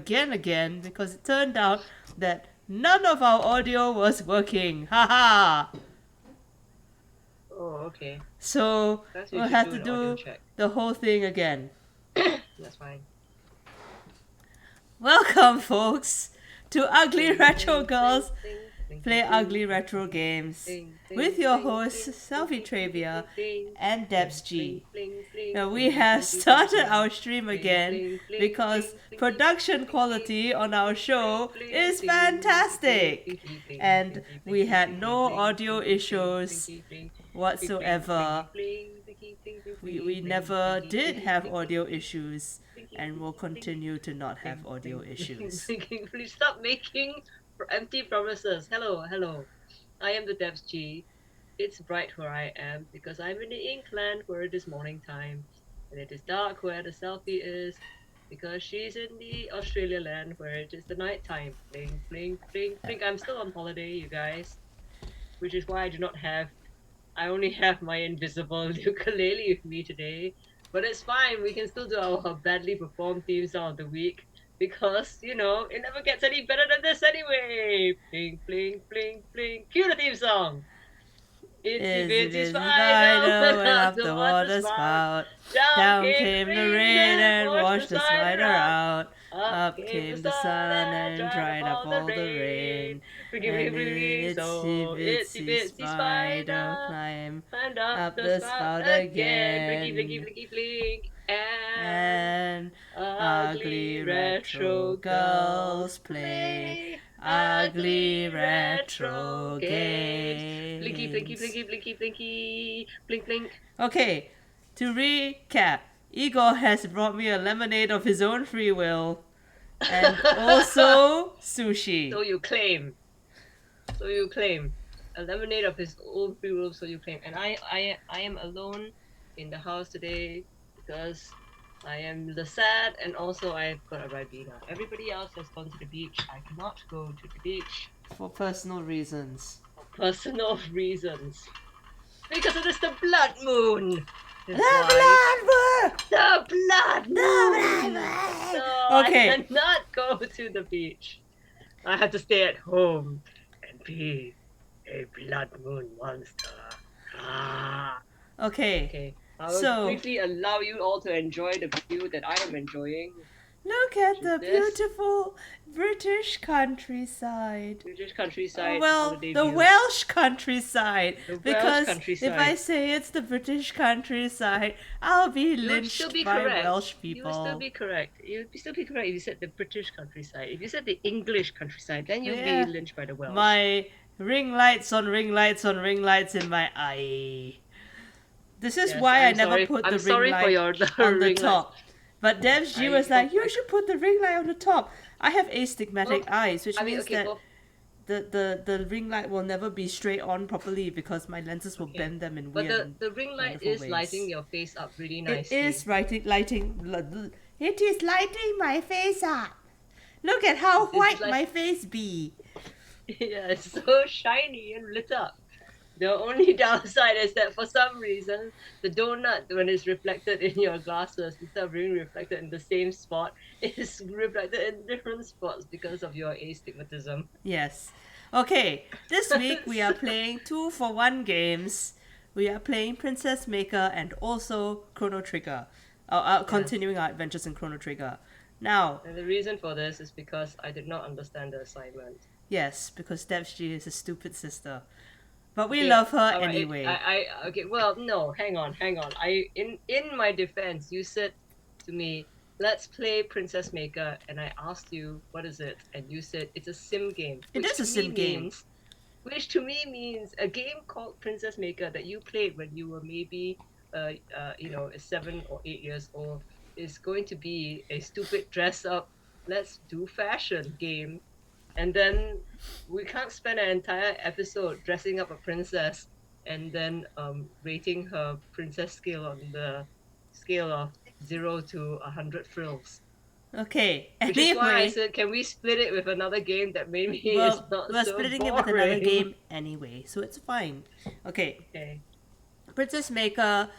stream again because it turned out that none of our audio was working. Haha! Oh, okay. So Perhaps we we'll should have do to an audio do check. the whole thing again. That's fine. Welcome, folks, to Ugly Bling, Retro bling, Girls bling, bling, Play bling, Ugly bling, Retro bling, Games bling, with bling, your bling, hosts, bling, Selfie bling, Travia bling, and bling, Debs bling, G. bling, bling, Now we bling, have bling, bling, started bling, our stream bling, again bling, bling, because bling, bling, production bling, quality on our show bling, is bling, fantastic bling, bling, and blinky, we blinky, had blinky, no bling, audio blinky, bling, issues blinky, bling, whatsoever. blinky, bling, We bling, never blinky, did blinky, have blinky, audio issues blinky, and will blinky, continue to not have bling, audio bling, bling, issues. blinking. Please stop making empty promises. Hello. I am the Devs G. It's bright where I am because I'm in the Inkland where it is morning time, and it is dark where the selfie is because she's in the Australia land where it is the night time. Blink, blink, blink, blink. I'm still on holiday, you guys, which is why I only have my invisible ukulele with me today. But it's fine, we can still do our badly performed theme song of the week because, it never gets any better than this anyway. Blink, blink, blink, blink. Cue the theme song. Itsy Is bitsy busy spider spider went went up up to the wash the water spout. spout. Down Down came the came the rain rain and and washed the washed the spider spider out. out. Up Up came the came the sun sun and and dried up dried up all the all the rain. rain. Blinky, blinky, And blinky, itsy so itsy bitsy bitsy spider spider climbed climbed up up the the spout spout again. Blinky, blinky, again. blinky, blink. And And ugly ugly retro retro girls girls play play ugly ugly retro retro games. Blinky, blinky, games. blinky, blinky, blinky. Blink, blink. Okay, to recap, Igor has brought me a lemonade of his own free will and also sushi. So you claim. So you claim. A lemonade of his own free will, so you claim. And I am alone in the house today because I am the sad and also I've got a Ribena. Everybody else has gone to the beach. I cannot go to the beach For personal reasons. for personal reasons. Because it is the blood moon. The Is why. blood moon! The blood The moon! blood moon! So Okay. I cannot go to the beach. I have to stay at home and be a blood moon monster. Ah. Okay. Okay. I will So, briefly allow you all to enjoy the view that I am enjoying. look at the This beautiful British countryside. British countryside Well, holiday the view. Welsh countryside. The Welsh Because countryside. if I say it's the British countryside, I'll be You would still lynched be by correct. Welsh You would still people. be correct. You would still be correct if you said the British countryside. If you said the English countryside, then you'd Yeah. be lynched by the Welsh. My ring lights on ring lights on ring lights in my eye. This is Yes, why I'm I never sorry. put I'm the sorry ring for light your on the ring top. lights. But Devs G I was like, hope you I- should put the ring light on the top. I have astigmatic eyes, which I mean, means okay, that well, the ring light will never be straight on properly because my lenses will Okay. bend them in but weird the ring light wonderful is ways. lighting your face up really It nicely. is it is lighting my face up. Look at how It's white like- my face be. Yeah, it's so shiny and lit up. The only downside is that for some reason, the donut, when it's reflected in your glasses, instead of being reflected in the same spot, is reflected in different spots because of your astigmatism. Yes. Okay, this week we are playing 2-for-1 games. We are playing Princess Maker and also Chrono Trigger. Continuing our adventures in Chrono Trigger. Now, And the reason for this is because I did not understand the assignment. yes, because Devs G is a stupid sister. But we Okay, love her all right, anyway. Okay, well, no, hang on. In my defense, you said to me, let's play Princess Maker, and I asked you, what is it? And you said it's a sim game. It is a sim game. Which to me means a game called Princess Maker that you played when you were maybe 7 or 8 years old is going to be a stupid dress up, let's do fashion game. And then we can't spend an entire episode dressing up a princess and then rating her princess scale on the scale of 0 to 100 frills. Okay, Which is why I anyway, said, can we split it with another game that maybe is well, not we're so splitting boring? it with another game anyway, so it's fine. Okay, Okay. Princess Maker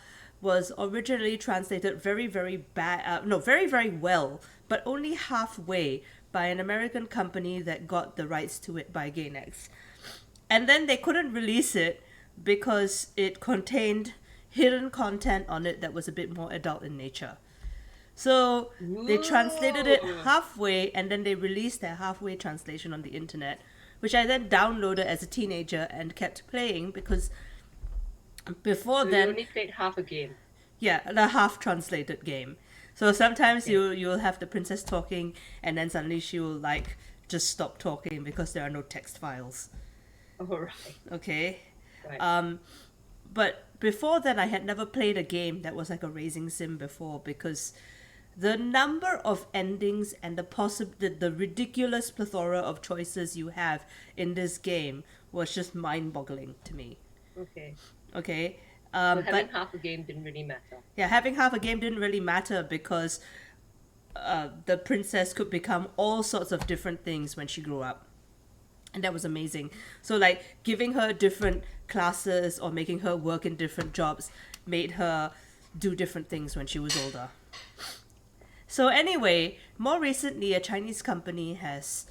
was originally translated very, very very well but only halfway by an American company that got the rights to it by Gainax. And then they couldn't release it because it contained hidden content on it that was a bit more adult in nature. So they translated it Ooh. halfway, and then they released their halfway translation on the internet, which I then downloaded as a teenager and kept playing because before So you then, only played half a game. yeah, the half translated game. So sometimes Okay. you'll have the princess talking, and then suddenly she will like just stop talking because there are no text files. All right. Okay. Right. But before then, I had never played a game that was like a racing sim before because the number of endings and the ridiculous plethora of choices you have in this game was just mind-boggling to me. Okay. Okay. So But having half a game didn't really matter. yeah, having half a game didn't really matter because the princess could become all sorts of different things when she grew up. And that was amazing. So like giving her different classes or making her work in different jobs made her do different things when she was older. So anyway, more recently a Chinese company has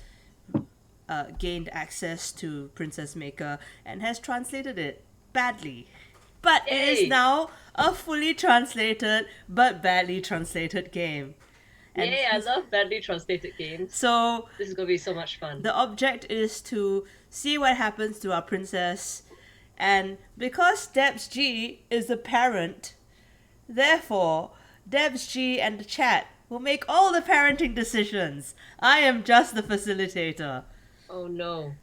gained access to Princess Maker and has translated it badly. But it is Yay! now a fully translated but badly translated game. And Yay! I love badly translated games. so This is gonna be so much fun. the object is to see what happens to our princess, and because Debs G is the parent, therefore Debs G and the chat will make all the parenting decisions. I am just the facilitator. Oh no.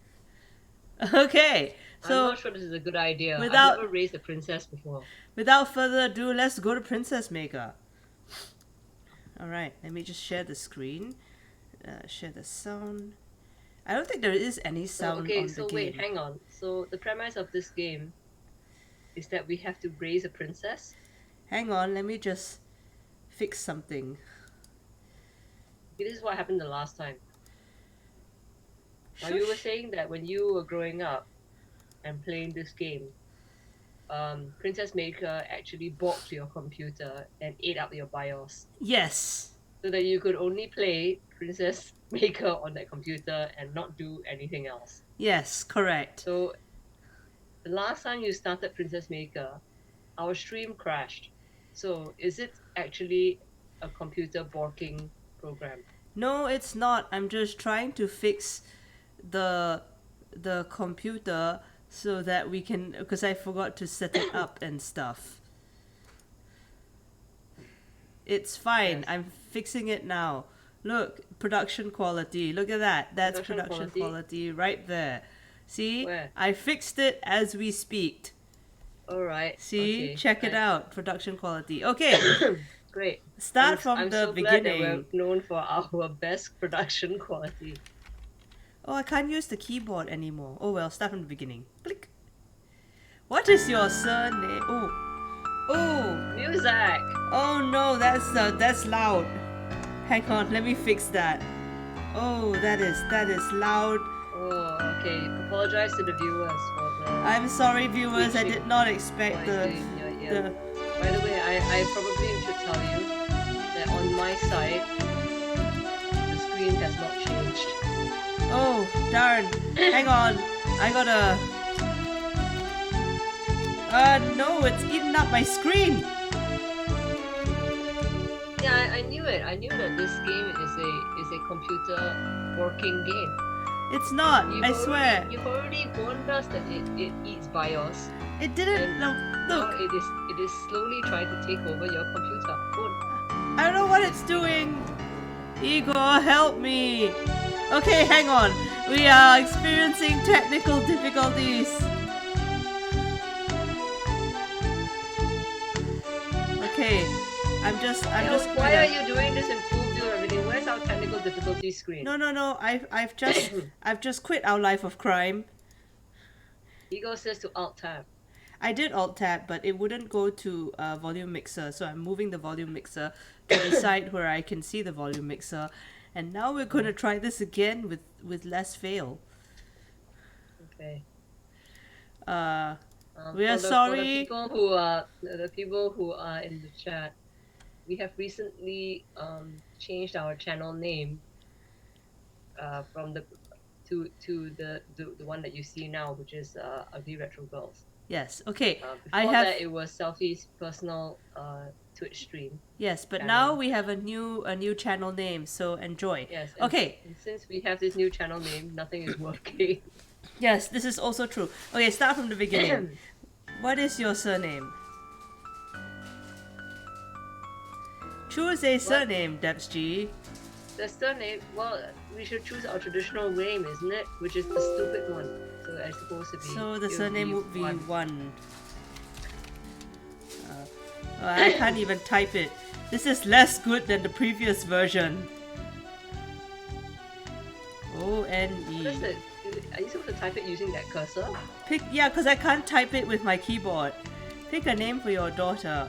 Okay, I'm so not sure this is a good idea. without- I've never raised a princess before. without further ado, let's go to Princess Maker. Alright, let me just share the screen. Share the sound. I don't think there is any sound okay, on so the game. wait, hang on. So the premise of this game is that we have to raise a princess. Hang on, let me just fix something. This is what happened the last time. Now you were saying that when you were growing up and playing this game, Princess Maker actually balked your computer and ate up your BIOS, Yes. so that you could only play Princess Maker on that computer and not do anything else. Yes, correct. So the last time you started Princess Maker, our stream crashed. So is it actually a computer borking program? No, it's not. I'm just trying to fix the computer so that we can, because I forgot to set it up and stuff. It's fine. Yes. I'm fixing it now. Look, production quality. Look at that. That's Production production quality? quality right there. See? Where? I fixed it as we speak. Alright. See? Okay, Check it right. out. Production quality. Okay. Great. Start I'm from the so beginning. glad that we're known for our best production quality. Oh, I can't use the keyboard anymore. Oh well, start from the beginning. Click. What is your surname? Oh, Music! oh no, that's loud. Hang on, let me fix that. Oh, that is loud. Oh, okay. Apologize to the viewers for the I'm sorry, viewers. I did not expect the. noise in your ear. By the way, I probably should tell you that on my side, the screen has not changed. Oh, darn. Hang on. I gotta. No, it's eaten up my screen. Yeah, I knew it. I knew that this game is a computer working game. It's not. I swear. You've already warned us that it eats BIOS. It didn't. And No, now look. it is slowly trying to take over your computer. Oh, I don't know what it's doing. Igor, help me. Okay, hang on. We are experiencing technical difficulties. Okay, I'm just why are you doing this in full view and everything? Where's our technical difficulty screen? No. I've just quit our life of crime. Ego says to Alt Tab. I did Alt Tab, but it wouldn't go to volume mixer, so I'm moving the volume mixer to the side where I can see the volume mixer. And now we're gonna try this again with less fail. Okay. We are for sorry. the people who are in the chat, we have recently changed our channel name from the to the one that you see now, which is Ugly Retro Girls. Yes. Okay. Before that, it was Selfie's personal Twitch stream. Yes, but channel. now we have a new channel name, so enjoy. Yes. Okay. And since we have this new channel name, nothing is working. Yes, this is also true. Okay, start from the beginning. What is your surname? Choose a surname, Debs-G. The surname, well, we should choose our traditional name, isn't it? Which is the stupid one. So it's supposed to be. So the surname would be one. I can't even type it. This is less good than the previous version. O-N-E. What is it? Are you supposed to type it using that cursor? Yeah, because I can't type it with my keyboard. Pick a name for your daughter.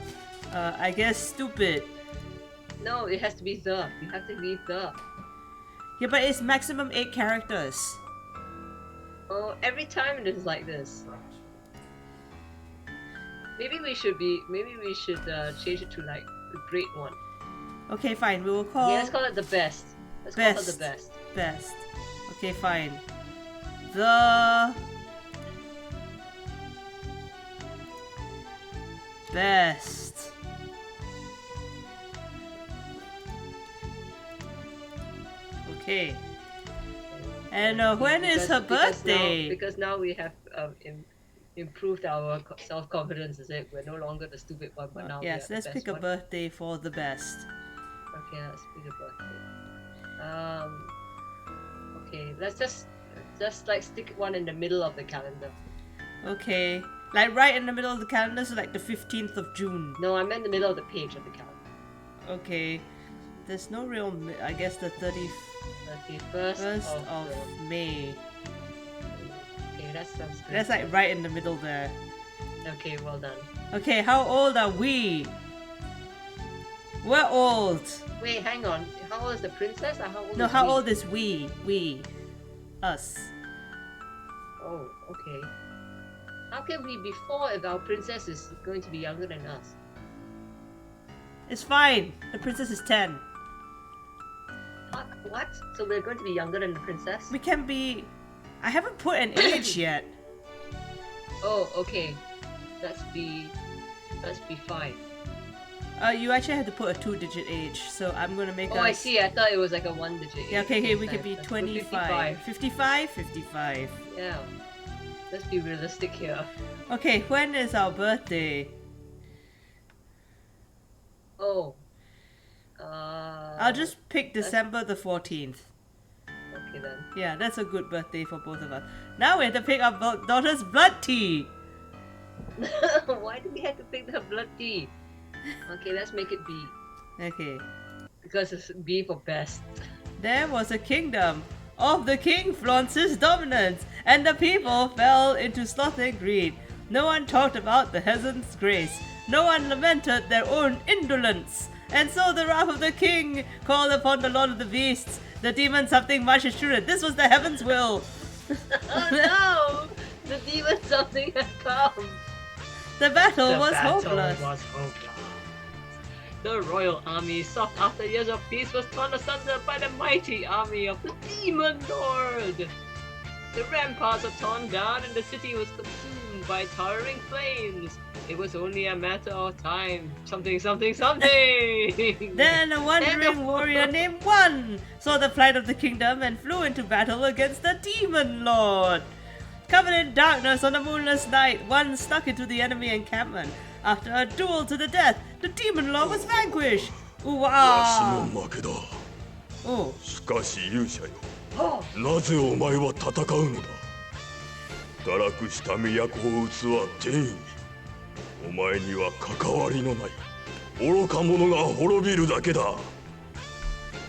I guess stupid. No, it has to be the. You have to leave the. Yeah, but it's maximum 8 characters. Oh, every time it is like this. Maybe we should change it to like the great one. Okay, fine. We will call. Yeah, let's call it the best. Let's call it the best. Best. Okay, fine. The best. Okay. And when is her birthday? Because now we have improved our self-confidence, is it? We're no longer the stupid one, but now yes, let's pick a birthday for the best. Okay, let's pick a birthday. Okay, let's just like stick one in the middle of the calendar. Okay, like right in the middle of the calendar, so like the 15th of June. No, I meant the middle of the page of the calendar. Okay, there's no real. I guess the 31st of May. Okay, that sounds good. That's like right in the middle there. Okay, well done. Okay, how old are we? We're old. Wait, hang on. How old is the princess? Or how old No, is how we? old is we? We. Us. Oh, okay. How can we be 4 if our princess is going to be younger than us? It's fine. The princess is 10. What? So we're going to be younger than the princess? We can be... I haven't put an age yet. Oh, okay. Let's be 5. You actually have to put a 2-digit age, so I'm gonna make Oh, I see. I thought it was like a 1-digit age. Yeah, okay, we could be 25. 55? Yeah. Let's be realistic here. Okay, when is our birthday? Oh. I'll just pick December the 14th. Okay then. Yeah, that's a good birthday for both of us. Now we have to pick our daughter's blood tea. Why do we have to pick the blood tea? Okay, let's make it B. Okay. Because it's B for best. There was a kingdom. Of the king flaunts his dominance, and the people fell into sloth and greed. No one talked about the peasant's grace. No one lamented their own indolence. And so the wrath of the king called upon the Lord of the Beasts, the demon something much assured. This was the heaven's will. Oh no! The demon something had come. The battle was hopeless. The royal army, sought after years of peace, was torn asunder by the mighty army of the demon lord. The ramparts were torn down and the city was consumed by towering flames. It was only a matter of time. Something. Then a wandering warrior named One saw the plight of the kingdom and flew into battle against the demon lord. Covered in darkness on a moonless night, One snuck into the enemy encampment. After a duel to the death, the demon lord was vanquished. Ooh-ah! Oh. しかし勇者よ、なぜお前は戦うのだ。堕落した都を打つは天意。お前には関わりのない愚か者が滅びるだけだ。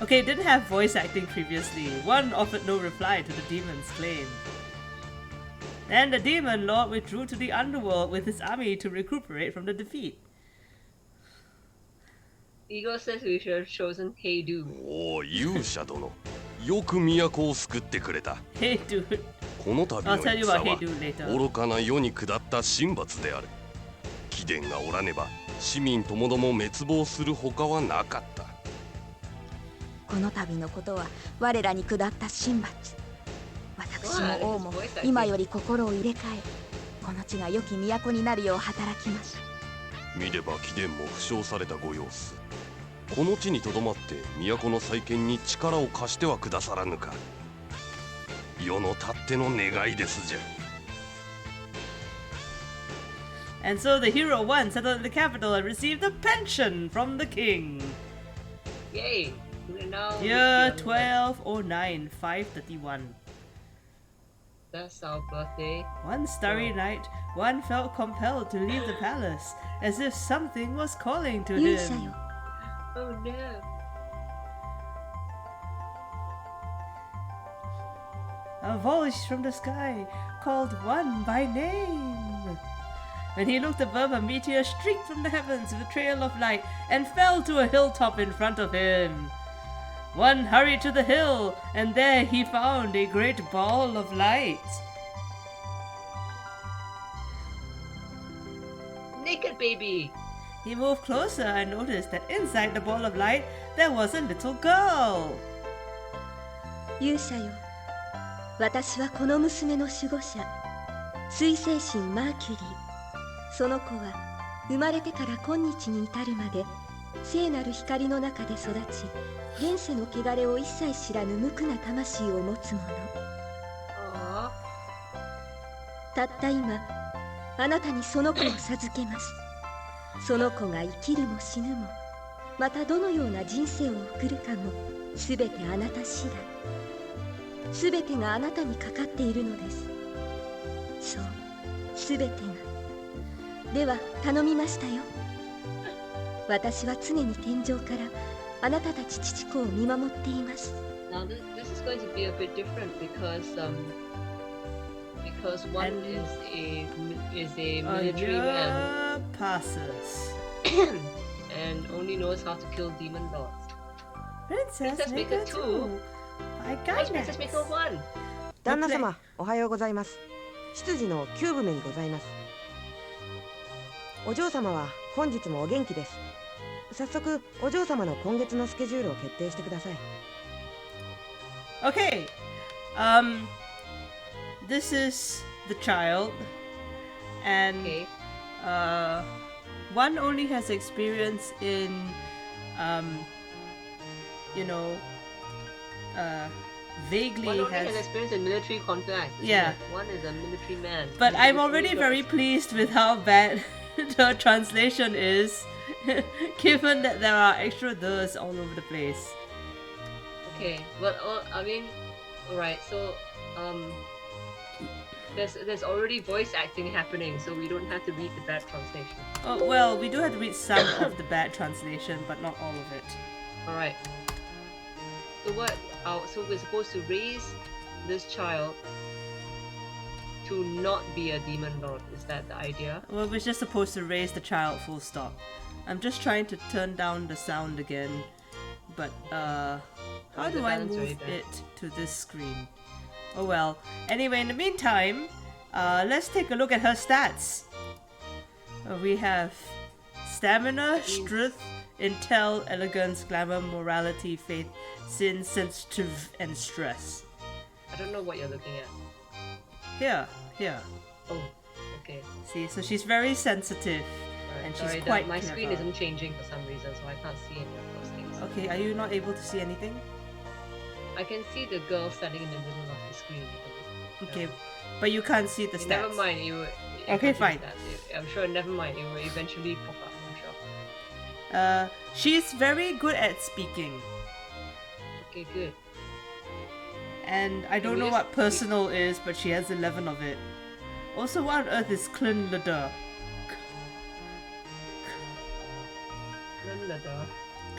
Okay, it didn't have voice acting previously. One offered no reply to the demon's claim. Then the demon lord withdrew to the underworld with his army to recuperate from the defeat. Ego says we should have chosen Hey Dude. おお、勇者殿、よく都を救ってくれた。 Hey dude. この度 I'll の tell you 戦 about Hey は dude later. 愚かな世に下った神罰である。貴殿がおらねば市民ともども滅亡するほかはなかった。この度のことは我らに下った神罰。私も王も今より心を入れ替え、この地が良き都になるよう働きます。見れば貴殿も負傷されたご様子。この地にとどまって都の再建に力を貸してはくださらぬか。世のたっての願いですじゃ。And so the hero one settled in the capital and received a pension from the king. Yay! We're now Year rich young men. 1209, 531. That's our birthday. One starry night, one felt compelled to leave the palace, as if something was calling to 勇者 him. よ、 Oh no! A voice from the sky called one by name. When he looked above, a meteor streaked from the heavens with a trail of light and fell to a hilltop in front of him. One hurried to the hill, and there he found a great ball of light. Naked baby! He moved closer and noticed that inside the ball of light there was a little girl. 勇者よ、私はこの娘の守護者、水星神マーキュリー。その子は生まれてから今日に至るまで聖なる光の中で育ち、現世の汚れを一切知らぬ無垢な魂を持つ者。 Aww. たった今、あなたにその子を授けます。その子が生きるも死ぬも、またどのような人生を送るかも、すべてあなた次第。すべてがあなたにかかっているのです。そう、すべてが。では頼みましたよ。私は常に天上からあなたたち父子を見守っています。 Now this is going to be a bit different because one is a A military man year passes. and only knows how to kill demon lords. Princess Princess Maker Maker 2. By What's guidance. Princess Maker 1? 旦那様、おはようございます。執事の9部目にございます。お嬢様は本日もお元気です。早速、お嬢様の今月のスケジュールを決定してください。Okay. This is the child, and Okay. one only has experience in, you know, vaguely One only has has. experience in military contact. isn't Yeah. it? One is a military man. But He's I'm only already got- very pleased with how bad the translation is, given that there are extra the's all over the place. Okay, but I mean, alright. So there's already voice acting happening, so we don't have to read the bad translation. Oh, well, we do have to read some of the bad translation, but not all of it. Alright. So what? So we're supposed to raise this child to not be a demon lord. Is that the idea? Well, we're just supposed to raise the child full stop. I'm just trying to turn down the sound again, but how the do I balance very move bad. it to this screen? Oh well. Anyway, in the meantime, let's take a look at her stats. We have stamina, strength, intel, elegance, glamour, morality, faith, sin, sensitive, and stress. I don't know what you're looking at. Here. Oh, okay. See, so she's very sensitive. Alright, And she's sorry, quite my screen clever. isn't changing for some reason, so I can't see any of those things. Okay, are you not able to see anything? I can see the girl standing in the middle of the screen. Okay, but you can't see the stats. Never mind. Okay, fine. I'm sure. Never mind. It will eventually pop up. I'm sure. She's very good at speaking, Okay, good. and I don't we know just- what personal is, but she has 11 of it. Also, what on earth is Klinleder?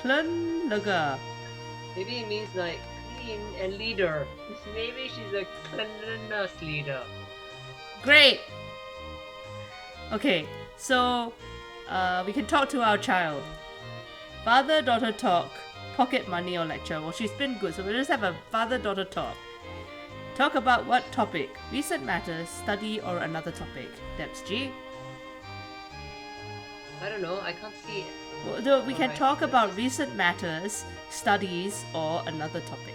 Klinleder. Maybe it means like clean and leader. Maybe she's a cleanliness leader. Great! Okay, so we can talk to our child. Father-daughter talk. Pocket money or lecture. Well, she's been good, so we'll just have a father-daughter talk. Talk about what topic? Recent matters, study, or another topic? Debs G? I don't know. I can't see We can talk about recent matters, studies, or another topic.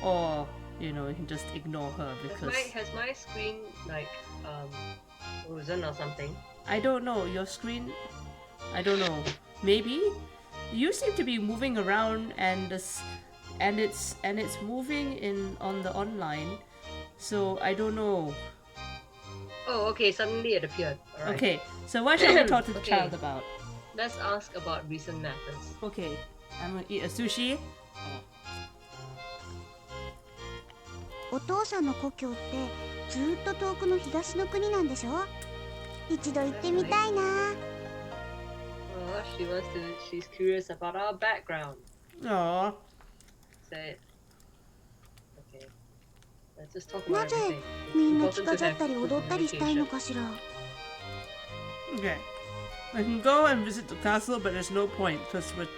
Or, you know, you can just ignore her because... Has my screen, like, frozen or something? I don't know, your screen... I don't know. Maybe? You seem to be moving around and it's moving on the online. So, I don't know. Oh, okay, suddenly it appeared. Alright. Okay, so what shall we talk to the child about? Let's ask about recent matters. Okay, I'm gonna eat a sushi. お父さんの故郷ってずーっと遠くの東の国なんでしょ？一度行ってみたいな。Oh, she's curious about our background. Aww. Say it. Okay. Let's just talk about なぜ everything. み It's んな important 着 to 飾 have ったり good 踊ったりしたいの communication. かしら？ Okay. I can go and visit the castle, but there's no point because we're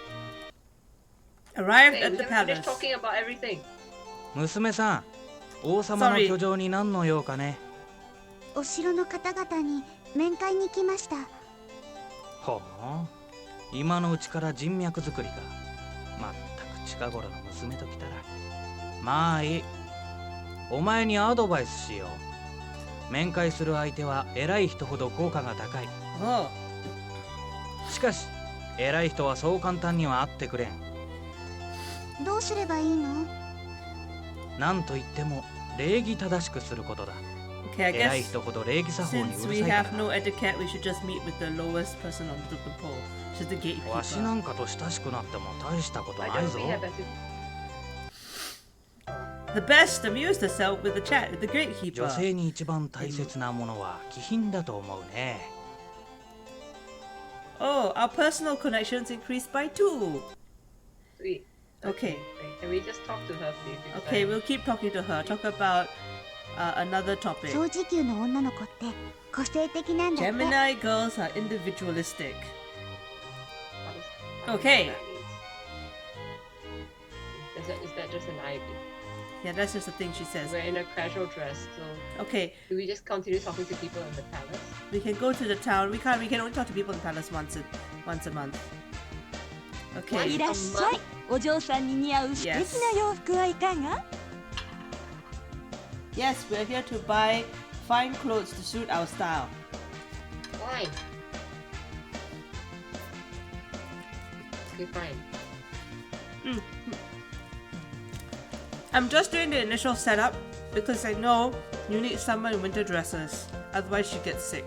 arrived Hey, at we the haven't finished palace. talking about everything. 娘さん、王様の居城に何の用かね。お城の方々に面会に来ました。ほう、今のうちから人脈作りか。まったく近頃の娘ときたら。まあいい。お前にアドバイスしよう。面会する相手は偉い人ほど効果が高い。Oh. しかし、偉い人はそう簡単には会ってくれん。どうすればいいの？なんといっても礼儀正しくすることだ。 Okay, I 偉い guess 人ほど礼儀作法に since うる we さいか have ら no な。 etiquette, we should just meet with the lowest person on the pole. Just the gatekeeper. わしなんかと親しくなっても大したこと Why ない don't ぞ。 we have etiquette? The best amused herself with the chat with the 女 gatekeeper. 性に一番大切なものは気品だと思うね。 Oh, our personal connections increased by 2. Sweet. Okay. Can we just talk to her, please? Because Okay, I- we'll keep talking to her. Talk about another topic. 小時給の女の子って個性的なんだって。 Gemini girls are individualistic. what Okay. that means. Is that just an idea? Yeah, that's just the thing she says. We're in a casual dress, so Okay, do we just continue talking to people in the palace? we can go to the town. We can only talk to people in the palace once a month. い Okay. らっしゃい。お嬢さんに似合う素敵な洋服はいかが？ Yes, we're here to buy fine clothes to suit our style. Fine. Okay, fine. I'm just doing the initial setup because I know you need summer and winter dresses. Otherwise, you get sick.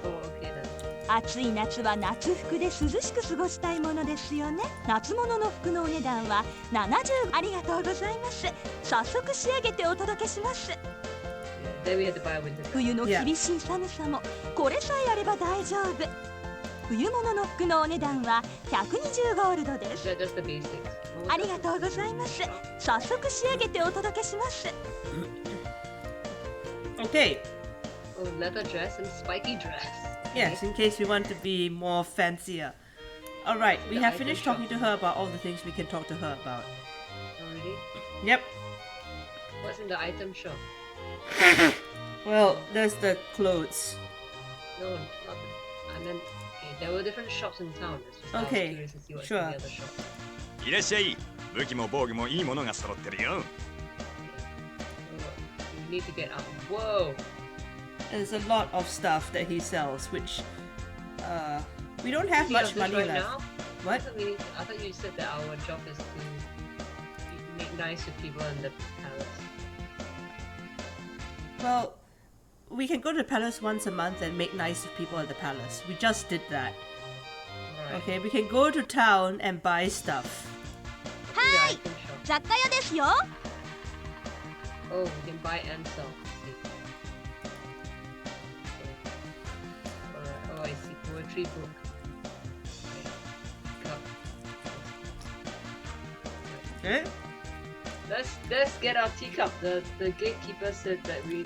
Oh, okay then. 暑い夏は夏服で涼しく過ごしたいものですよね。夏物の服のお値段は70。ありがとうございます。早速仕上げてお届けします。 Then we had to buy a winter dress. 冬の厳しい寒さもこれさえあれば大丈夫。冬物の服のお値段は120ゴールドで Is す。 that just the basics? What was ありがとうございます。早速仕上げてお届けします。 Okay. Oh, leather dress and spiky dress. Yes, in case we want to be more fancier. Alright, we The have item finished shop. talking to her about all the things we can talk to her about. Oh, really? Yep. What's in the item shop? Well, there's the clothes. No, not the... And then, okay, there were different shops in town. It's just I was Okay, curious to see what's sure. in the other shop. いらっしゃい。武器も防具もいいものが揃ってるよ。 Oh, we need to get out. Whoa! There's a lot of stuff that he sells, which we don't have Speaking of much this money right left. now, What? I thought you said that our job is to make nice with people in the palace. Well, we can go to the palace once a month and make nice with people at the palace. We just did that. Alright. Okay, we can go to town and buy stuff. The item shop. 雑貨屋ですよ。 Oh, we can buy and sell. See. Okay. Alright. Oh, I see. Poetry book. Okay. Cup. Okay? Let's get our teacup. The gatekeeper said that he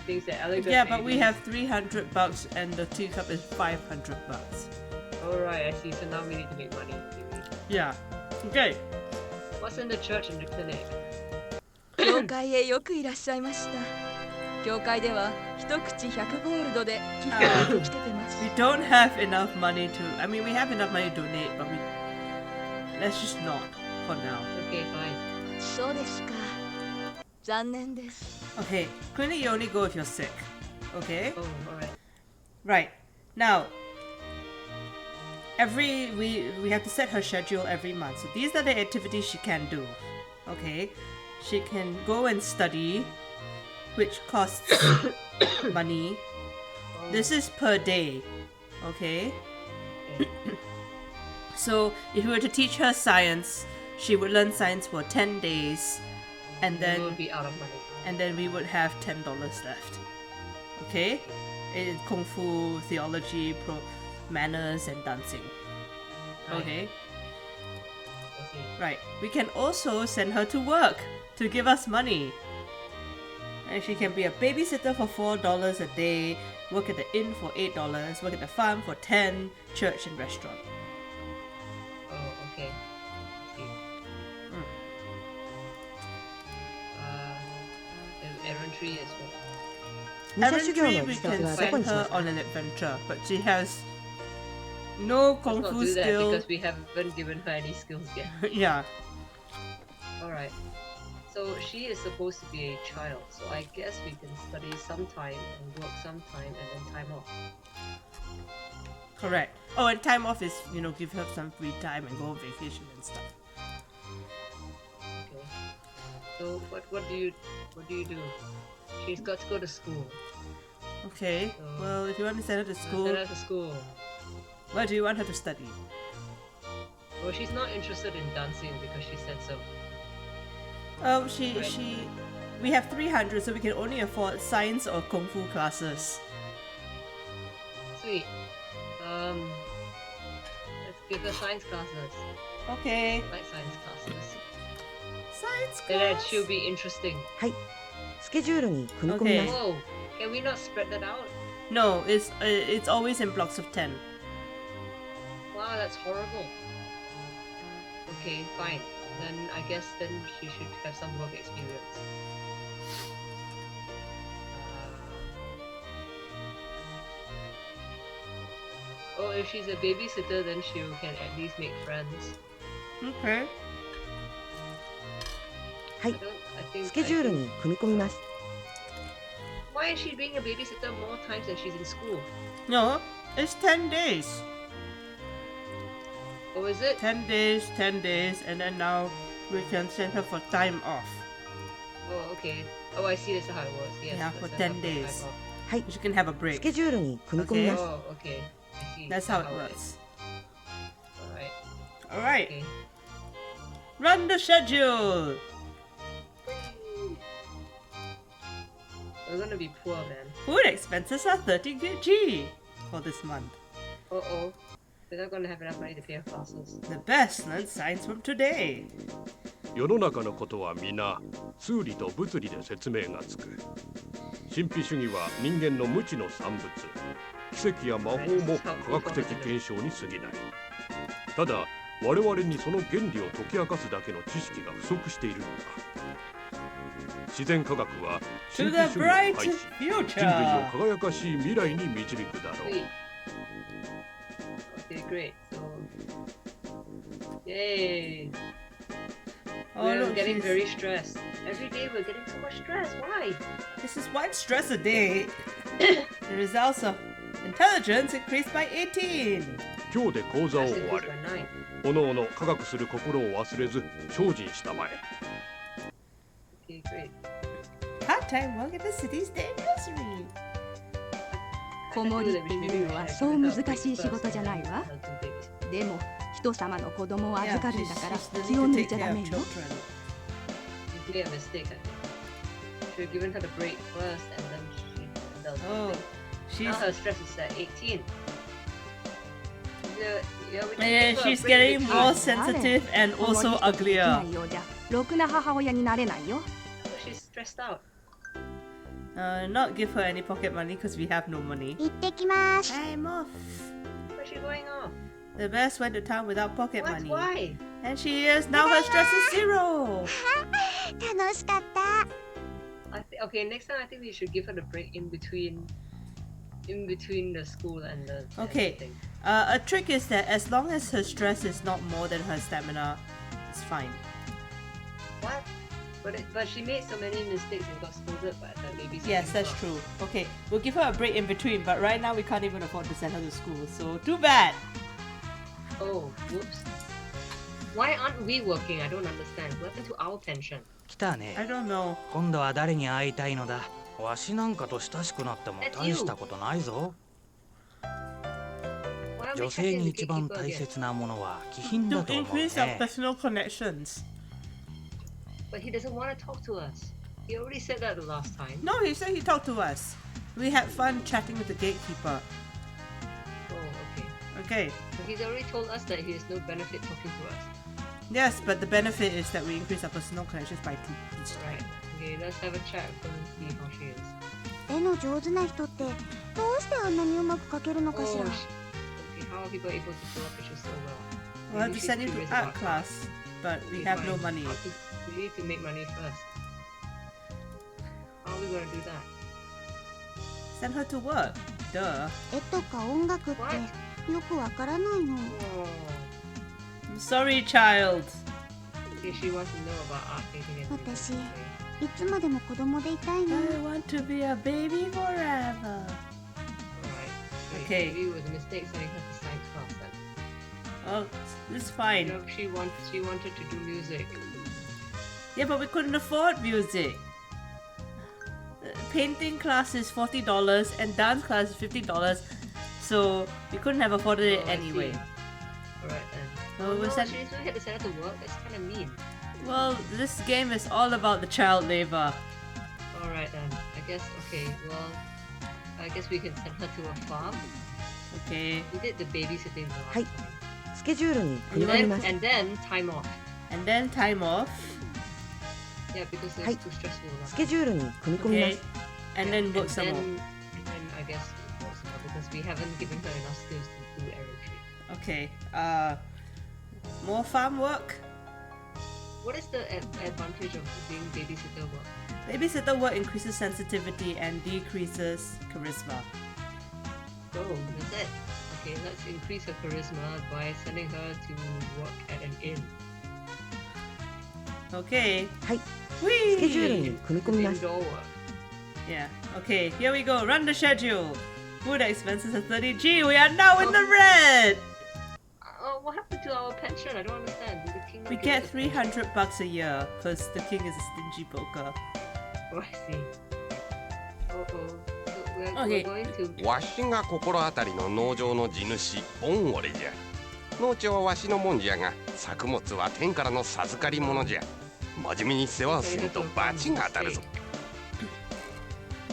thinks that elegant. Yeah, but we ladies- have 300 bucks and the teacup is 500 bucks. Alright, I see. So now we need to make money. do we? Yeah. Okay. What's in the church and the clinic? 教会へよくいらっしゃいました。教会では一口100ゴールドで寄付ができててます。 We don't have enough money to. I mean, we have enough money to donate, but let's just not for now. Okay, fine. そうですか。残念です。 Okay, Queenie, you only go if you're sick. Okay. Oh, alright. Right. Now, we have to set her schedule every month. So these are the activities she can do. Okay. She can go and study, which costs money. This is per day. Okay. So if we were to teach her science, she would learn science for 10 days, and We will then be out of money. we would have $10 left. Okay? In Kung Fu, theology, manners, and dancing. Right. Okay? I see. Right. We can also send her to work to give us money. And she can be a babysitter for $4 a day, work at the inn for $8, work at the farm for 10, church and restaurant. Oh, okay. See. Mm. Errantry as well. 武者修行 Errantry, の we 自宅 can はどこ send にしま her すか？ on an adventure, but she has no Let's Kung not Fu do that skill. because we haven't given her any skills yet. Yeah. Alright. So she is supposed to be a child, so I guess we can study sometime and work sometime and then time off. Correct. Oh, and time off is, give her some free time and go on vacation and stuff. Okay. So what do you do? She's got to go to school. Okay. So- Well, if you want to send her to Send school, her to school. what do you want her to study? Well, she's not interested in dancing because she said so. Oh, Right. we have 300, so we can only afford science or kung fu classes. Sweet. Let's give her science classes. Okay. I like science classes. Science And then class. she'll be interesting. はい。スケジュールに組み込みます。 Whoa! Can we not spread that out? No, it's always in blocks of 10. Wow, that's horrible. Okay, fine. Then I guess then she should have some work experience. Oh, if she's a babysitter, then she can at least make friends. Okay. はい I。don't. I think. スケジュール I think- に組み込みます。 Why is she being a babysitter more times than she's in school? No, it's 10 days. Or is it? 10 days, and then now we can send her for time off. Oh, okay. Oh, I see. That's how it works. Yes. Yeah, let's for send 10 her days. time off. はい。 She can have a ス break. ケジュールに組み込みます。 Oh, okay. I see. That's how it is. works. Alright. Alright, Okay. run the schedule! We're gonna be poor, man. Food expenses are 30 G for this month. Uh-oh. We're not gonna have enough money to pay our classes. The best learned science from today. 世の中のことは皆数理と物理で説明がつく。神秘主義は人間の無知の産物。奇跡や魔法も科学的検証に過ぎない。ただ我々にその原理を解き明かすだけの知識が不足しているのだ。自然科学は To 神 the 秘主義を bright 排し、人類を future! 輝かしい未来に導くだろう。 Sweet. Okay, great. So, yay! Oh, We're look, getting she's- very stressed. Every day we're getting so much stress. Why? This is one stress a day. The results of intelligence increased by 18. 今日で講座を Stress 終わ increased る。 by 9. おのおの科学する心を忘れず精進したまえ。 Okay, great. Part-time work at the city's day nursery. 子守っていうのはそう難しい仕事じゃないわ。でも人様の子供を預かるんだから she's 気を the 抜 need い to ちゃ take ダ care メ of よ。 children. You made a mistake, I think. Should have given her the break first and then she does Oh, something. she's Now her stress is at 18. Yeah, we need to yeah, give her a she's break getting with more kids. sensitive and 子守 also 一つできな uglier. いようじゃろくな母親になれないよ。 She's stressed out. Not give her any pocket money because we have no money. 行ってきます。 I'm off. Where's she going off? The best went to town without pocket What? money. Why? And she is now her stress is 0. 楽しかった。Okay, next time I think we should give her the break in between the school and the Okay. thing. A trick is that as long as her stress is not more than her stamina, it's fine. What? But she made so many mistakes and got scolded by the baby. Yes, that's true. Okay, we'll give her a break in between, but right now we can't even afford to send her to school, so too bad. Oh, whoops. Why aren't we working? I don't understand. What happened to our pension? 来たね I don't know. 今度は誰に会いたいのだわしなんかと親しくなっても大したことないぞ Why aren't we 女性 checking に the 一番 gatekeeper 大 again? 切なものは気品だ To と思う increase our ね personal connections. But he doesn't want to talk to us. He already said that the last time. No, he said he talked to us. We had fun chatting with the gatekeeper. Oh, okay. Okay. So he's already told us that he has no benefit talking to us. Yes, but the benefit is that we increase our personal connections by 2 each time. Right. Okay, let's have a chat with her and see how she is. 絵の上手な人ってどうしてあんなにうまく描けるのかし Oh, ら okay. How are people able to draw pictures so well? We'll have Maybe to she's send you curious to art about class, but we Okay, have no fine. money. We need to make money first. How are we gonna do that? Send her to work. Duh. 絵とか音楽ってよくわからないの Oh, I'm sorry, child. okay, she wants to know about art painting and music. 私 Okay. いつまでも子供でいたいな I want to be a baby forever. Alright. Okay. Maybe it was a mistake sending her to science class then. Oh, it's You fine. know, she wanted to do music. Yeah, but we couldn't afford music. Painting class is $40 and dance class is $50, so we couldn't have afforded it Oh, I anyway. see. Alright then. So Oh, we no, sent- she had to send her to work. That's kind of mean. Well, this game is all about the child labor. Alright then. I guess, okay, well, I guess we can send her to a farm. Okay, We did the babysitting the last Hi. time. スケジュールに組み込みます And then time off. and then time off. Yeah, because it's Hi. too stressful. スケジュールに組み込みま Okay, す and then work and some then, more. and then I guess work some more because we haven't given her enough skills to do errantry. Okay, more farm work. What is the advantage of doing babysitter work? Babysitter work increases sensitivity and decreases charisma. Oh, that's it. Okay, let's increase her charisma by sending her to work at an inn. Okay. はいスケジュール Whee! に組み込みます Indoor work. Yeah. Okay, here we go. Run the schedule. Food expenses are 30G. We are now in the red. Oh, what happened to our pension? I don't understand. Did the king not We give get us a pension? $300 a year because the king is a stingy poker. Oh, I see. Oh, so we're Okay. going to. わしが心当たりの農場の地主ボンゴレじゃ農地はわしのもんじゃが作物は天からの授かり物じゃ真面目に世話せんと罰が当たるぞ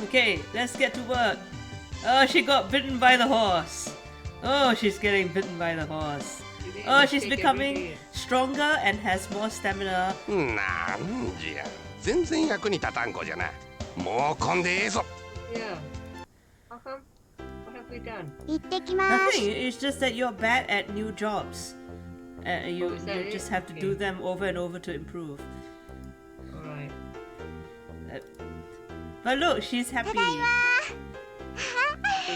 Okay, let's get to work. Oh, she got bitten by the horse. Oh, she's getting bitten by the horse. We make Oh, a she's mistake every becoming day. stronger and has more stamina. なんじゃ全然役に立たん子じゃなもうこんでええぞ Yeah. How come? What have we done? 行ってきます Nothing. It's just that you're bad at new jobs. You, Oh, is that you it? just have to do Okay. them over and over to improve. Alright. But look, she's happy. Okay,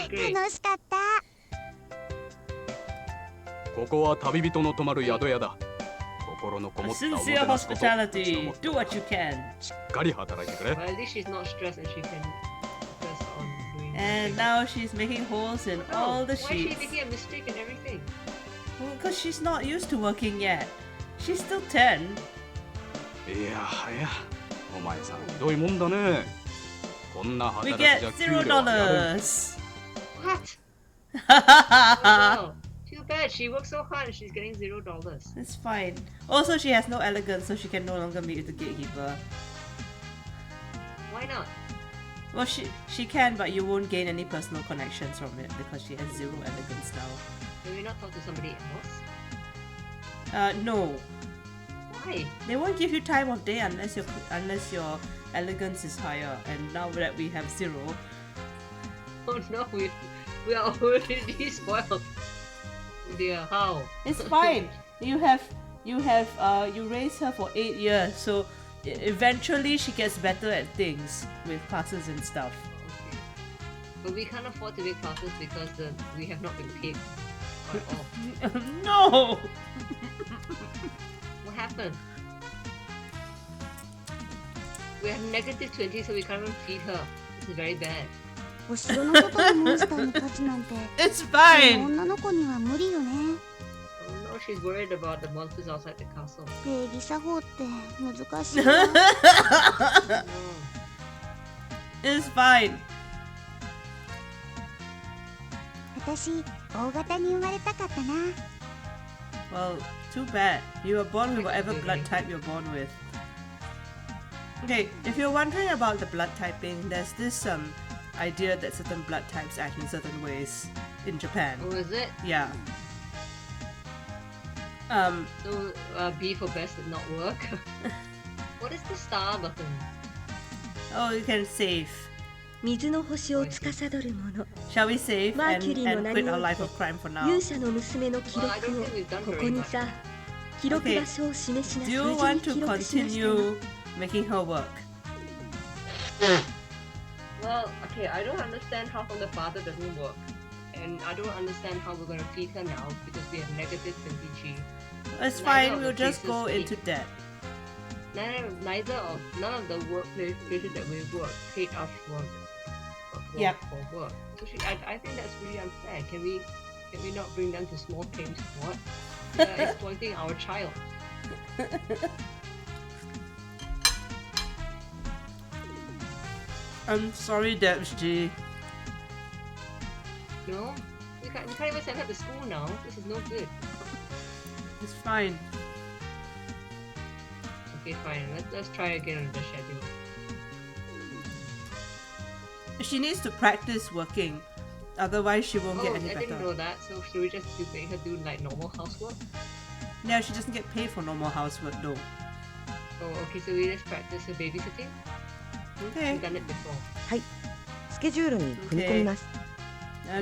great. 楽しかったここは旅人の泊まる宿屋だ心のこ A もったおもて sincere なしことこちら hospitality. も Do what you can. しっかり働いてくれ Well, at least she's not stressed and she can focus on doing And nothing. now she's making holes in Oh, all the why is she sheets. making a mistake in everything? Because she's not used to working yet. She's still 10. いやはやお前さんひどいもんだねこんな We 働きじゃ get 給料はやれん $0. What? Oh, too bad. She worked so hard and she's getting $0. It's fine. Also, she has no elegance, so she can no longer meet with the gatekeeper. Why not? Well, she can, but you won't gain any personal connections from it because she has 0 elegance now. Can we not talk to somebody else? No. Why? They won't give you time of day unless your elegance is higher. And now that we have 0, Oh no, we are already spoiled. Oh dear, how? it's fine. You raise her for 8 years, so eventually she gets better at things with classes and stuff. Okay. But we can't afford to make classes because we have not been paid at all. No! What happened? We have negative 20, so we can't even feed her. This is very bad. お城の外のモンスターに勝つなんて It's この fine! 女の子には無理よね。 Oh no, she's worried about the monsters outside the castle. 礼儀作法って難しいな。 No. It's fine. 私、大型に生まれたかったな。 Well, too bad. You were born with whatever blood type you're born with. Okay, if you're wondering about the blood typing, there's this idea that certain blood types act in certain ways in Japan. Oh, is it? Yeah. So B for best did not work. What is the star button? Oh, you can save. 水の星を司る者 Shall we save マー and, キュリーの and 名 quit に our おい life て of crime for now? 勇者の娘の記録 Well, I don't を think we've done こ very こに much. さ記録場所を示しな Do you 数字 want に to 記録しましたよ continue making her work? Well, okay, I don't understand how from the father doesn't work. And I don't understand how we're gonna feed her now because we have negative 20G. It's Neither fine, of we'll the just places go paid. into debt. None of the workplaces that we work paid us Yep. for work. So I think that's really unfair. Can we not bring them to small claims court? They are exploiting our child. I'm sorry, Debs G. No? We can't even send her to school now. This is no good. It's fine. Okay, fine. Let's try again on the schedule. She needs to practice working, otherwise she won't Oh, get I any didn't know better. that. So should we just make her do like normal housework? No, she doesn't get paid for normal housework though. Oh, okay. So we just practice her babysitting. Okay, We've done it before. はいスケジュールに組み込みます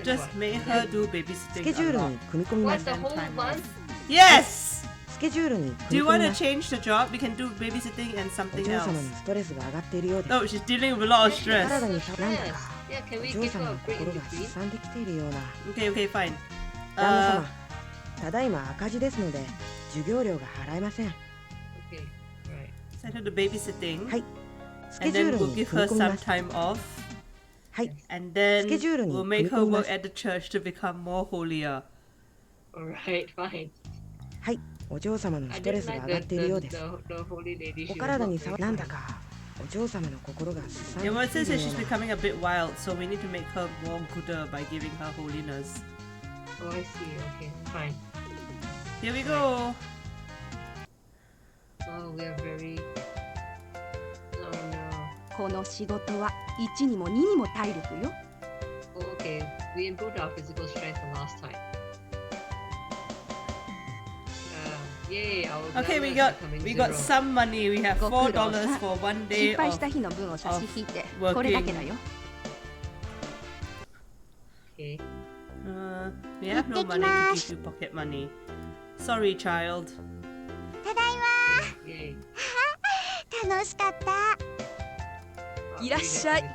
just make her do ス babysitting ケジュー a ル lot. に組み込みま What す the whole Time month? Yes! スケジュールに Do 組 you み込み want to ます change the job? We can do babysitting and お something 嬢様 else. のストレスが上がっているようです Oh, she's dealing with a lot of 体 stress. にさなんだか Yeah, can お we 嬢 give 様 her の a break 心 in がす between? さんできているような Okay, okay, fine. 旦那様ただいま赤字ですので授業料が払えません Okay, right. Send her to babysitting. はいスケ And ジュー then ル we'll に give 組 her み込み some ます time off. はい And then Scheduleに we'll make her 組み込みま work す at the church to become more holier. Alright, fine. はいお嬢様の I ストレ didn't スが like 上がっているようです the holy lady. お She was 体 not に very さなんだ kind. かお嬢様の心がすさん Yeah, well, で it きて says い that る she's ような becoming a bit wild, so we need to make her more gooder by giving her holiness. Oh, I see. Okay, fine. Here we go. Oh, we are very. Oh no. この仕事は1にも2にも体力よ。 Oh, okay. We improved our physical strength from last time. Yay! Our Okay, we glamour is got becoming we got zero. some money. We have ご苦労さん。 $4 for one day 失敗 of した日の分を差し引いて of これだけだよ。 Okay. We have no money to give you pocket money. Sorry, child. ただい Yay. ま楽しかった Oh, いらっしゃい。 free activity,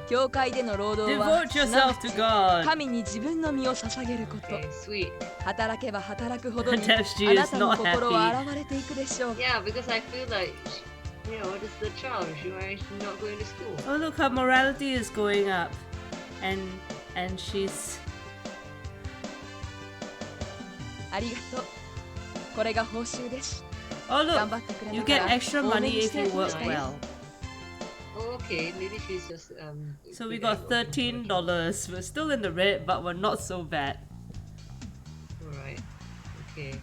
okay. 教会での労働は Devote すなわ yourself ち to God. 神に自分の身を捧げること。 Okay, sweet. 働けば働くほどに She あな is たの not 心は happy. 現れていくでしょう。 Yeah, because I feel like, you know, this is the child. She's not going to school. Oh look, her morality is going up, and she's ありがとう。これが報酬です。 oh 頑 look, 張ってくれ you たか get ら extra 多め money にし if て you おきま work したよ。 well. Oh, okay, maybe she's just So we good got at working. $13. We're still in the red, but we're not so bad. Alright. Okay.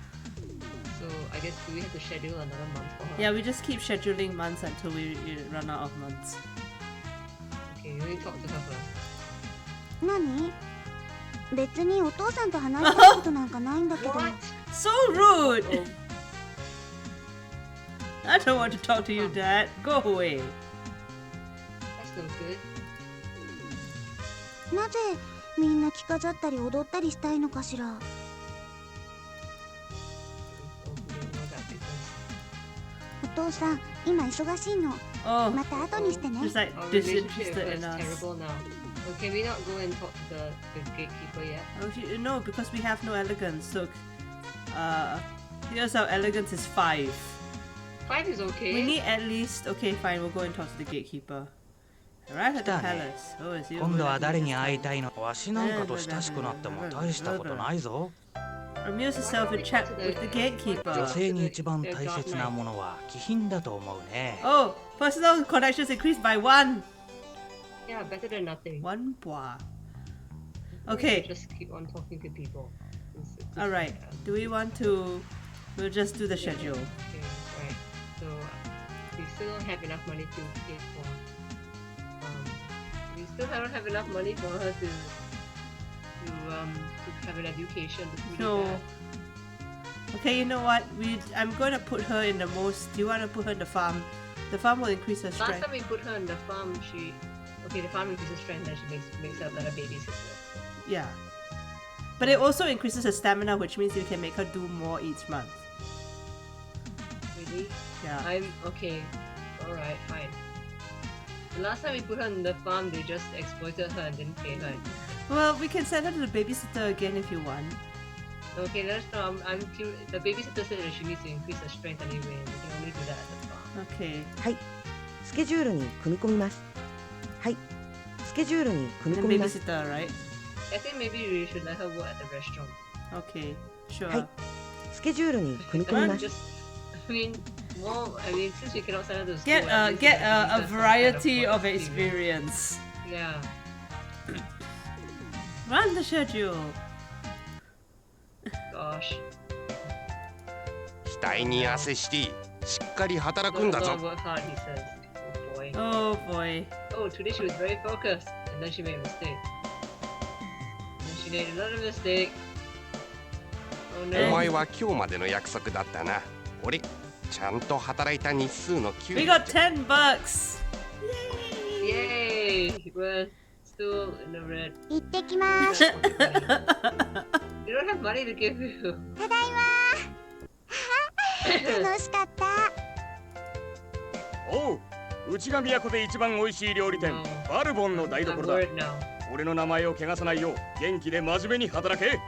So I guess do we have to schedule another month for her? Yeah, we just keep scheduling months until we run out of months. Okay, let me talk to her first. 何別にお父さんと話したいことなんかないんだけど What? So rude! Oh, I don't want to talk to you, Dad. Go away. that's no good. なぜみんな着飾ったり踊ったりしたいのかしら Oh, we don't know that because お父さん今忙しいの。 Oh, また後にしてね。 she's like Our relationship disinterested is in us. terrible now. So can we not go and talk to the gatekeeper yet? Oh, no, because we have no elegance. Look, here's our elegance is 5. 5 is okay. We need at least. Okay, fine. We'll go and talk to the gatekeeper. Arrive at the 来たね。 palace. Oh, is he 今度は誰に over 会いたいの？わしなんかと親しくなっても大したことないぞ。 Amuse yourself and chat with the 女 gatekeeper. 性に一番大切なものは気品だと思うね。 Oh, personal connections increased by 1. Yeah, better than nothing. 1 bois. Okay. Just keep on talking to people. All right. Do we want to? We'll just do the schedule. Okay, right. So we still don't have enough money to pay for. We still don't have enough money for her to have an education. It's really No. bad. Okay, you know what? I'm going to put her in the most. Do you want to put her in the farm? The farm will increase her Last strength. time we put her in the farm, the farm increases strength, and she makes her a better babysitter. Yeah. But it also increases her stamina, which means you can make her do more each month. Really? Yeah. I'm okay. Alright, fine. The last time we put her in the farm, they just exploited her and didn't pay her. Well, we can send her to the babysitter again if you want. Okay, that's no. The babysitter said that she needs to increase her strength anyway, and we can only do that at the farm. Okay. はいスケジュールに組み込みますはいスケジュールに組み The 込みます babysitter, right? I think maybe we should let her work at the restaurant. Okay. Sure. はいスケジュールに組み込み Not ます just, since we cannot send her to school, Get at least get the a babysitter variety had a of full experience. Yeah. Run the schedule. Gosh. 額に汗してしっかり働くんだ Don't ぞ。 work hard, he says. Oh boy. Oh boy. Oh, today she was very focused, and then she made a mistake. And then she made another mistake. Oh お no. 前は今日までの約束だったな。俺、ちゃんと働いた日数の給 We 料 got 10 bucks. Yay! We're still in the red. 行ってきます We don't have money to give you. ただいま楽しかったおう、うちが都で一番美味しい料理店、バルボンの台 I'm 所だ。 bored now. 俺の名前を汚さないよう元気で真面目に働け。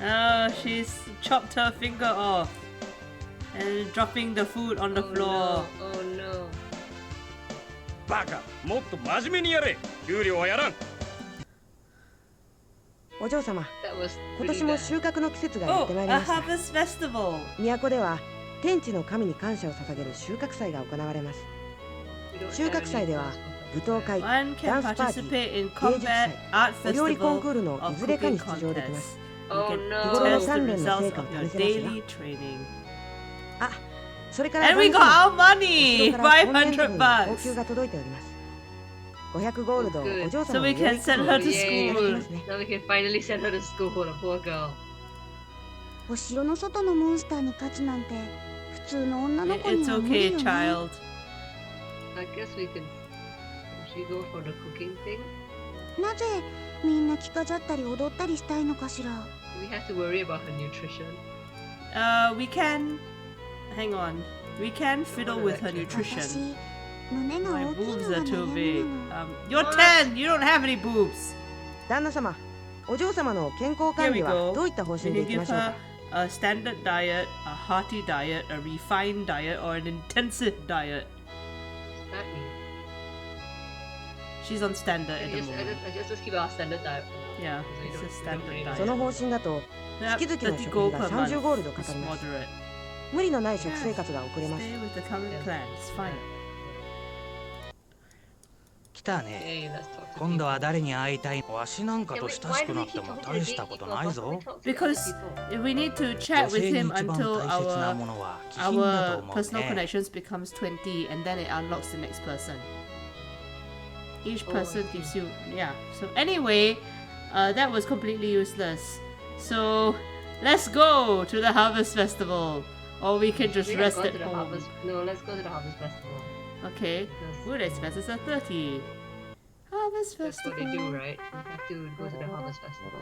Oh, she's chopped her finger off and dropping the food on the Oh floor. no. Oh no. バカ、もっと真面目にやれ。給料はやらん。お嬢様 That was 今 pretty 年も bad. 収穫の季節がやっ Oh, てまい a りました harvest festival. 都では天地の神に感謝を捧げる収穫祭が行われます We don't 収 have 穫 any 祭では clothes for her. 舞踏会 One ダ can ンスパーティー participate in 芸術 combat 祭 art お料理コン festival クールの or いずれかに cooking 出場できます contest. You Oh can no. Siguro test the 鍛錬の results 成果を of your 試せますよ daily training. あそれから And we 番 got 組 our 後 money! ろから今年度500分の高級 bucks! が届いております500ゴールドをお嬢 So 様 we に can send her to いただき school. ますね Now we can finally send her to school for the poor girl. お城の外のモンスターに勝つなんて普通の女の子 It's には無理 okay, よね child. I guess we can. Should we go for the cooking thing? なぜみんな着飾ったり踊ったりしたいのかしら We have to worry about her nutrition. We can. Hang on. We can fiddle with her 私 nutrition. 胸が My 大きい boobs の are が too 悩 big. みなの You're 10! You don't have any boobs! 旦那様お嬢様の健康 Here 管 we 理は go. どういった方 We 針で can いきま give しょう her か a standard diet, a hearty diet, a refined diet, or an intensive diet. What's that mean? She's on standard I at the just, I moment. just, I just keep our standard diet for now. Yeah, Because we it's don't- a we don't standard really- その diet. 方針だと Yep, 月々の 30 食 gold 費が per 30ゴールド month. かか It's ります moderate. 無理のない食生活が送れます Stay with the current plan. It's fine. 来たね。 Hey, let's talk to 今度は people. 誰に会いたい？わしなんか Yeah, と wait, 親し why く do な we って keep も talking to 大 the したこと gatekeeper? ない Why can't ぞ we。talk to Because other people? we need to 女 chat with 性に him 一番 until 大切なも our のは気品だと our 思う personal ね。 connections becomes 20 and then it unlocks the next person. Each Oh, person I see. gives you yeah. So anyway, that was completely useless. So let's go to the harvest festival. Or we can just We rest have at gone to the home. harvest. No, let's go to the harvest festival. Okay. Because Food expenses are 30. Harvest that's what they do, festival. right? We have to go to the harvest festival.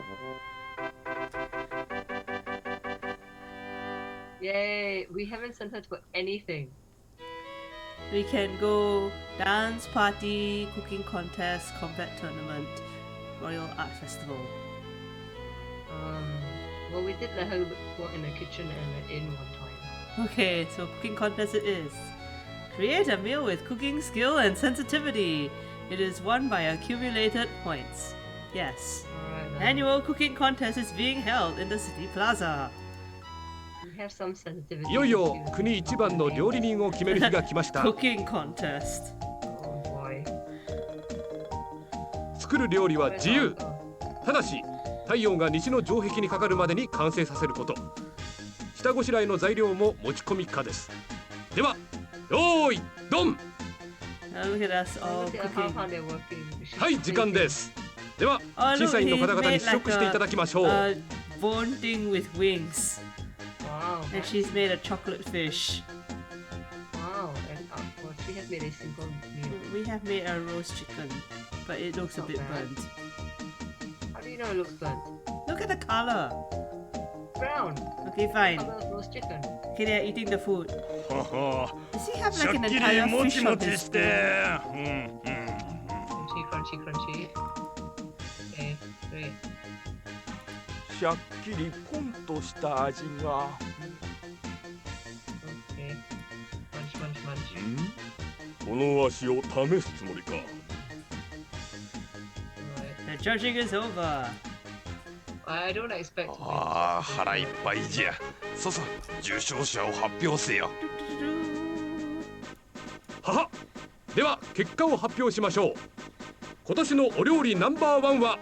Yay! We haven't sent her for anything. We can go dance party, cooking contest, combat tournament, Royal Art Festival. Well, we did let her work in the kitchen and the inn one time. Okay, so cooking contest it is. Create a meal with cooking skill and sensitivity. It is won by accumulated points. Yes. Alright then. Annual cooking contest is being held in the city plaza. We have some sensitivity. いよいよ国一番の料理人を決める日が来ました。 Cooking contest. Oh boy. 作る料理は自由。ただし太陽が西の城壁にかかるまでに完成させること。下ごしらえの材料も持ち込み可です。では、よーい、ドン。 Now look at us all Look at how cooking. hard they're working. はい、時間です。では、 Oh, 審 look, 査員の he's 方々に made 試 like 食していただきましょう。 a bone thing with wings. Wow. And she's made a chocolate fish. Wow. And well, she has made a simple meal. We have made a roast chicken, but it looks a Not bit bad. burnt. How do you know it looks burnt? Look at the color. Brown. Okay, fine. Color of roast chicken. Okay, they're eating the food. はは Does he have しゃ like っ an きり entire も fish ち on もち his して、 spoon? Crunchy, crunchy, crunchy. Okay, great. しゃっきりポンとした味が。 Okay. Munch, munch, munch. この足を試すつもりか。 Alright. The judging is over. I don't expect to win. ああ、腹いっぱいじゃ。ささ、受賞者を発表せよ。はは。では結果を発表しましょう。今年のお料理ナンバーワンは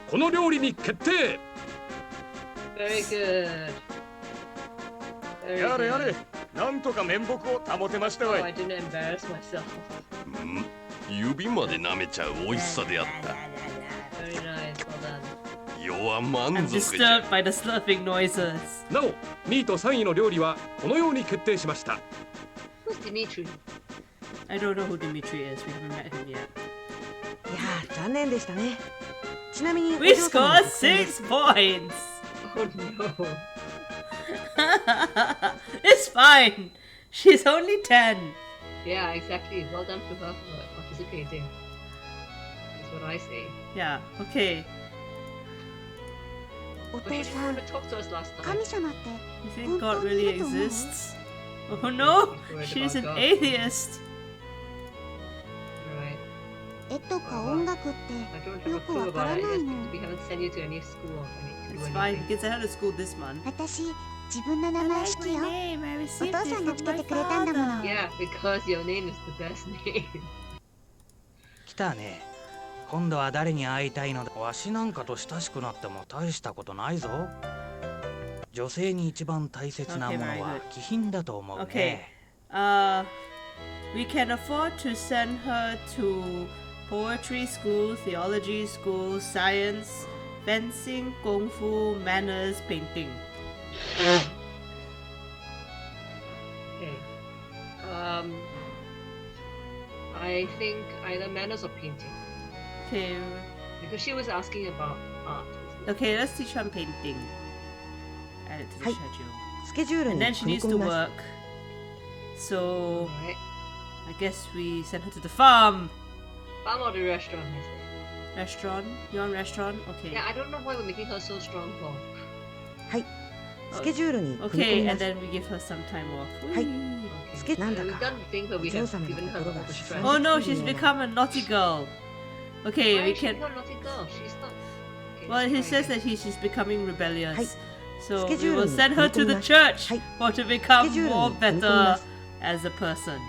この料理に決定。 Very good. Very やれや good. れ。なんとか面目を保てましたわ Oh, い。 I didn't embarrass myself. 指まで舐めちゃう美味しさであった。 Very nice. Well done. 世は満 I'm 足じゃ。 disturbed by the slurping noises. なお2位と3位の料理はこのように決定しました。 Who's Dimitri? I don't know who Dimitri is. We haven't met him yet. いやー残念でしたね。ちなみに We お嬢様の scored 得点です 6 points. Oh no. It's fine. She's only 10. Yeah, exactly. Well done to her for participating. That's what I say. Yeah, okay. お But 父 she さ didn't ん want to talk to us last time. 神様って You think God really本当にいると思う？ exists? Oh no, Worried she's an about God. atheist. Right. 絵とか音楽っ I don't て have よ a く clue わ about から it ない yet の because we haven't sent you to any school or any to It's do fine, we anything. can send her to school this month. 私自分の名前好きよ name. I お received 父さんがつけてくれたんだもの Yeah, because your name is the best name. 来たね。今度は誰に会いたいのだ。わしなんかと親しくなっても大したことないぞ。女性に一番大切なもの Okay, very は good. 気品だと思う Okay. ね。 We can afford to send her to poetry school, theology school, science, fencing, kung fu, manners, painting. Okay. I think either manners or painting. Okay, Because she was asking about art. okay, let's teach her painting. Add it to the Hi. schedule. スケジュール And に then she 組み needs 込 to みます work. So Alright. I guess we send her to the farm. Farm or the restaurant, I say. Restaurant? You want restaurant? Okay. Yeah, I don't know why we're making her so strong for. はいスケジュールに組み込 Okay, みま and す then we give her some time off. Hi. Whee! Okay. Skip. We've done the thing where we have given her all the strength. Oh no, she's become a naughty girl. Okay, Why we is she can. not a naughty girl? She's not. Okay, Well, let's he try says again. that she's becoming rebellious. Hi. So we Schedule will ni send her to the kumikomimasu. church Hi. for to become Schedule more ni better kumikomimasu. as a person. Okay.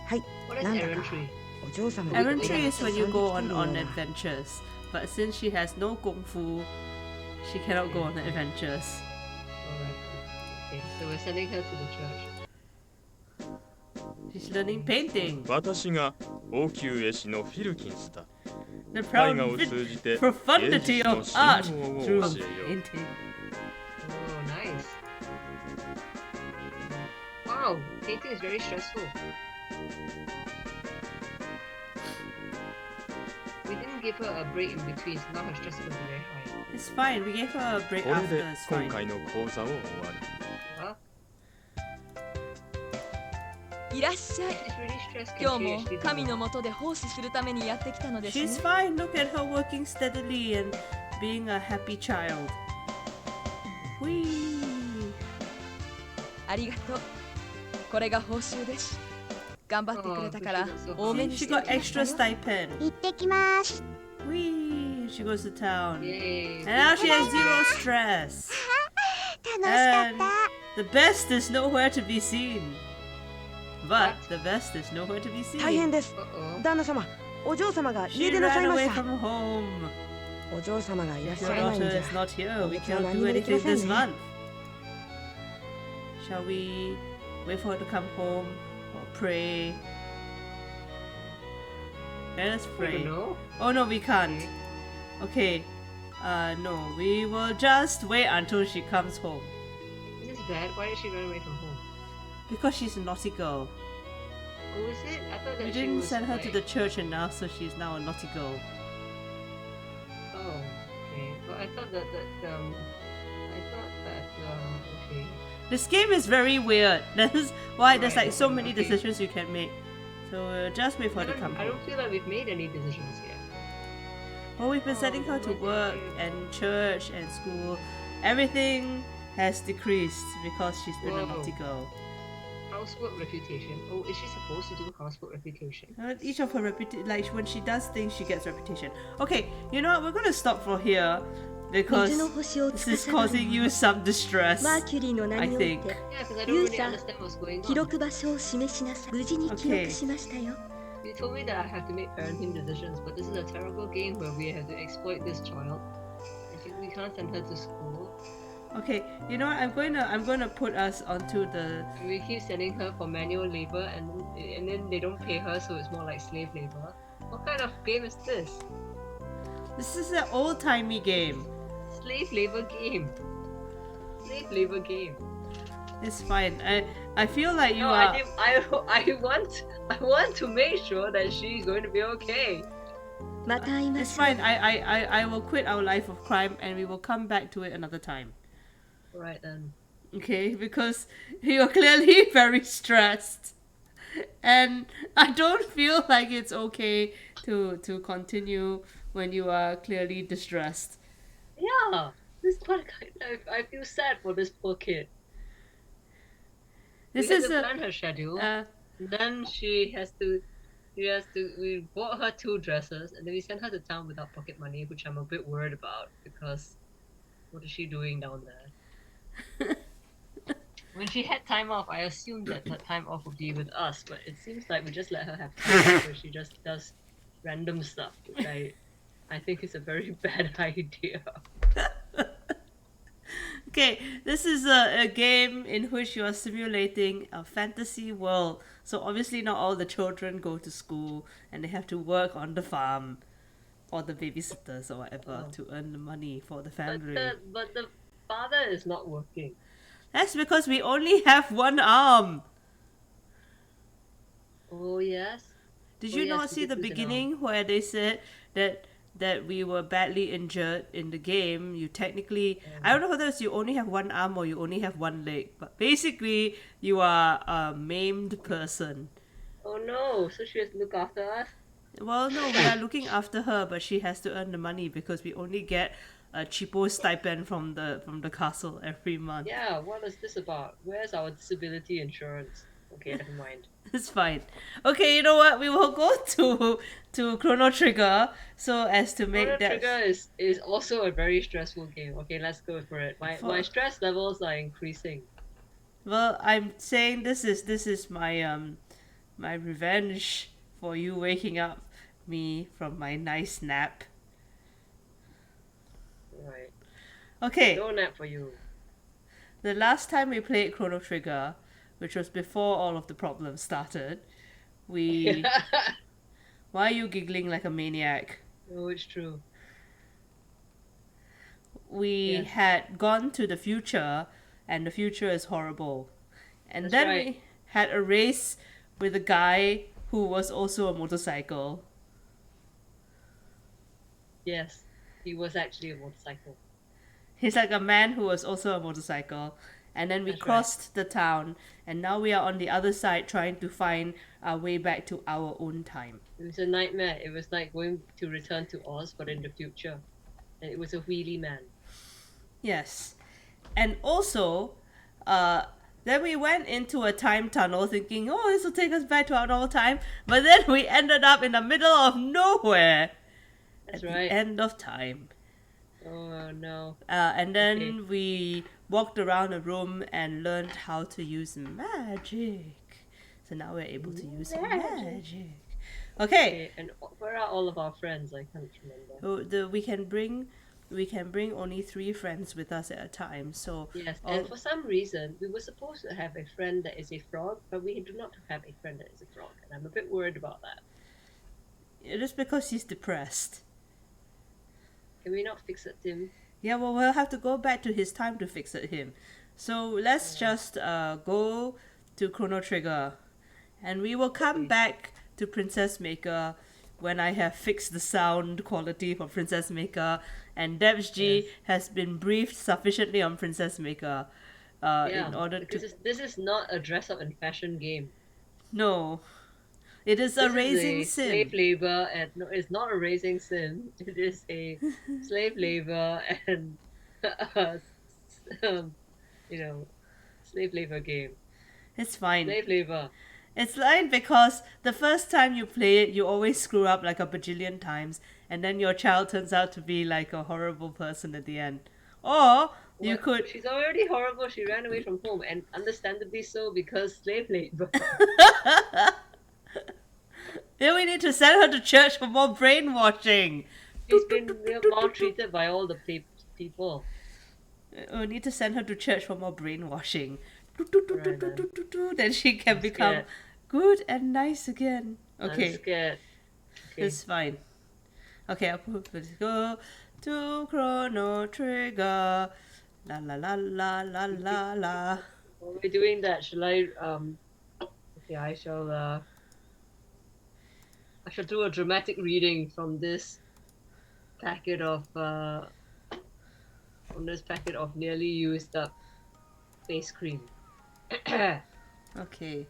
はい What is なんだか errantry? お嬢様の Errantry is when you go 参 on 加できているような adventures. But since she has no kung fu, she cannot go on adventures. Alright. Okay, so we're sending her to the church. She's learning painting. 私が王宮絵師のフィルキンスだ。 The 絵 proud 画を通じて profundity 芸術の of art 信号を through 教えよう。 painting. Oh, nice. Wow, painting is very stressful. We didn't give her a break in between, so now her stress is going to be very high. It's fine. We gave her a break これ after. で It's 今 fine. 回の講座を終わり。らっしゃい。 She's really stressed. 今 Can 日 she も actually 神 do のもとで奉仕するためにやってきたのですね。 She's fine. Look at her working steadily and being a happy child. Whee! ありがとう。これが報酬です。頑張ってくれたから多めに She してお got きました extra よ。 stipend. 行ってきます。 Whee! She goes to town. Yay. And now she has zero stress. 楽しかっ And た。 the best is nowhere to be seen. But the best is nowhere to be seen. 大変です。 Uh-oh. 旦那様、お嬢様が She 家出なさ ran いま away した。 from home. お嬢様がいらっ If し your ゃらないん daughter じゃ is not here, we 今月は cannot 何 do もできま anything せん this ね。 month. Shall we wait for her to come home or pray? Let us I pray. don't know. Oh no, we can't. Okay. No, we will just wait until she comes home. Is this bad? Why did she run away from home? Because she's a naughty girl. Oh, is it? I thought that We she didn't was send her like... to the church enough, so she's now a naughty girl. Oh, okay. But I thought that okay. This game is very weird. That is why there's Right, like so many okay. decisions you can make. So we'll just wait for her to come I home. don't feel like we've made any decisions yet. Well, we've been sending her to my work God. and church and school. Everything has decreased because she's been a Whoa. naughty girl. Housework reputation. Oh, is she supposed to do housework reputation? Each of her like when she does things, she gets reputation. Okay, you know what? We're gonna stop for here because 水の星を this 司 is る causing you some distress. マーキュリーの名 I におい think. て Yeah, because I don't ユー really ザ understand what's going 記 on. 録場所を示しなさい。無事に記録しましたよ。 You told me that I have to make parenting decisions, but this is a terrible game where we have to exploit this child. We can't send her to school. Okay, you know what? I'm gonna put us onto the. And we keep sending her for manual labor, and then they don't pay her, so it's more like slave labor. What kind of game is this? This is an old-timey game. Slave labor game. Slave labor game. It's fine. I feel like you No, are. I want to make sure that she's going to be okay. また会いま It's しょう。 fine. I will quit our life of crime and we will come back to it another time. Right then. Okay, because you're clearly very stressed, and I don't feel like it's okay to continue when you are clearly distressed. Yeah, this one I feel sad for this poor kid. This We is had to a plan her schedule. uh, Then we bought her 2 dresses and then we sent her to town without pocket money, which I'm a bit worried about because what is she doing down there? When she had time off, I assumed that her time off would be with us, but it seems like we just let her have time off where she just does random stuff, which I think is a very bad idea. Okay, this is a game in which you are simulating a fantasy world. So obviously not all the children go to school and they have to work on the farm or the babysitters or whatever to earn the money for the family. But the father is not working. That's because we only have one arm. Oh yes. Did Oh, you yes, not we see did the lose an arm. beginning where they said that we were badly injured in the game? You technically, I don't know whether it's you only have one arm or you only have one leg, but basically you are a maimed person. Oh no, so she has to look after us? Well, no, we are looking after her, but she has to earn the money because we only get a cheapo stipend from the castle every month. Yeah, what is this about? Where's our disability insurance? Okay, never mind. It's fine. Okay, you know what? We will go to Chrono Trigger so as to make Chrono that. Trigger is also a very stressful game. Okay, let's go for it. My stress levels are increasing. Well, I'm saying this is my my revenge for you waking up me from my nice nap. Right. Okay, No nap for you. the last time we played Chrono Trigger, which was before all of the problems started, we. Why are you giggling like a maniac? No, it's true. We Yes. had gone to the future, and the future is horrible. And That's then right. we had a race with a guy who was also a motorcycle. Yes, he was actually a motorcycle. He's like a man who was also a motorcycle. And then we That's right. crossed the town, And now we are on the other side trying to find our way back to our own time. It was a nightmare. It was like going to return to Oz, but in the future. And it was a wheelie man. Yes. And also, then we went into a time tunnel thinking, oh, this will take us back to our normal time. But then we ended up in the middle of nowhere. That's at right. the end of time. Oh no. And then we walked around a room and learned how to use magic. So now we're able to use magic. Okay. And where are all of our friends? I can't remember. We can bring only 3 friends with us at a time. So yes, and for some reason we were supposed to have a friend that is a frog, but we do not have a friend that is a frog, and I'm a bit worried about that. It is because he's depressed. Can we not fix it, Tim? Yeah, well, we'll have to go back to his time to fix it him. So let's just go to Chrono Trigger, and we will come back to Princess Maker when I have fixed the sound quality for Princess Maker, and Debs G has been briefed sufficiently on Princess Maker in order to... This is not a dress-up and fashion game. No. It is a raising sim. Slave labor, and no, it's not a raising sim. It is a slave labor and slave labor game. It's fine. Slave labor. It's fine because the first time you play it, you always screw up like a bajillion times, and then your child turns out to be like a horrible person at the end. Or you could... She's already horrible. She ran away from home, and understandably so, because slave labor. Then we need to send her to church for more brainwashing. She's been maltreated by all the people. We need to send her to church for more brainwashing. Then she can become good and nice again. Okay. I'm scared. Okay. It's fine. Okay, let's go to Chrono Trigger. La la la la la la la. While we're doing that, shall I okay, I shall do a dramatic reading from this packet of nearly used up face cream. Okay.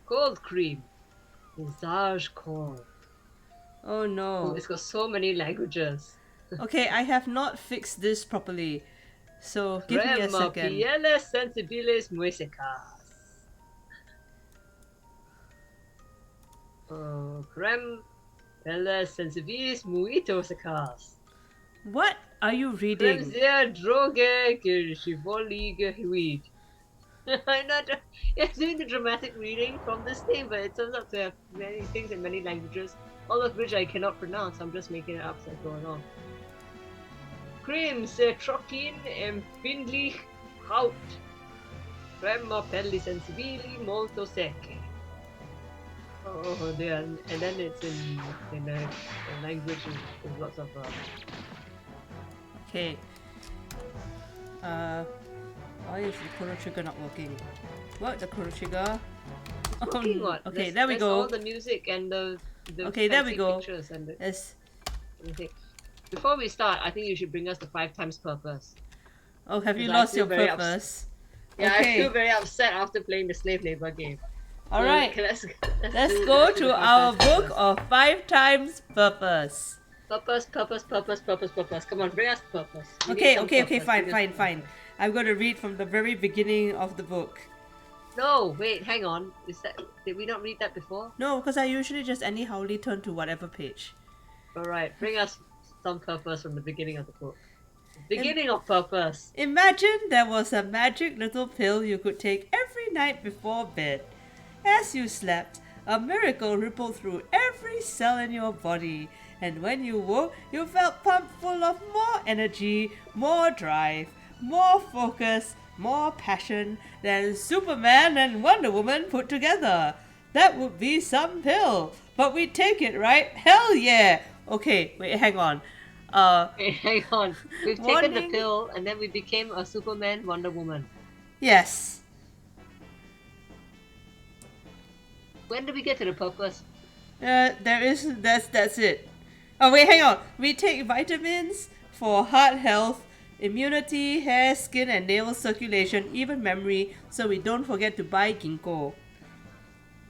Cold cream. Visage core. Oh no. Oh, it's got so many languages. Okay, I have not fixed this properly. So give me a second. Pieles sensibiles musicas. Creme pieles sensibiles musicas. What are you reading? Creme droge que chivolige huid. I'm not doing the dramatic reading from this thing, but it turns out to have many things in many languages, all of which I cannot pronounce. I'm just making it up as I go along. Cream se trokin empfindlich haut. Crema per li sensibili molto secche. Oh, dear. And then it's in a language with lots of Okay. Why is the Chrono Trigger not working? What, the Chrono Trigger? It's working, what? Okay, there we go. All the music and the okay, there we go. Pictures and the... Yes. Before we start, I think you should bring us the 5 times purpose. Oh, have you lost your purpose? Yeah, okay. I feel very upset after playing the slave labor game. Alright, let's go to our book of 5 times purpose. Purpose. Come on, bring us the purpose. Okay, fine. I'm going to read from the very beginning of the book. No, wait, hang on. Did we not read that before? No, because I usually just anyhowly turn to whatever page. Alright, bring us some purpose from the beginning of the book. Beginning of purpose. Imagine there was a magic little pill you could take every night before bed. As you slept, a miracle rippled through every cell in your body, and when you woke, you felt pumped full of more energy, more drive, more focus, more passion than Superman and Wonder Woman put together. That would be some pill, but we take it, right? Hell yeah! Okay, wait, hang on. Hang on. We've taken the pill, and then we became a Superman, Wonder Woman. Yes. When do we get to the purpose? That's it. Oh wait, hang on. We take vitamins for heart health, immunity, hair, skin and nail circulation, even memory, so we don't forget to buy ginkgo.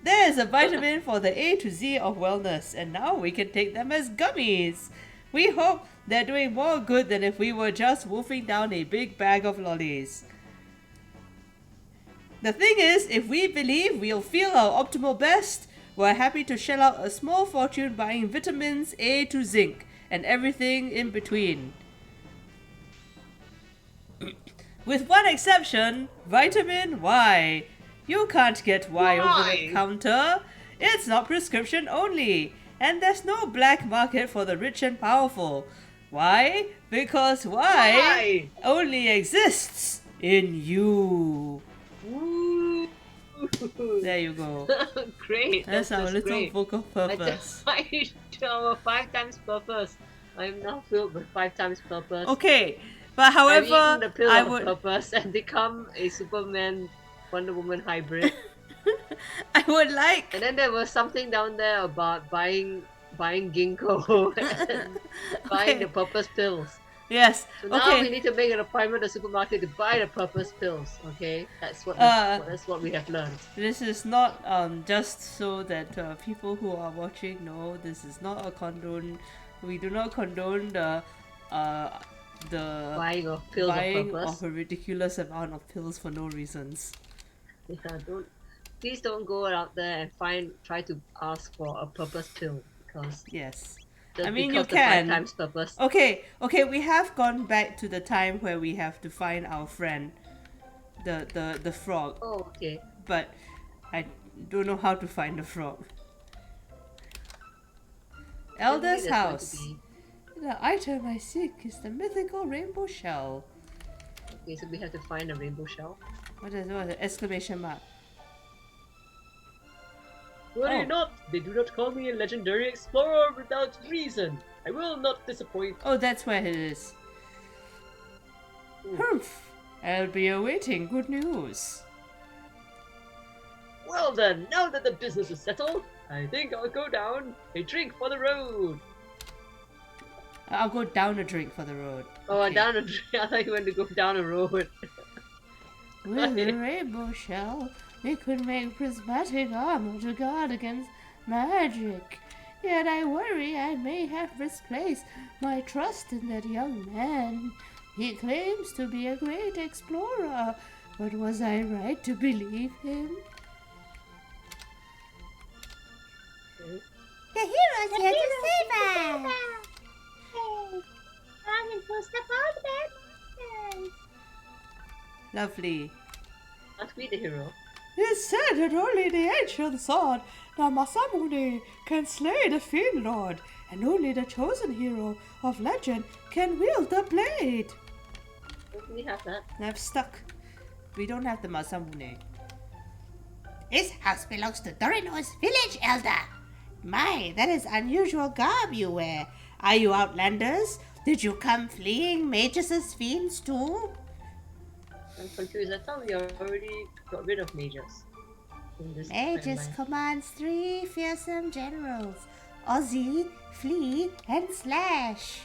There is a vitamin for the A to Z of wellness, and now we can take them as gummies. We hope they're doing more good than if we were just wolfing down a big bag of lollies. The thing is, if we believe we'll feel our optimal best, we're happy to shell out a small fortune buying vitamins A to zinc and everything in between. With one exception, vitamin Y. You can't get Y over the counter. It's not prescription only. And there's no black market for the rich and powerful. Why? Because Y only exists in you. Ooh. There you go. Great. That's our little great. book of purpose. Our 5 times purpose. I'm now filled with 5 times purpose. Okay, but however, I've eaten the pill I of would purpose and become a Superman Wonder Woman hybrid. I would like. And then there was something down there about buying ginkgo and buying the purpose pills. Yes. So now we need to make an appointment at the supermarket to buy the purpose pills. Okay, that's what we have learned. This is not just so that people who are watching know this is not a condone. We do not condone the buying of pills of a ridiculous amount of pills for no reasons. Yeah, please don't go out there and try to ask for a purpose pill because yes. I mean, you can. 5 times purpose. Okay, we have gone back to the time where we have to find our friend, the frog. Oh, okay. But I don't know how to find the frog. Elder's house. The item I seek is the mythical rainbow shell. Okay, so we have to find a rainbow shell. What is it? Exclamation mark. Worry not, they do not call me a legendary explorer without reason. I will not disappoint. Oh, that's where it is. Humph. I'll be awaiting good news. Well then, now that the business is settled, I think I'll go down a drink for the road. I'll go down a drink for the road. Oh, okay. Down a drink. I thought you went to go down a road. With a rainbow shell, we could make prismatic armor to guard against magic. Yet I worry I may have misplaced my trust in that young man. He claims to be a great explorer, but was I right to believe him? The hero's here to save us! I'm supposed to follow them. Lovely. Aren't we the hero? It's said that only the ancient sword, the Masamune, can slay the Fiend Lord, and only the chosen hero of legend can wield the blade. Don't we have that? I'm stuck. We don't have the Masamune. This house belongs to Dorino's village, Elder. My, that is unusual garb you wear. Are you outlanders? Did you come fleeing Magus' fiends too? I'm confused. I thought we already got rid of mages. Magus commands 3 fearsome generals: Ozzy, Flea, and Slash.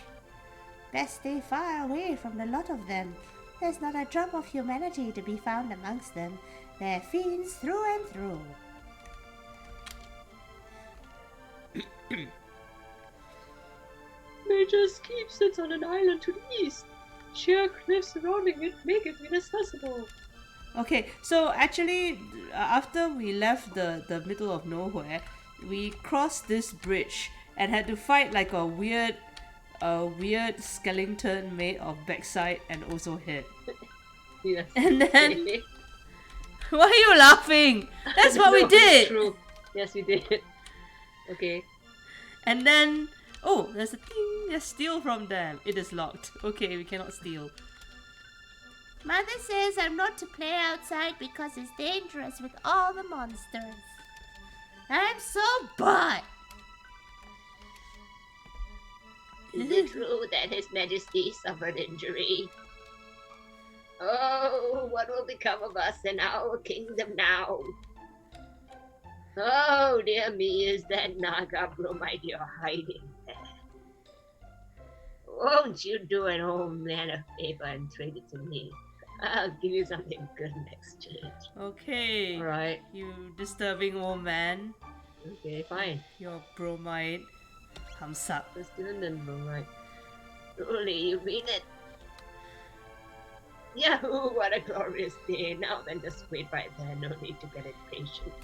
Best stay far away from the lot of them. There's not a drop of humanity to be found amongst them. They're fiends through and through. Magus Keep sits on an island to the east. Sheer cliffs surrounding it make it inaccessible. Okay, so actually, after we left the middle of nowhere, we crossed this bridge and had to fight like a weird skeleton made of backside and also head. Yes. And then, why are you laughing? That's what we did. True. Yes, we did. Okay. And then, oh, there's a thing. Let's steal from them. It is locked. Okay, we cannot steal. Mother says I'm not to play outside because it's dangerous with all the monsters. I'm so bored. Is it true that His Majesty suffered injury? Oh, what will become of us in our kingdom now? Oh, dear me, is that Naga Bromide you're hiding there? Won't you do an old man a favor and trade it to me? I'll give you something good in exchange. Okay. Alright. You disturbing old man. Okay, fine. Your bromide. Thumbs up. Let's do it then, bromide. Truly, you mean it? Yahoo! What a glorious day. Now then, just wait right there. No need to get impatient.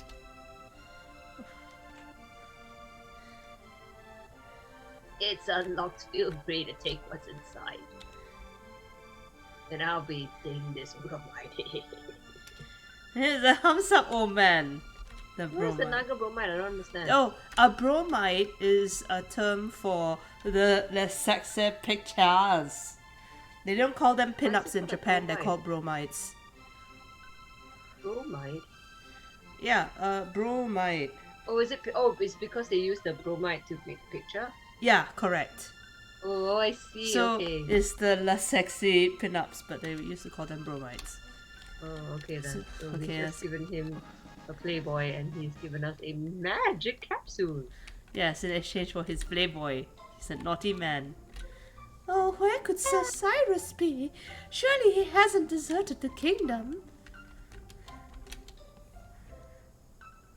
It's unlocked. Feel free to take what's inside. And I'll be taking this bromide. Here's a thumbs up, old man. The What's the bromide. Naga bromide? I don't understand. Oh, a bromide is a term for the sexy pictures. They don't call them pinups in Japan, they're called bromides. Bromide? Yeah, bromide. Oh, is it? Oh, it's because they use the bromide to make picture? Yeah, correct. Oh, I see. So okay. it's the less sexy pinups, but they used to call them bromides. Oh, okay then. So okay, we've just given him a Playboy and he's given us a magic capsule. Yes, in exchange for his playboy. He's a naughty man. Oh, where could Sir Cyrus be? Surely he hasn't deserted the kingdom.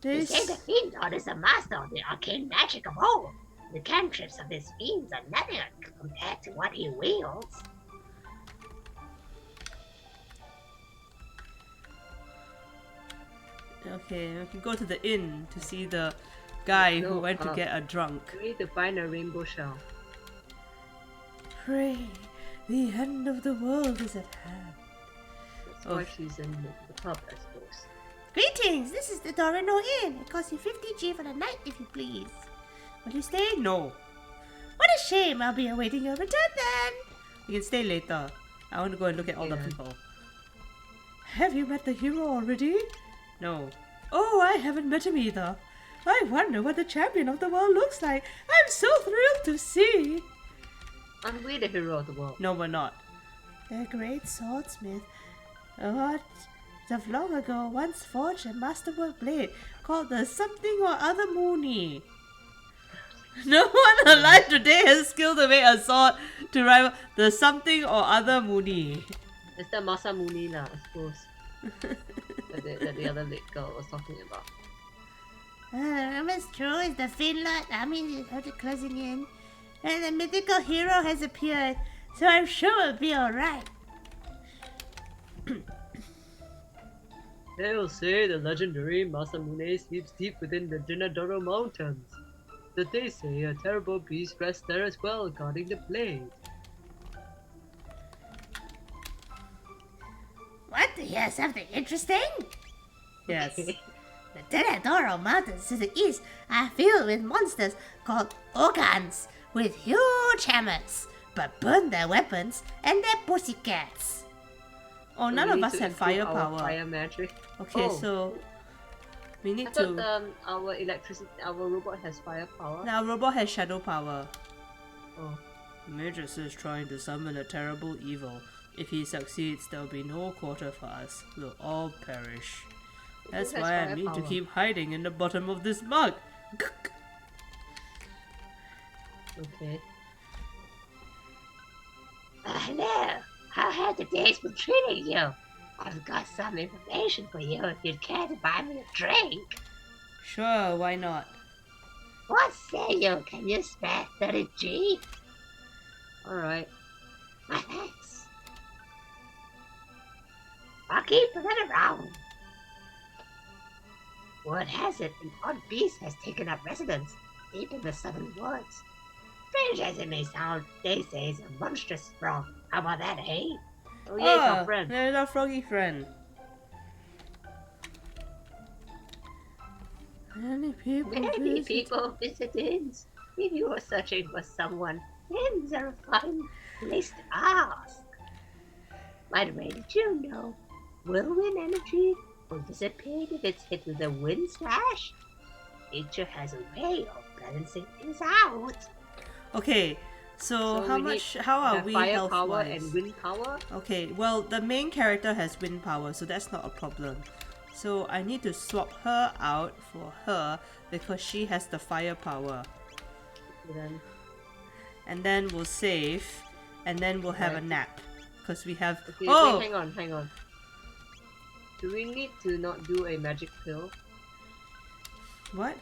They say the Fiend Lord is the master of the arcane magic of old. The cantrips of his fiends are nothing compared to what he wields. Okay, we can go to the inn to see the guy who went to get a drunk. We need to find a rainbow shell. Pray, the end of the world is at hand. That's why she's in the pub, I suppose. Greetings, this is the Dorino Inn. It costs you 50G for the night, if you please. Will you stay? No. What a shame, I'll be awaiting your return then. You can stay later. I want to go and look at all the people. Have you met the hero already? No. Oh, I haven't met him either. I wonder what the champion of the world looks like. I'm so thrilled to see. Aren't we the hero of the world? No, we're not. The great swordsmith, what of long ago once forged a masterwork blade called the something or other Mooney. No one alive today has skill to make a sword to rival the something or other Mooney. It's the Masamune lah, I suppose. that the other lit girl was talking about. It's true, it's the Finland, it's closing in. And the mythical hero has appeared, so I'm sure it'll be alright. They'll say the legendary Masamune sleeps deep within the Jinadoro Mountains. That they say a terrible beast rests there as well, guarding the blade. Want to hear something interesting? Yes. The Denadoro Mountains to the east are filled with monsters called Ogans with huge hammers, but burn their weapons and their pussycats. Oh, none of us have firepower. Fire magic. Okay, so we need I thought, our robot has firepower. Now, our robot has shadow power. Oh. Magus is trying to summon a terrible evil. If he succeeds, there will be no quarter for us. We'll all perish. That's has why I need to firepower? keep hiding in the bottom of this mug. Okay. Hello, how have the days been treating you? I've got some information for you if you'd care to buy me a drink. Sure, why not? What say you? Can you spare 30G? Alright. My thanks. I'll keep them around. Word has it, an odd beast has taken up residence deep in the southern woods. Strange as it may sound, they say it's a monstrous frog. How about that, eh? Oh yeah, it's our friend. There's our froggy friend. Many people visit inns. If you are searching for someone, inns are a fine place to ask. By the way, did you know whirlwind energy will dissipate if it's hit with a wind slash? Nature has a way of balancing things out. Okay, so how are we health Firepower wise? and wind power? Okay, well the main character has wind power, so that's not a problem. So I need to swap her out for her because she has the firepower. Then And then we'll save and then we'll have a Right. nap. Because we have... Okay, oh! wait, hang on. Do we need to not do a magic pill? What?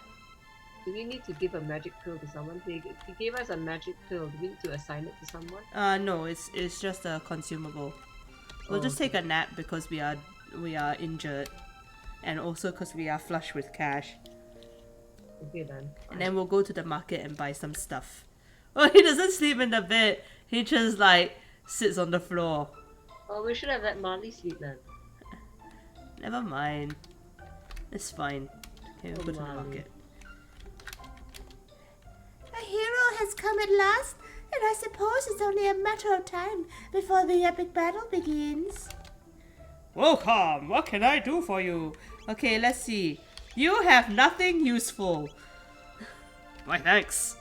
Do we need to give a magic pill to someone? He gave us a magic pill. Do we need to assign it to someone? No, it's just a consumable. We'll Oh, just take a nap because we are injured. And also because we are flush with cash. Okay then. And then we'll go to the market and buy some stuff. Oh, he doesn't sleep in the bed. He just like sits on the floor. Oh, we should have let Marley sleep then. Never mind. It's fine. Okay, we'll Oh, go to the Marley. market. A hero has come at last, and I suppose it's only a matter of time before the epic battle begins. Welcome! What can I do for you? Okay, let's see. You have nothing useful. Why, thanks.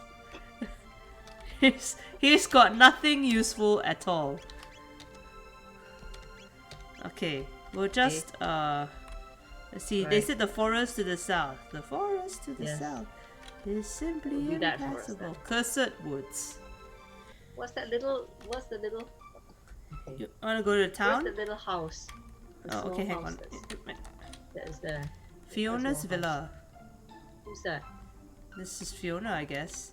He's got nothing useful at all. Okay, we'll just let's see. They Right. said the forest to the south. The forest to the Yes. south is simply We'll do that forest impassable. Cursed woods. What's the little? Okay. You wanna go to the town? Where's the little house? The Oh, small okay, hang house on. That is there. Fiona's small villa. Who's that? This is Fiona, I guess.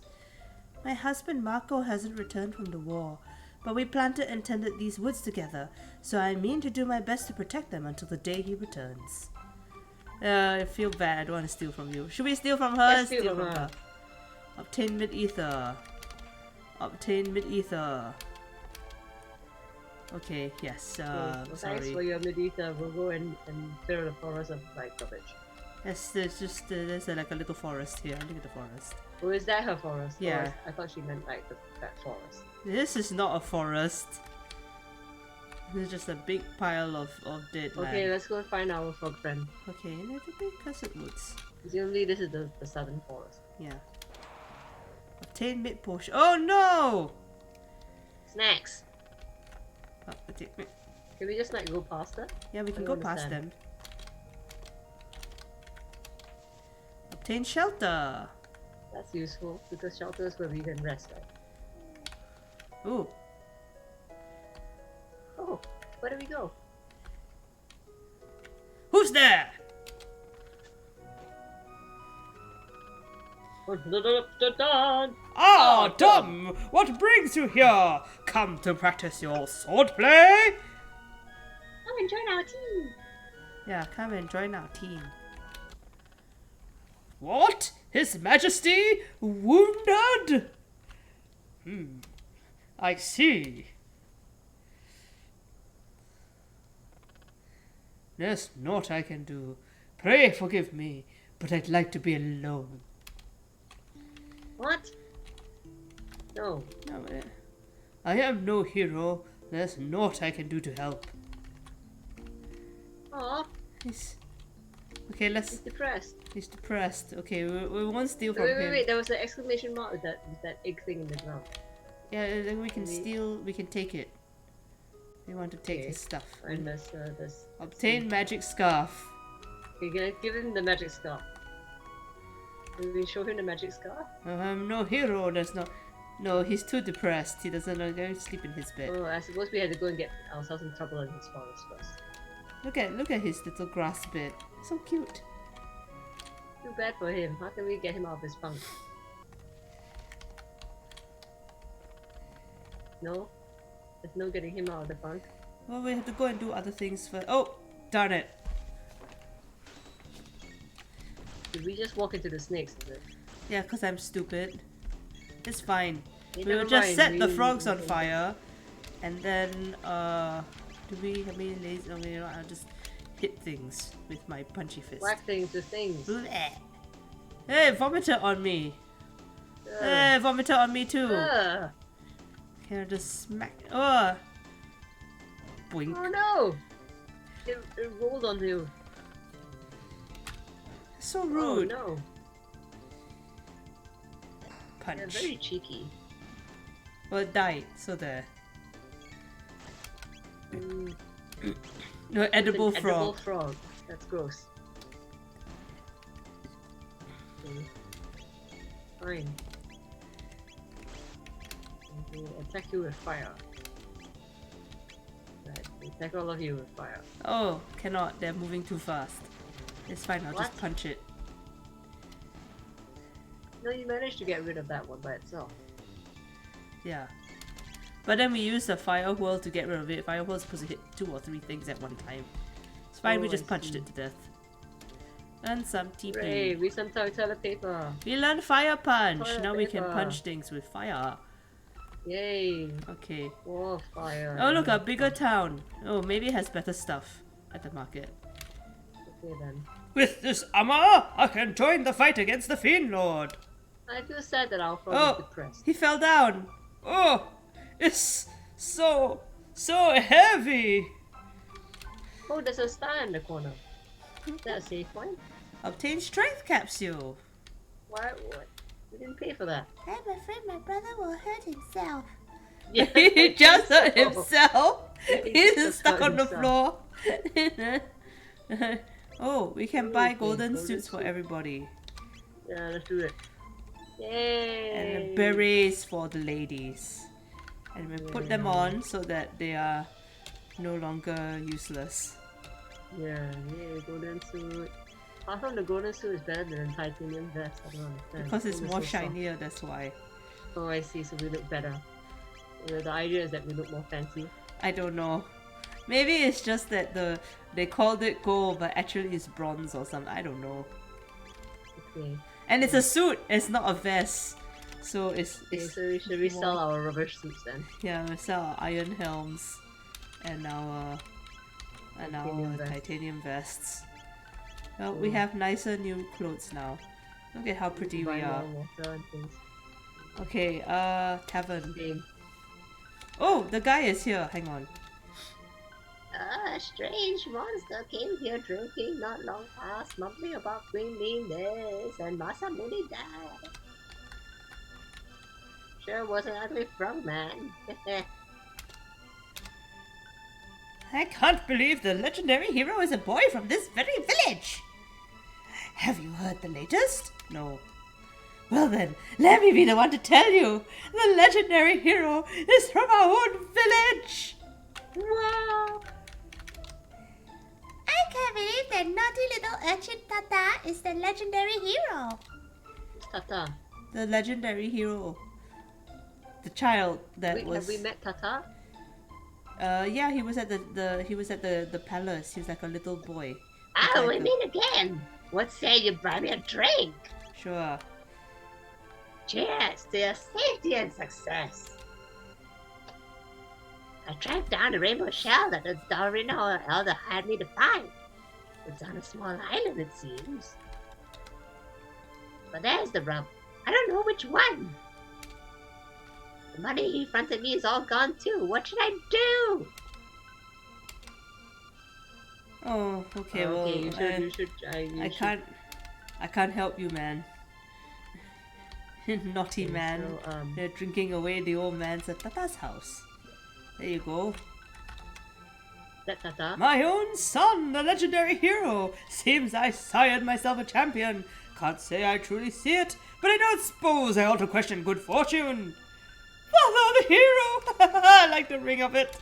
My husband Marco hasn't returned from the war, but we planted and tended these woods together, so I mean to do my best to protect them until the day he returns. I feel bad. I don't want to steal from you. Should we steal from her? Let's steal from her. Obtain mid-ether. Obtain mid-ether. Okay, yes. Well, thanks sorry. for your medita. We'll go and clear the forest of like rubbish. Yes, there's like a little forest here. Look at the forest. Oh, is that her forest? Yeah. Oh, I thought she meant like that forest. This is not a forest. This is just a big pile of dead land. Okay, let's go find our frog friend. Okay, and it's a big cursed woods. Presumably this is the southern forest. Yeah. Obtain mid portion. Oh no! Snacks! Oh, Can we just like go past her? yeah, we can I go don't past understand. them. Obtain shelter. That's useful because shelter is where we can rest, right? Ooh. Oh, where do we go? Who's there? Ah, Dom! What brings you here? Come to practice your swordplay? Come and join our team. Yeah, come and join our team. What? His Majesty? Wounded? I see. There's naught I can do. Pray forgive me, but I'd like to be alone. What? No. No, I am no hero. There's naught I can do to help. Aw, He's... Okay, let's... he's depressed. He's depressed. Okay, we won't steal from him. Wait, there was an exclamation mark with that egg thing in the ground. Yeah, then we can Wait. steal... We can take it. We want to take Okay. his stuff. And this. Obtain magic scarf. Okay, give him the magic scarf. Can we show him the magic scarf? I'm no hero. There's no... No, he's too depressed. He doesn't know. Go sleep in his bed. Oh, I suppose we had to go and get ourselves in trouble in his forest first. Look at his little grass bed. So cute. Too bad for him. How can we get him out of his funk? No? There's no getting him out of the funk. Well, we have to go and do other things first. Oh, darn it. Did we just walk into the snakes, is it? Yeah, because I'm stupid. It's fine. Hey, We will never just mind, set the we- frogs on fire. And then, do we have any lazy? No, you know, I'll just hit things with my punchy fist. Whack things with things. Blech. Hey, vomiter on me. Hey, vomiter on me too. Ugh. Okay, I'll just smack. Oh. Boink. Oh no! It rolled on you. So Oh rude. no. They're Punch. very cheeky. Well, it died, so there. Mm, No, edible it's an frog. Edible frog. That's gross. Okay. Fine. They attack you with fire. Right, they attack all of you with fire. Oh, cannot. They're moving too fast. It's fine, I'll just What? punch it. No, you managed to get rid of that one by itself. Yeah. But then we use the fire whirl to get rid of it. Fire whirl is supposed to hit 2 or 3 things at one time. It's fine, Oh, we just I punched see. it to death. And some Hooray, TP. we some toilet paper. We learned fire punch. Toilet Now we can paper. punch things with fire. Yay. Okay. More fire. Oh look, a bigger town. Oh, maybe it has better stuff at the market. Okay then. With this armor, I can join the fight against the Fiend Lord. I feel sad that Alpha Oh, is depressed. he fell down. Oh, it's so heavy. Oh, there's a star in the corner. Is that a safe point? Obtain strength capsule. What? We didn't pay for that. I'm afraid my brother will hurt himself. Yeah, He just hurt himself. Yeah, he He's just stuck hurt on the himself. floor. Oh, we can Oh, buy okay, golden golden suits for suit. everybody. Yeah, let's do it. Yay! And berets for the ladies. And we put them on so that they are no longer useless. Yeah, yay, golden suit. How come the golden suit is better than the titanium vest? I don't understand. Because it's Oh, more so soft. shinier, that's why. Oh, I see, so we look better. The idea is that we look more fancy. I don't know. Maybe it's just that they called it gold, but actually it's bronze or something. I don't know. Okay. And it's a suit. It's not a vest. So it's Okay, so should we sell more- our rubbish suits then? Yeah, we sell our iron helms and our Titanium vest. titanium vests. Well, we have nicer new clothes now. Look at how pretty we Buy are. more water and things. Okay, tavern. Game. Oh, the guy is here. Hang on. A strange monster came here drinking not long past, mumbling about cleanliness, and Masamune died. Sure was an ugly frog man. I can't believe the legendary hero is a boy from this very village. Have you heard the latest? No. Well then, let me be the one to tell you. The legendary hero is from our own village. Wow! I can't believe that naughty little urchin Tata is the legendary hero. Tata. The legendary hero. The child that Wait, was. have we met Tata? Yeah, he was at the palace. He was like a little boy. Ah, we meet again. What say you buy me a drink? Sure. Cheers to your safety and success. I tracked down the rainbow shell that the Dorino elder had me to find. It's on a small island, it seems. But there's the rub. I don't know which one. The money he fronted me is all gone too. What should I do? Oh, okay. Well, okay, you should. I can't help you, man. Naughty Okay, man. so, They're drinking away the old man's at Tata's house. There you go. That Tata? My own son, the legendary hero. Seems I sired myself a champion. Can't say I truly see it, but I don't suppose I ought to question good fortune. Father, the hero! I like the ring of it.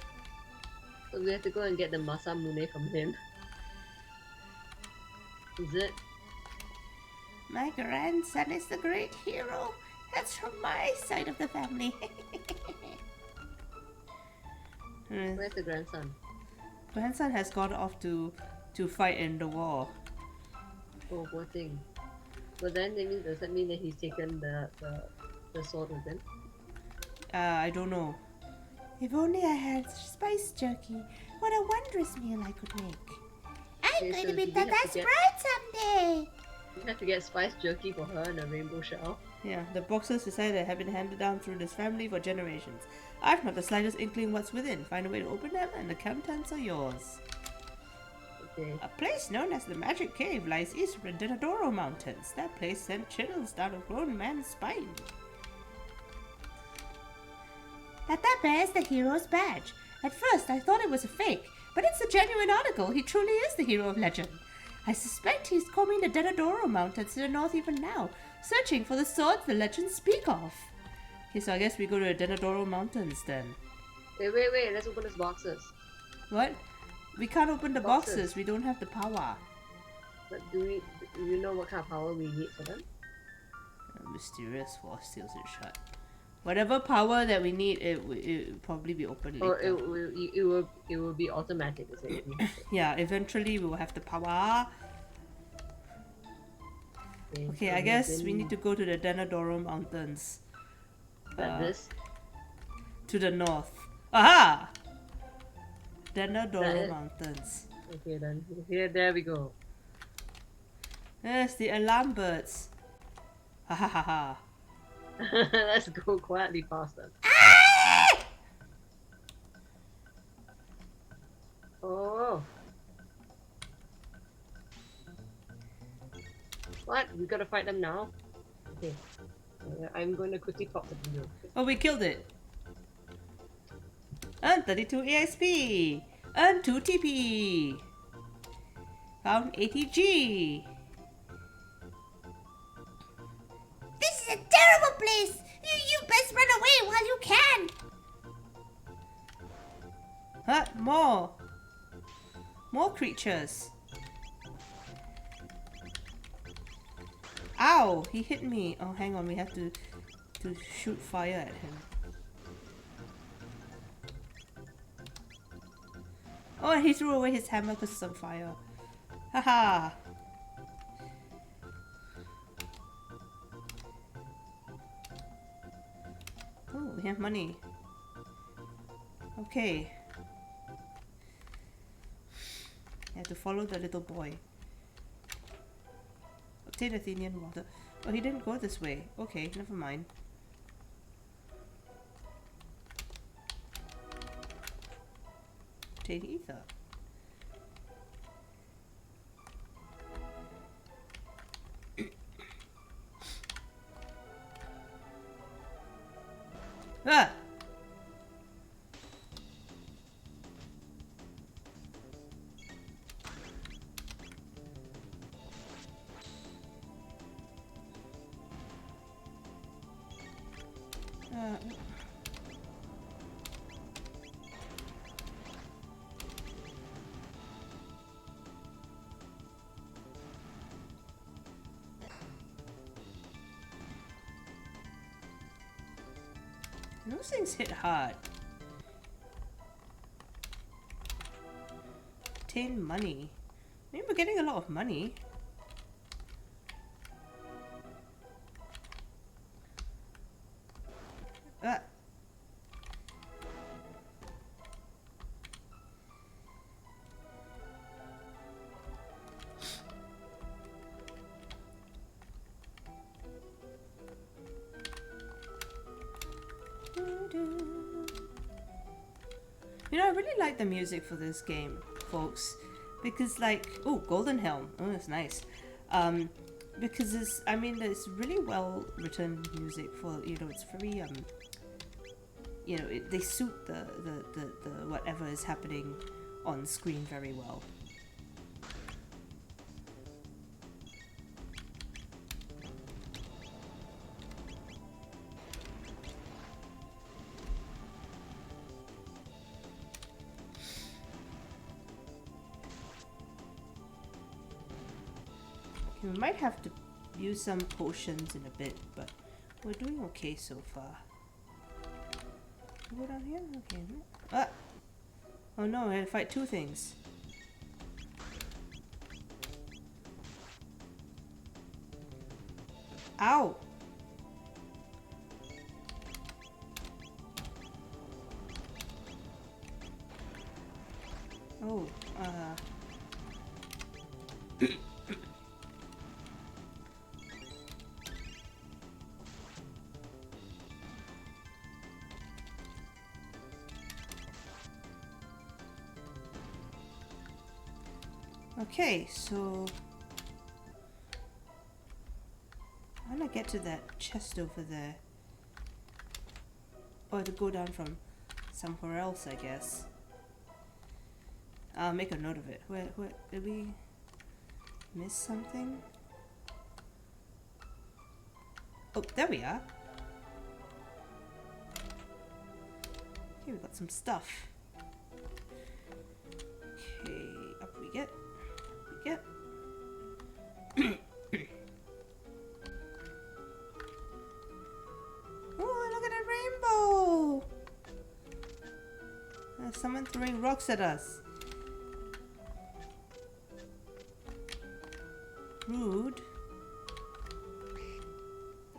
So we have to go and get the Masamune from him. Is it? My grandson is the great hero. That's from my side of the family. Where's the grandson? Grandson has gone off to fight in the war. Oh, poor thing. But then does that mean that he's taken the sword with him? I don't know. If only I had spice jerky. What a wondrous meal I could make. I'm Okay, going so to be do we have to Tata's get- bride someday. You have to get spice jerky for her and a rainbow shell. Yeah, the boxes decided have been handed down through this family for generations. I've not the slightest inkling what's within. Find a way to open them and the contents are yours. Okay. A place known as the Magic Cave lies east of the Denadoro Mountains. That place sent chills down a grown man's spine. Tata bears the hero's badge. At first I thought it was a fake, but it's a genuine article. He truly is the hero of legend. I suspect he's combing the Denadoro Mountains to the north even now, searching for the swords the legends speak of. Okay, so I guess we go to the Denadoro Mountains then. Wait. Let's open these boxes. What? We can't open the Boxes. boxes. We don't have the power. But do you know what kind of power we need for them? Mysterious force seals it shut. Whatever power that we need, it will probably be open later. Or it will be automatic, is it? Yeah, eventually we will have the power. Okay, I guess we need to go to the Denadoro Mountains. This? To the north. Aha! Denadoro Mountains. Okay then. There we go. Yes, the alarm birds. Ha ha ha ha. Let's go quietly faster. Oh. What? We gotta fight them now? Okay. I'm going to quickly pop the video. Oh, we killed it. Earn 32 EXP. Earn 2 TP. Found ATG. This is a terrible place! You best run away while you can! Huh? More. More creatures. Ow! He hit me. Oh, hang on. We have to shoot fire at him. Oh, and he threw away his hammer because it's on fire. Haha! Oh, we have money. Okay. I have to follow the little boy. Obtain Athenian water. Oh, he didn't go this way. Okay, never mind. Obtain ether. Ah! Those things hit hard. Obtain money. Maybe we're getting a lot of money. Ah. You know, I really like the music for this game, folks, because like, oh, Golden Helm, oh, that's nice. Because it's, I mean, it's really well written music for, you know, it's very, you know, they suit the whatever is happening on screen very well. We might have to use some potions in a bit, but we're doing okay so far. Go down here? Okay. Ah! Oh no, I had to fight two things. Ow! Oh, okay, so I wanna get to that chest over there. Or to go down from somewhere else, I guess. I'll make a note of it. Where did we miss something? Oh, there we are. Okay, we got some stuff. Okay, up we get. Oh, look at that rainbow! There's someone throwing rocks at us. Rude.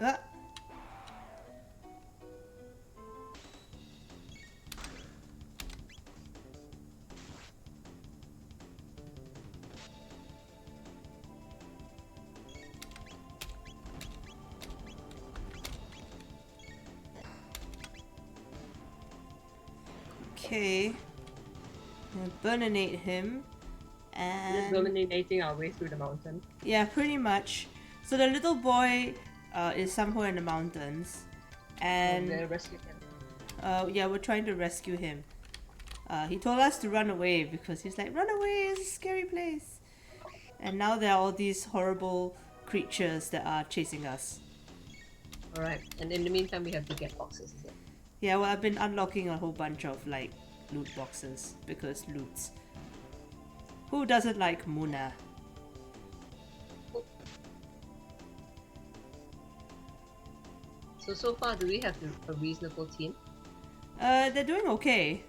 Ah. Okay. Burninate him. Just And eliminating our way through the mountain. yeah, pretty much. So the little boy is somewhere in the mountains. And We'll rescue him. yeah, we're trying to rescue him. He told us to run away because he's like, run away, it's a scary place. And now there are all these horrible creatures that are chasing us. Alright, and in the meantime we have to get boxes. Is it? Yeah, well, I've been unlocking a whole bunch of like loot boxes because loots. Who doesn't like Muna? So far, do we have a reasonable team? They're doing okay.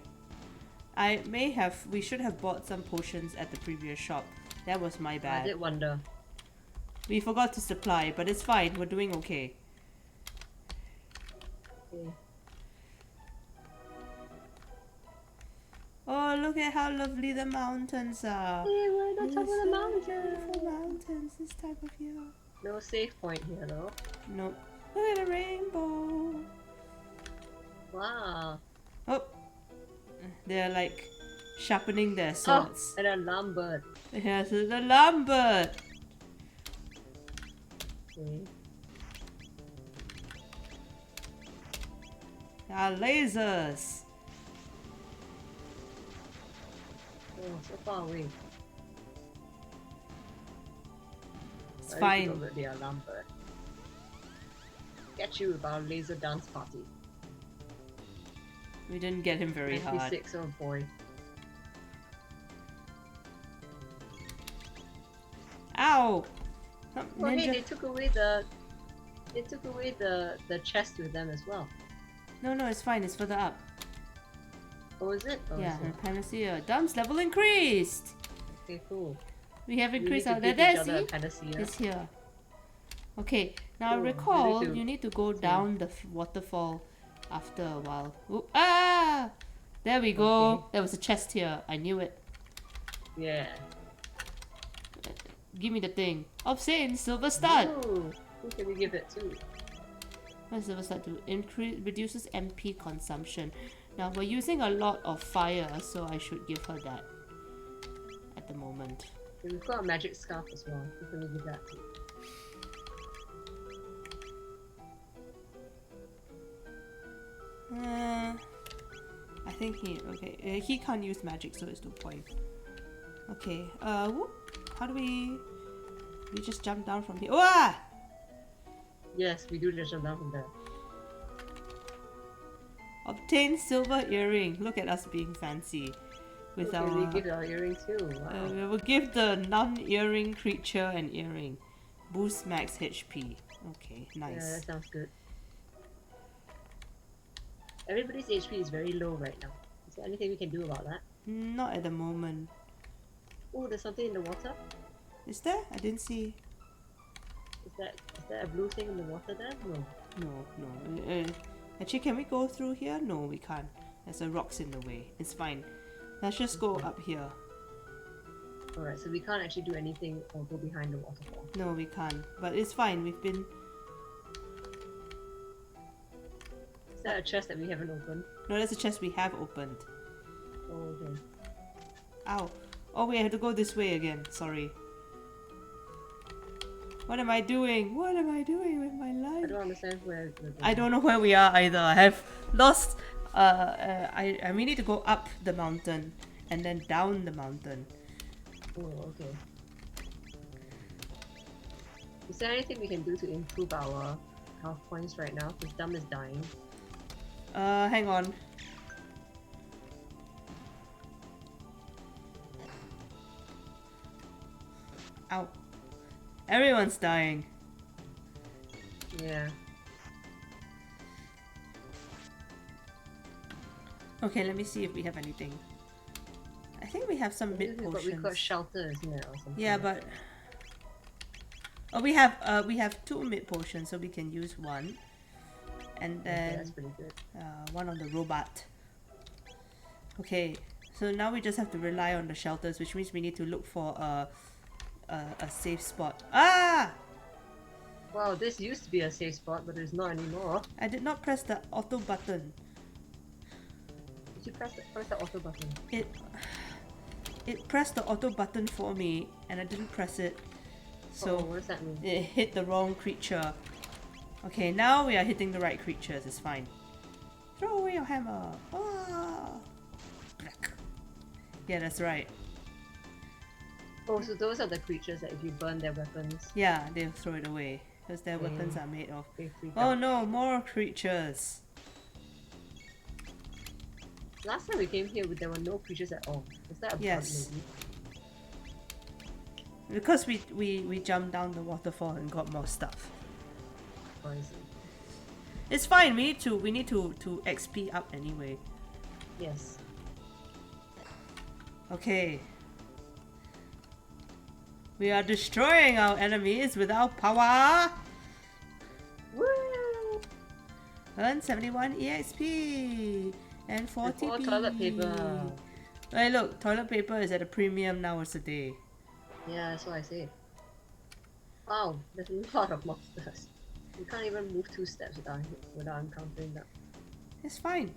We should have bought some potions at the previous shop. That was my I bad. did wonder. We forgot to supply, but it's fine. We're doing okay. Okay. Oh, look at how lovely the mountains are. Hey, we're at the top of the mountain. Beautiful mountains this time of year. No save point here though. Nope. Look at the rainbow. Wow. Oh. They're like sharpening their swords. Oh, and a alarm bird. Yes, the alarm bird. Okay. Our lasers. Oh, so far away. It's I fine. need to go with the alarm bird. Get you with our laser dance party. We didn't get him very hard. 96, oh boy. Ow! Oh hey, they took away the chest with them as well. No, it's fine. It's further up. Oh, is it? Oh, Yeah, is it? and Panacea. Dump's level increased! Okay, cool. We have We increased need our... to give There, each other a see? Panacea. It's here. Okay, now Cool. recall, We need to- you need to go down the waterfall after a while. Oop, ah! There we go. Okay. There was a chest here. I knew it. Yeah. Give me the thing. Obsidian, silver stud. Ooh, who can we give it to? What does silver stud do? Reduces MP consumption. Now we're using a lot of fire, so I should give her that at the moment. We've got a magic scarf as well. Who can we give that to? I think he can't use magic, so it's no point. Okay, whoop. How do we just jump down from here? Ah! Yes, we do just jump down from there. Obtain silver earring. Look at us being fancy with Okay, our. we give our earring too. Wow. We will give the non-earring creature an earring. Boost max HP. Okay, nice. Yeah, that sounds good. Everybody's HP is very low right now. Is there anything we can do about that? Not at the moment. Oh, there's something in the water. Is there? I didn't see. Is that a blue thing in the water there? No. No. Actually, can we go through here? No, we can't. There's a rocks in the way. It's fine. Let's just go up here. Alright, so we can't actually do anything or go behind the waterfall. No, we can't. But it's fine. We've been... Is that a chest that we haven't opened? No, that's a chest we have opened. Oh, okay. Ow. Oh, wait, I have to go this way again. Sorry. What am I doing? What am I doing with my life? I don't understand where we're going. I don't know where we are either. I have lost... we need to go up the mountain and then down the mountain. Oh, okay. Is there anything we can do to improve our health points right now? Because Dumb is dying. Hang on. Ow. Everyone's dying. Yeah. Okay, let me see if we have anything. I think we have some mid We potions. got shelter, isn't it, or something? Yeah, but oh, we have 2 mid potions, so we can use one, and then okay, that's pretty good. one on the robot. Okay, so now we just have to rely on the shelters, which means we need to look for a safe spot. Ah! Wow, this used to be a safe spot, but it's not anymore. I did not press the auto button. Did you press the auto button? It pressed the auto button for me, and I didn't press it. So what does that mean? It hit the wrong creature. Okay, now we are hitting the right creatures. It's fine. Throw away your hammer. Ah! Yeah, that's right. Oh, so those are the creatures that if you burn their weapons, Yeah, they'll throw it away because their weapons are made of. they freak Oh out. no, more creatures. Last time we came here, there were no creatures at all. Was that a bug Yes. maybe? Because we jumped down the waterfall and got more stuff. Oh, I see. It's fine. We need to XP up anyway. Yes. Okay. We are destroying our enemies with our power. Woo! Earn 71 EXP and 40 more toilet paper. Hey, look, toilet paper is at a premium now a day. Yeah, that's what I say. Wow, there's a lot of monsters. You can't even move 2 steps without encountering them. It's fine.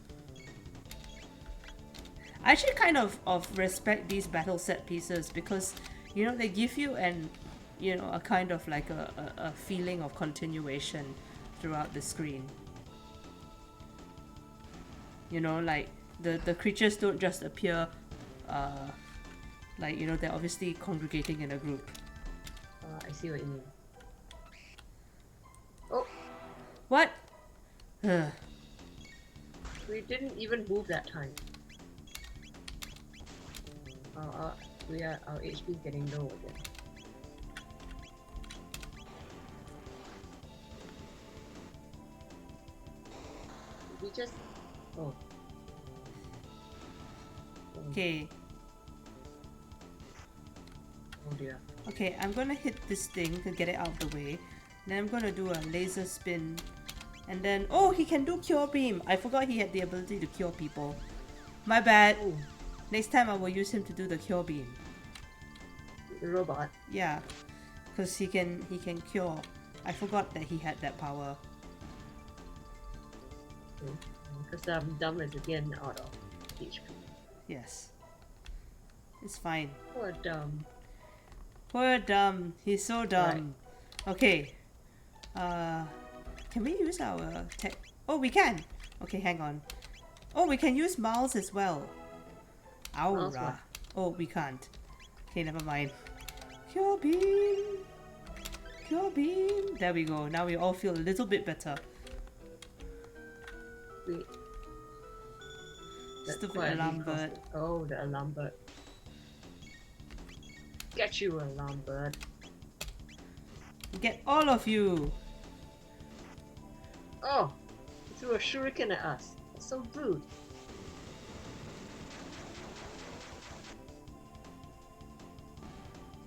I actually kind of respect these battle set pieces because, you know, they give you a kind of like a feeling of continuation throughout the screen. You know, like the creatures don't just appear, like, you know, they're obviously congregating in a group. I see what you mean. Oh, What? Ugh. we didn't even move that time. Our HP is getting low again. We just... Oh. Okay. Oh dear. Okay, I'm gonna hit this thing to get it out of the way. Then I'm gonna do a laser spin. And then, oh, he can do cure beam. I forgot he had the ability to cure people. My bad. Oh, Next time I will use him to do the cure beam. the robot. Yeah, because he can cure. I forgot that he had that power. Because dumb is again out of HP. Yes. It's fine. Poor dumb. Poor dumb. He's so dumb. Okay. Can we use our tech? Oh, we can. Okay, hang on. Oh, we can use Miles as well. Miles Aura. what? Oh, we can't. Okay, never mind. Cure beam. Cure beam. There we go. Now we all feel a little bit better. Wait. That's Stupid quite a alarm big bird. cost. Oh, the alarm bird. Get you, alarm bird. Get all of you. Oh! He threw a shuriken at us. That's so rude.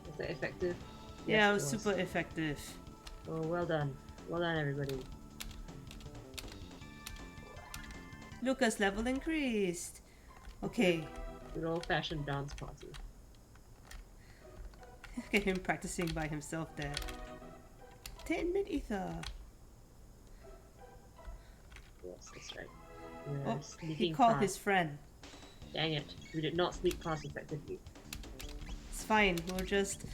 Was that effective? Yeah, it Yes, was super effective. Oh, well done. Well done, everybody. Lucas level increased. Okay. Good old-fashioned dance party. Look at him practicing by himself there. 10 mid ether. Yes, that's right. We're Oh, he sneaking called past. his friend. Dang it. We did not sneak past effectively. It's fine. We'll just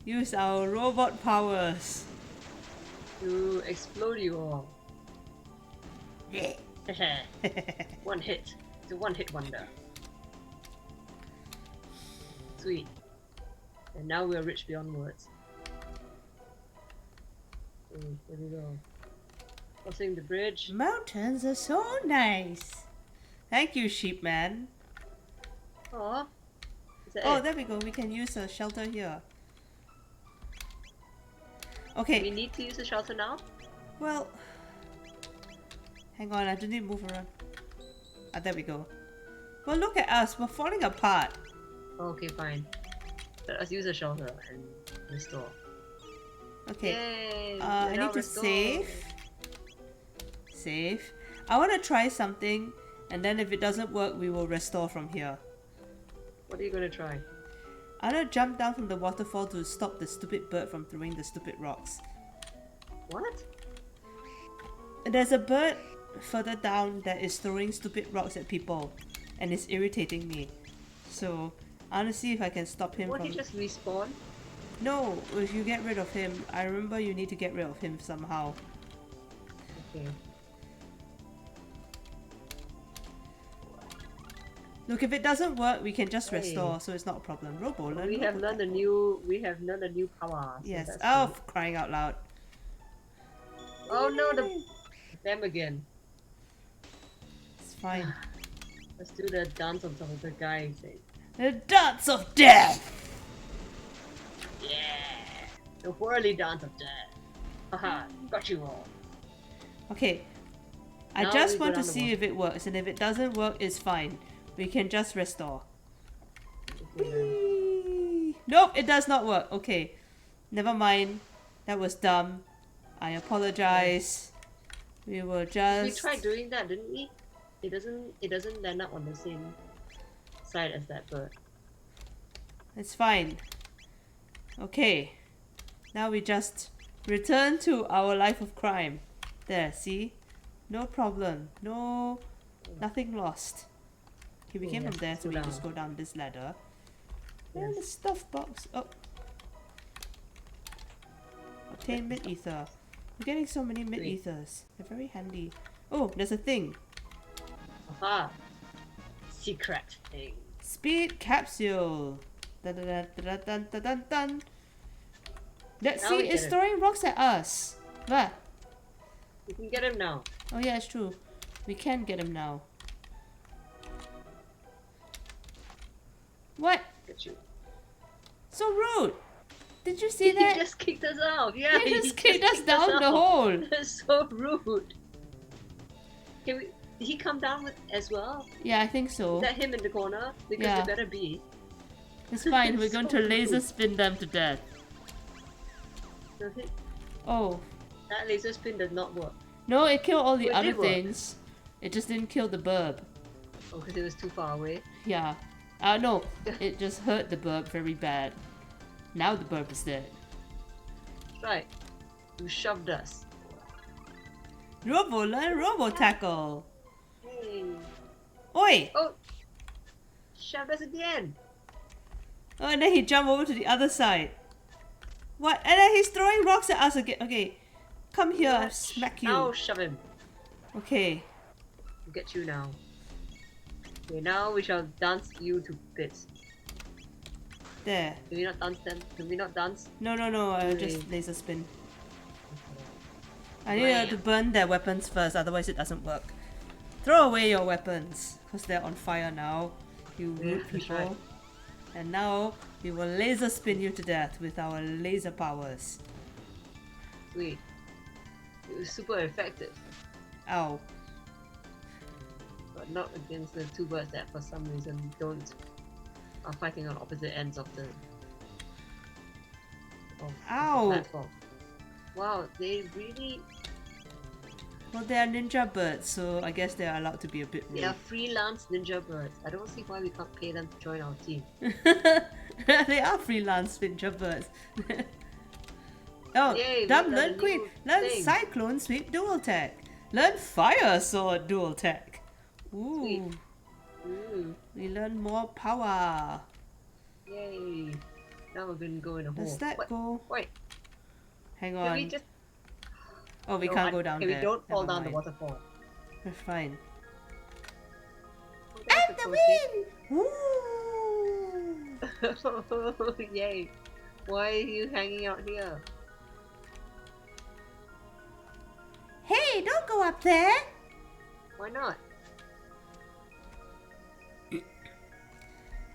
use our robot powers. To explode you all. Yeah. One hit. It's a one-hit wonder. Sweet. And now we're rich beyond words. Here we go. Crossing the bridge. Mountains are so nice. Thank you, sheep man. Aw. Is that Oh, it? there we go. We can use a shelter here. Okay. We need to use the shelter now? Well, hang on, I just need to move around. Ah, there we go. Well, look at us, we're falling apart. Okay, fine. Let us use the shelter and restore. Okay. Yay! I need to save. Save. I want to try something, and then if it doesn't work, we will restore from here. What are you gonna try? I'm gonna jump down from the waterfall to stop the stupid bird from throwing the stupid rocks. What? There's a bird further down that is throwing stupid rocks at people, and it's irritating me. So I want to see if I can stop him Won't from... he just respawn? No, if you get rid of him, I remember you need to get rid of him somehow. Okay. Look, if it doesn't work, we can just restore, so it's not a problem. Robo, learn We have Robo. learned a new power. So Yes. that's Oh, good. for crying out loud. Oh no, them again. It's fine. Let's do the dance on top of the guy thing. The dance of death! Yeah! The whirly dance of death. Haha, got you all. Okay. I Now just we go want to down the see if it works, and if it doesn't work, it's fine. We can just restore. Whee! Nope, it does not work. Okay. Never mind. That was dumb. I apologize. We will just... We tried doing that, didn't we? It doesn't land up on the same side as that bird. It's fine. Okay. Now we just return to our life of crime. There, see? No problem. No... Nothing lost. Okay, we came yes, from there, so go we down. just go down this ladder. And the stuff box. Oh. Obtain mid-ether. We're getting so many mid-ethers. They're very handy. Oh, there's a thing. Aha! Secret thing. Speed capsule. Dun dun dun dun dun dun dun dun. Let's Now see, we it's get it. throwing rocks at us. What? You can get him now. Oh yeah, it's true. We can get him now. What? Get you. So rude. Did you see that? He just kicked us out. Yeah, He just kicked us down the hole. That's so rude. Can we? Did he come down with as well? Yeah, I think so. Is that him in the corner? Because Yeah. it better be. It's fine. We're It's going so to laser rude. spin them to death. Does it? Oh. That laser spin does not work. No, it killed all the Oh, it other did work. things. It just didn't kill the burb. Oh, because it was too far away. Yeah. No. It just hurt the burb very bad. Now the burb is dead. That's right. You shoved us. Robo, learn Robo Tackle. Hey. Oi! Oh! Shoved us again. Oh, and then he jumped over to the other side. What? And then he's throwing rocks at us again. Okay. Come here, I'll smack you. Now shove him. Okay. We'll get you now. Okay, now we shall dance you to bits. There. Can we not dance them? Can we not dance? No, I'll just Okay. laser spin. I need to burn their weapons first, otherwise it doesn't work. Throw away your weapons, because they're on fire now, you Yeah, rude that's people. right. And now, we will laser spin you to death with our laser powers. Sweet. It was super effective, Ow. but not against the two birds that for some reason are fighting on opposite ends of the Ow! platform. Wow, they really Well, they are ninja birds, so I guess they are allowed to be a bit they rude. are freelance ninja birds. I don't see why we can't pay them to join our team. They are freelance ninja birds. Oh, Yay, we Dumb, learned learn a Queen. new Learn thing. Cyclone Sweep Dual Tech. Learn Fire Sword Dual Tech. Ooh. Sweet. Ooh, We learn more power. yay! Now we're gonna go in a hole. Does that What? go? Wait, Hang can we on. just? Oh, we No, can't go down okay, there. we don't fall Never down the mind. waterfall. We're fine. I'm the Woo! win! Yay! Why are you hanging out here? Hey, don't go up there. Why not?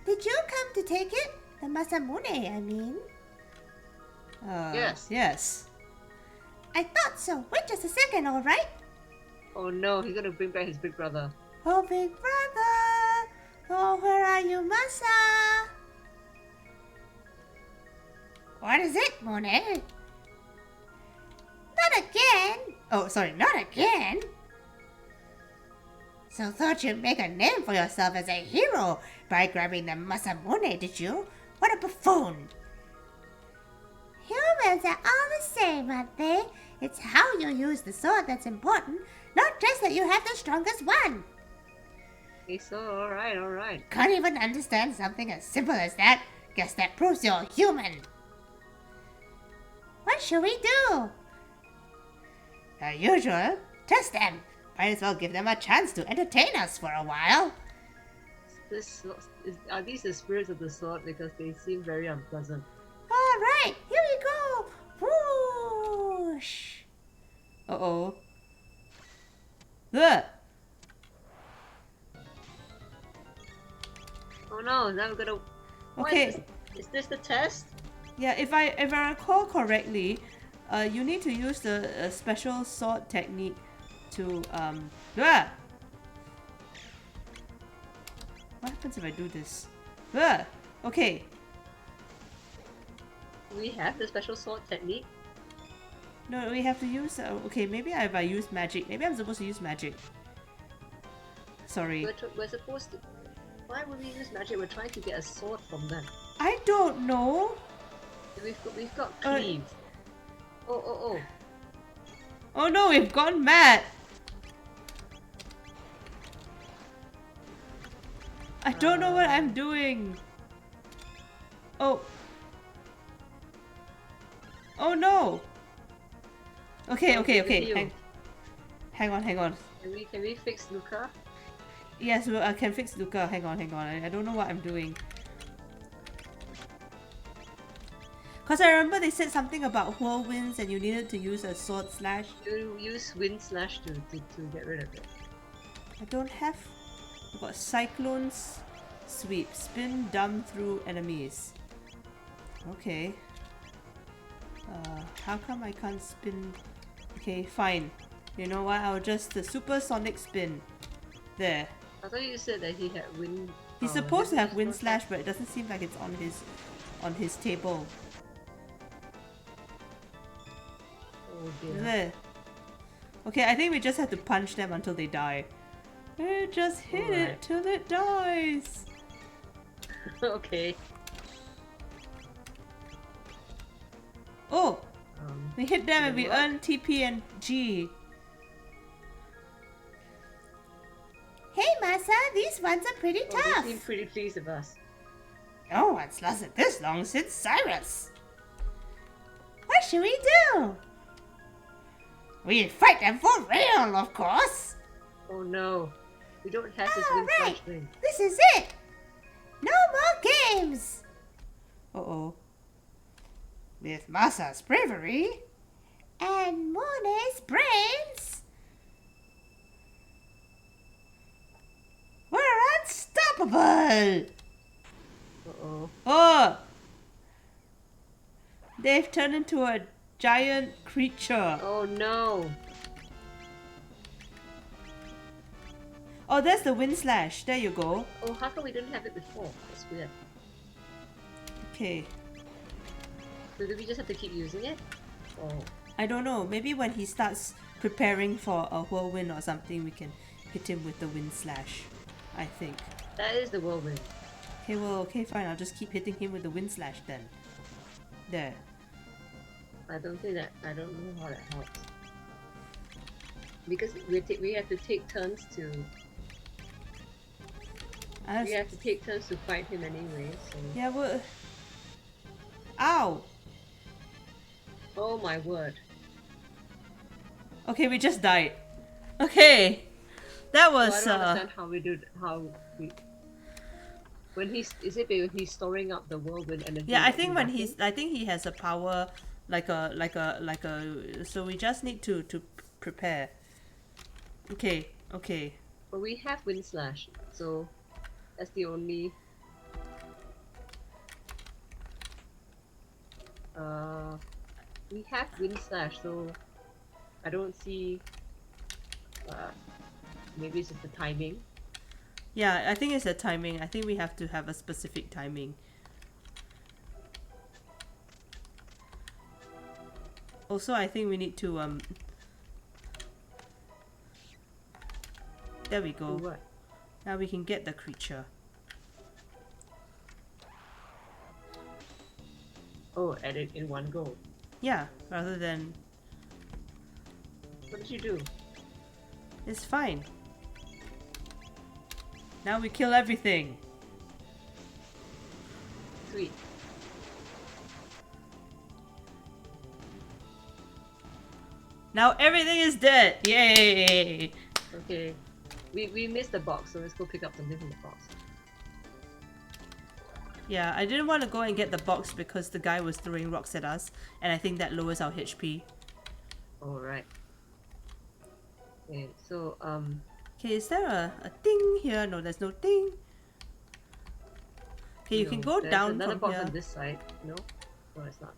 Did you come to take it? The Masamune, I mean. Yes. Yes. I thought so. Wait just a second, alright? Oh no, he's gonna bring back his big brother. Oh, big brother! Oh, where are you, Masa? What is it, Monet? Not again! Oh, sorry, not again! So thought you'd make a name for yourself as a hero by grabbing the Masamune, did you? What a buffoon! Humans are all the same, aren't they? It's how you use the sword that's important, not just that you have the strongest one. Okay, so alright. Can't even understand something as simple as that? Guess that proves you're human. What should we do? As usual, test them. Might as well give them a chance to entertain us for a while. Are these the spirits of the sword? Because they seem very unpleasant. Alright, here we go. Whoosh. Uh-oh. Ugh. Oh no, now we're gonna... Okay. Is this the test? Yeah, if I recall correctly, you need to use the special sword technique to What happens if I do this? Okay. We have the special sword technique. No, we have to use. Okay, maybe if I use magic. Maybe I'm supposed to use magic. Sorry. We're supposed to. Why would we use magic? We're trying to get a sword from them. I don't know. We've got cleave. Oh. Oh no, we've gone mad. I don't know what I'm doing. Oh. Oh no. Okay. Hang on. Can we fix Luca? Yes, well, I can fix Luca. Hang on. I don't know what I'm doing. Cause I remember they said something about whirlwinds and you needed to use a sword slash. You use wind slash to get rid of it. I don't have. I've got cyclones, sweep, spin, dump through enemies. Okay. How come I can't spin? Okay, fine. You know what? I'll just the supersonic spin. There. I thought you said that he had wind. He's supposed to have wind slash, but it doesn't seem like it's on his table. Oh dear. There. Okay, I think we just have to punch them until they die. Just hit it till it dies. Okay. Oh! We hit them and we earn TP and G. Hey, Masa, these ones are pretty tough. They seem pretty pleased with us. No one's lasted this long since Cyrus. What should we do? We fight them for real, of course. Oh no. We don't have this wind slash thing. This is it. No more games. Uh-oh. With Masa's bravery and Monet's brains, we're unstoppable. Uh-oh. Oh! They've turned into a giant creature. Oh no. Oh, that's the wind slash. There you go. Oh, how come we didn't have it before? That's weird. Okay. So do we just have to keep using it? Oh. I don't know. Maybe when he starts preparing for a whirlwind or something, we can hit him with the wind slash. I think. That is the whirlwind. Okay, well, okay, fine. I'll just keep hitting him with the wind slash then. There. I don't know how that helps. Because we have to take turns to... We have to take turns to fight him anyway, so... Yeah, well... Ow! Oh my word. Okay, we just died. Okay! That was, so I don't understand how we... When he's... Is it when he's storing up the whirlwind energy? Yeah, I think when I think he has a power like a... So we just need to prepare. Okay. But we have wind slash, so... That's the only... We have wind slash, so I don't see. Maybe it's just the timing. Yeah, I think it's the timing. I think we have to have a specific timing. Also, I think we need to there we go. What? Now we can get the creature. Oh, edit in one go. Yeah, rather than... What did you do? It's fine. Now we kill everything. Sweet. Now everything is dead. Yay! Okay. We missed the box, so let's go pick up something from the box. Yeah, I didn't want to go and get the box because the guy was throwing rocks at us, and I think that lowers our HP. Alright. Okay, so Okay, is there a thing here? No, there's no thing. Okay, you can go there's down another from box here. on this side. No? No, it's not.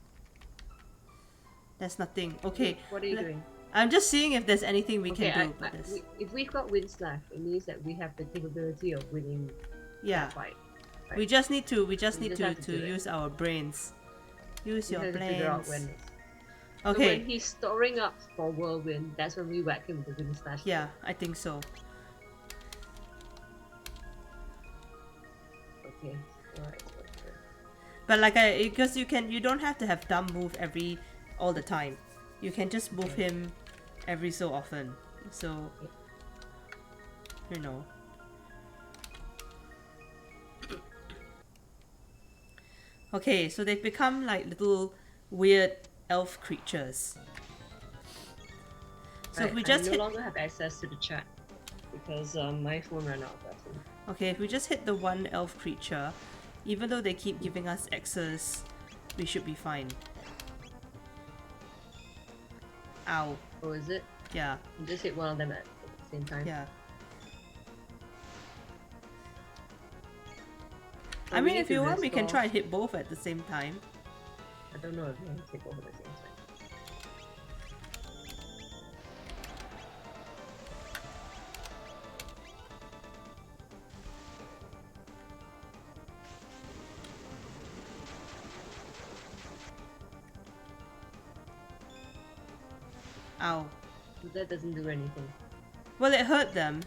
There's nothing. Okay. What are you doing? I'm just seeing if there's anything we Okay, can do with this. if we've got wind slash, it means that we have the capability of winning Yeah. that fight. We just need to just have to do it. use our brains. Use We your have to figure out brains. when. So Okay. when he's storing up for whirlwind, that's when we whack him with the wind slash. Yeah, I think so. Okay. Alright. But like because you don't have to have thumb move all the time. You can just move him every so often. So you know. Okay, so they've become like little weird elf creatures. So if we just I no hit longer have access to the chat because my phone ran out of battery. Okay, if we just hit the one elf creature, even though they keep giving us X's, we should be fine. Ow. Oh, is it? Yeah. You just hit one of them at the same time. Yeah. So I we mean, need if to you want, we can restore- try and hit both at the same time. I don't know if we can take both at the same time. Ow. But that doesn't do anything. Well, it hurt them.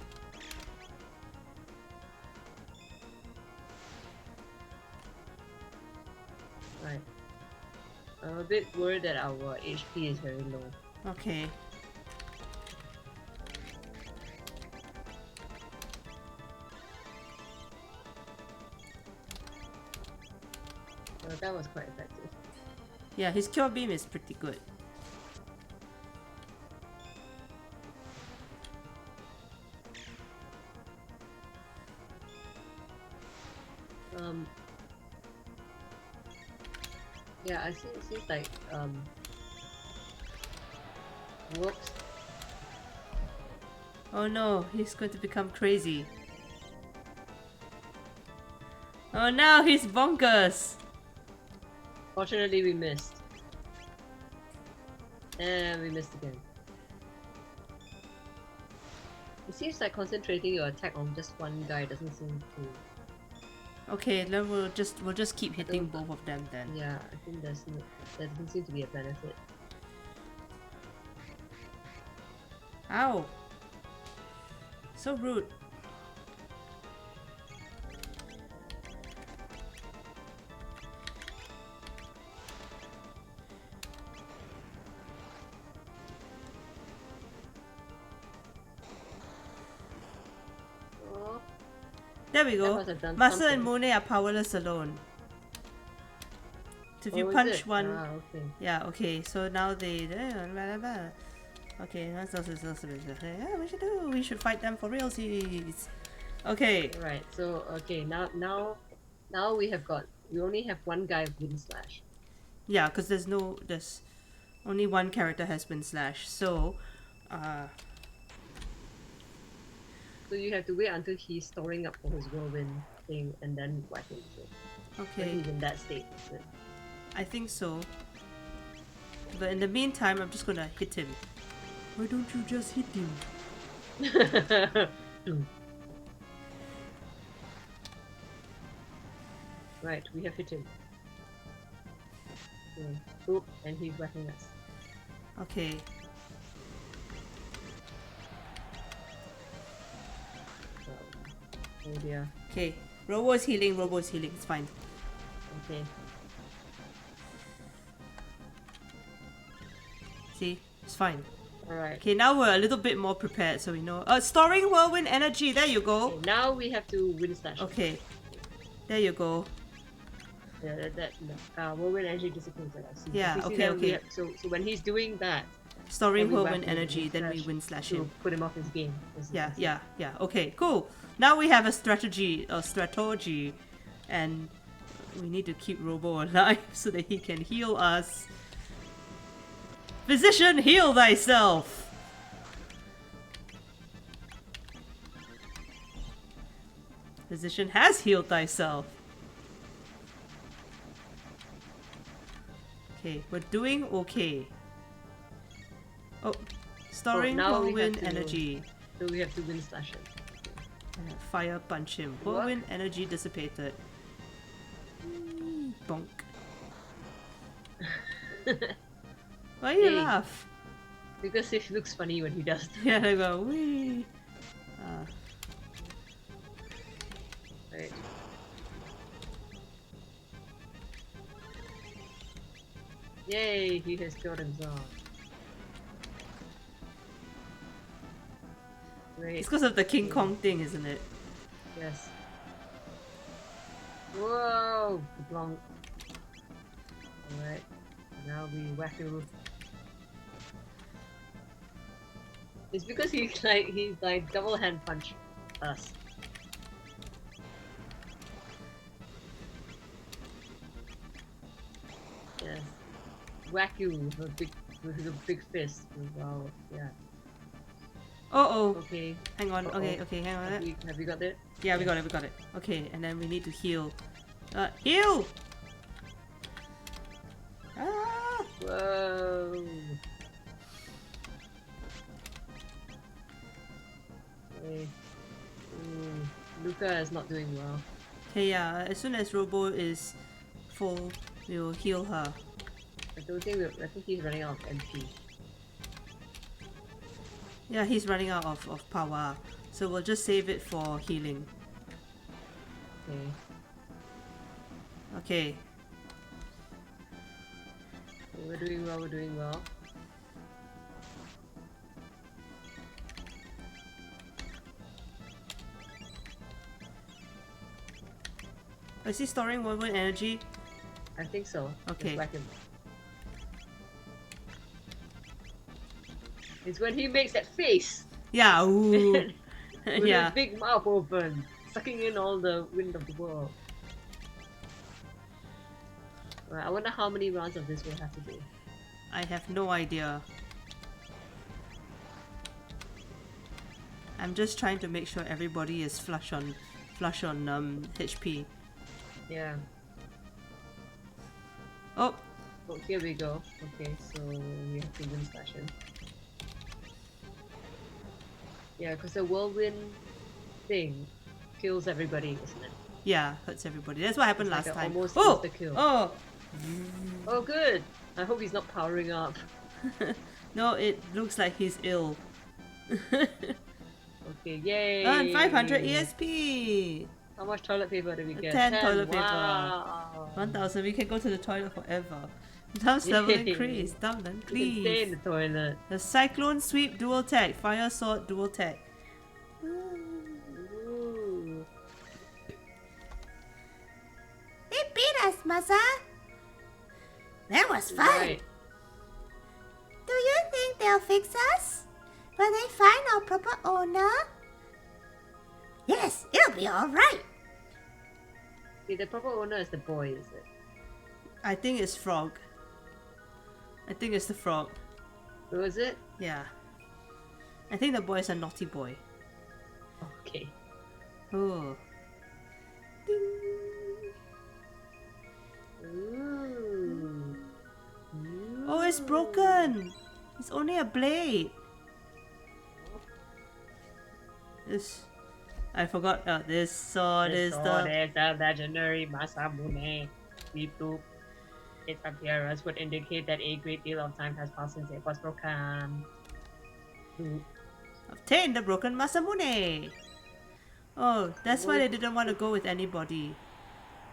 Right. I'm a bit worried that our HP is very low. Okay. That was quite effective. Yeah, his cure beam is pretty good. Yeah, I see. It seems like whoops. Oh no, he's going to become crazy. Oh no, he's bonkers. Fortunately, we missed. And we missed again. It seems like concentrating your attack on just one guy doesn't seem to. Okay, then we'll just keep hitting both of them then. Yeah, I think there doesn't seem to be a benefit. Ow! So rude. Oh, There we that go. must have done Master and something. Monet are powerless alone. So if you Oh, is punch it? one, Ah, okay. yeah, okay. So now they, okay, that's also yeah, we should do. We should fight them for realsies. Okay. Right. So okay, now we only have one guy with wind slash. Yeah, because there's only one character has been slashed. So, So you have to wait until he's storing up for his whirlwind thing and then whack him. So when okay, he's in that state. is it? I think so. But in the meantime, I'm just gonna hit him. Why don't you just hit him? Right, we have hit him. Oop, and he's whacking us. Okay. Oh dear. Okay. Robo's healing, Robo's healing. It's fine. Okay. See? It's fine. Alright. Okay, now we're a little bit more prepared so we know. Storing whirlwind energy. There you go. Okay, now we have to wind slash. Okay. There you go. Yeah, whirlwind energy disciplines like that. Yeah, You see okay, that we okay. have- so when he's doing that, Storing then we whirlwind whack him energy, with then we slash wind slash to him. put him off his game. Yeah. Okay, cool. Now we have a strategy, and we need to keep Robo alive so that he can heal us. Physician, heal thyself! Physician has healed thyself. Okay, we're doing okay. Oh, storing now we have whirlwind to- energy. So we have to wind slash him. Fire punch him. Whirlwind energy dissipated. Bonk. Why you Yay. laugh? Because it looks funny when he does that. Yeah, they go wee. Right. Yay, he has killed himself. Great. It's because of the King Kong thing, isn't it? Yes. Whoa! Long. Alright. Now we whack him. It's because he's like double hand punch us. Yes. Whack you with a big fist. Wow. Yeah. Oh. Okay. Hang on. Uh-oh. Okay, hang on. Have we got it? Yeah, we got it. Okay, and then we need to heal. Heal! Ah! Whoa. Okay. Luca is not doing well. Okay, yeah, as soon as Robo is full, we will heal her. I think he's running out of MP. Yeah, he's running out of power. So we'll just save it for healing. Okay. Okay. We're doing well. Is he storing whirlwind energy? I think so. Okay. Just whack him. It's when he makes that face! Yeah, ooh. With Yeah. his big mouth open, sucking in all the wind of the world. Right, I wonder how many rounds of this we'll have to do. I have no idea. I'm just trying to make sure everybody is flush on HP. Yeah. Oh, Oh, here we go. Okay, so we have to wind slash him. Yeah, because the whirlwind thing kills everybody, isn't it? yeah, hurts everybody. That's what happened It's like last a time. almost Oh, insta-kill. oh. Oh, good! I hope he's not powering up. No, it looks like he's ill. Okay, yay! And 500 ESP. How much toilet paper did we get? 10 toilet paper. Wow. 1000. We can go to the toilet forever. Dance level Yay. increase. Down and You can stay in please. the toilet. The Cyclone Sweep dual tech. Fire Sword dual tech. Ooh. They beat us, Masa. That was fun. Right. Do you think they'll fix us? Will they find our proper owner? Yes, it'll be alright. Okay, the proper owner is the boy, is it? I think it's Frog. I think it's the frog. Who is it? Yeah. I think the boy is a naughty boy. Okay. Oh. Ooh. Oh, it's broken. It's only a blade. This... I forgot. This sword is Sword the... is the legendary Masamune. Beep boop. Its appearance would indicate that a great deal of time has passed since it was broken. Boop. Obtain the broken Masamune! Oh, that's why they didn't want to go with anybody.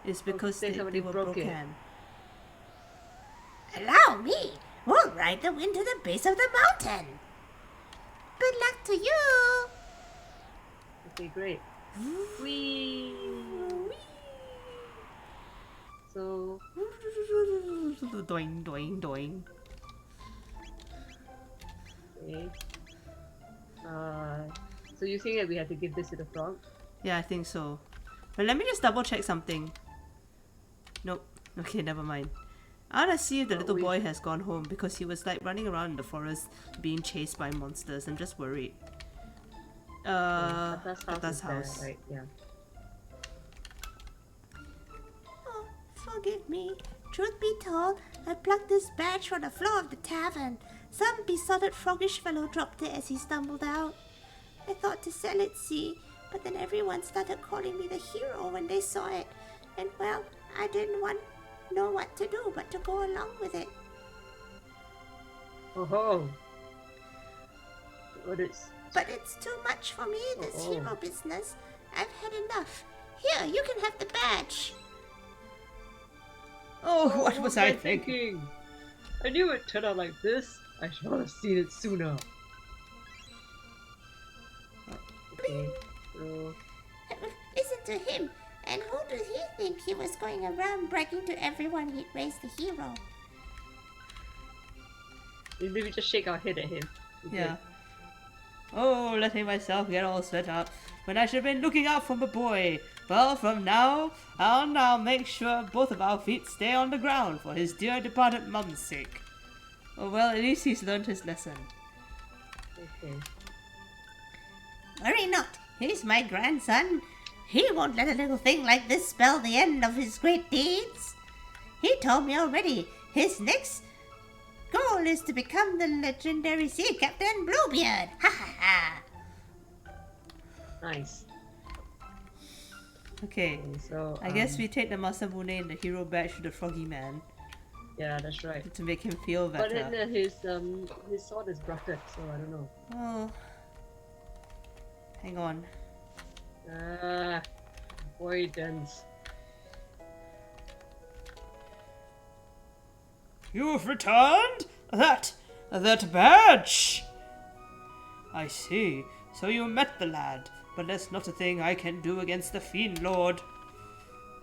It's because they were broken. Allow me. We'll ride the wind to the base of the mountain. Good luck to you. Okay, great. Whee! So... Doing, doing, doing. Okay. So you think that we have to give this to the frog? Yeah, I think so. But let me just double check something. Nope. Okay, never mind. I wanna see if the little boy has gone home because he was like running around in the forest being chased by monsters. I'm just worried. Tata's house. Right, yeah. Oh, forgive me. Truth be told, I plucked this badge from the floor of the tavern. Some besotted froggish fellow dropped it as he stumbled out. I thought to sell it, see, but then everyone started calling me the hero when they saw it. And well, I didn't know what to do but to go along with it. Oh, what is... But it's too much for me, this hero business. I've had enough. Here, you can have the badge. Oh, what was I thinking? I knew it turned out like this. I should have seen it sooner. Okay, so... Listen to him. And who did he think he was going around bragging to everyone he'd raised the hero? Maybe we just shake our head at him. Okay. Yeah. Oh, letting myself get all set up when I should have been looking out for my boy. Well, from now on, I'll make sure both of our feet stay on the ground for his dear departed mum's sake. Oh well, at least he's learned his lesson. Okay. Worry not. He's my grandson. He won't let a little thing like this spell the end of his great deeds. He told me already his next goal is to become the legendary sea captain Bluebeard. Ha ha ha. Nice. Okay, so I guess we take the Masamune and the hero badge to the froggy man. Yeah, that's right. To make him feel better. But then his sword is broken, so I don't know. Oh. Hang on. Avoidance. You've returned? That badge! I see. So you met the lad, but that's not a thing I can do against the Fiend Lord.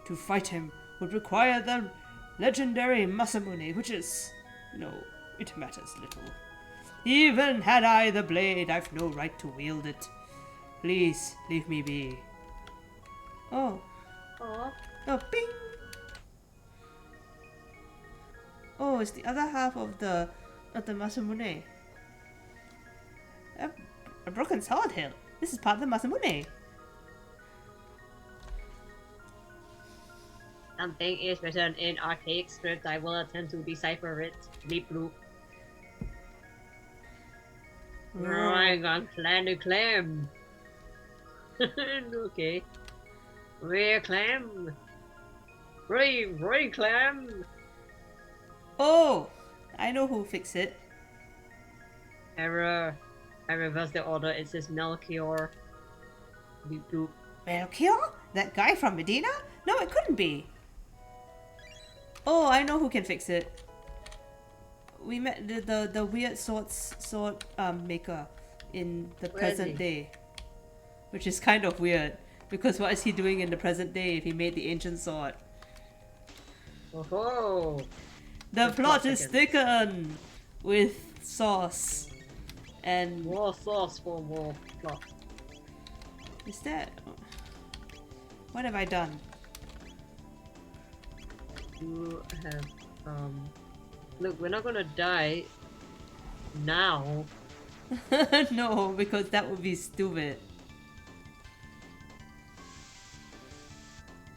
To fight him would require the legendary Masamune, which is... no, it matters little. Even had I the blade, I've no right to wield it. Please, leave me be. Oh. Aww. Oh, bing! Oh, it's the other half of the Masamune. A broken sword hill. This is part of the Masamune. Something is written in archaic script. I will attempt to decipher it. Bleep bloop. Right on clan to clam. Okay. Rare clam. Roy clam. Oh! I know who fixed it. Error. I reversed the order. It says Melchior. Bleep bloop. Melchior? That guy from Medina? No, it couldn't be. Oh, I know who can fix it. We met the weird sword maker in the present day. Which is kind of weird. Because what is he doing in the present day if he made the ancient sword? Oh. The plot is thickened with sauce. And more sauce for more plot. Is that... what have I done? You have look, we're not gonna die now. No, because that would be stupid.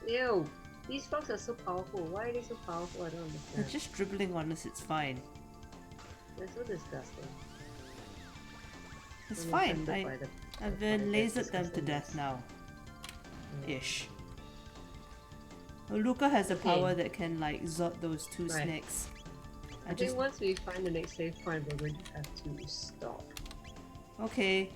Ew, these frogs are so powerful. Why are they so powerful? I don't understand. They're just dribbling on us, it's fine. They're so disgusting. It's fine. I've been lasered them to death now. Ish. Well, Luca has a power that can like zot those two snakes. I think once we find the next save point, we're going to have to stop. Okay.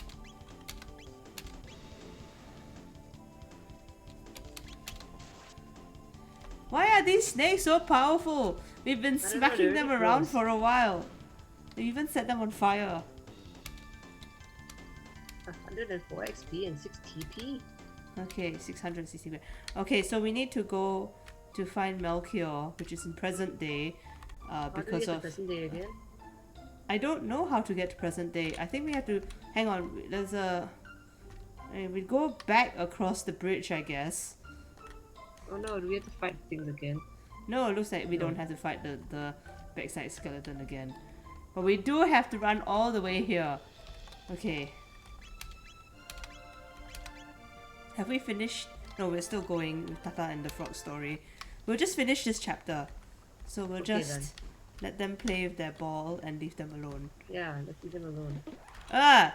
Why are these snakes so powerful? We've been smacking them around for a while. We even set them on fire. 104 XP and 6 TP. Okay, 660. Okay, so we need to go to find Melchior, which is in present day. Because of present day again? I don't know how to get to present day. I think we have to hang on. There's a. We go back across the bridge, I guess. Oh no, do we have to fight things again? No, it looks like we don't have to fight the backside skeleton again. But we do have to run all the way here. Okay. Have we finished? No, we're still going with Tata and the Frog story. We'll just finish this chapter. So we'll just let them play with their ball and leave them alone. Yeah, let's leave them alone. Ah!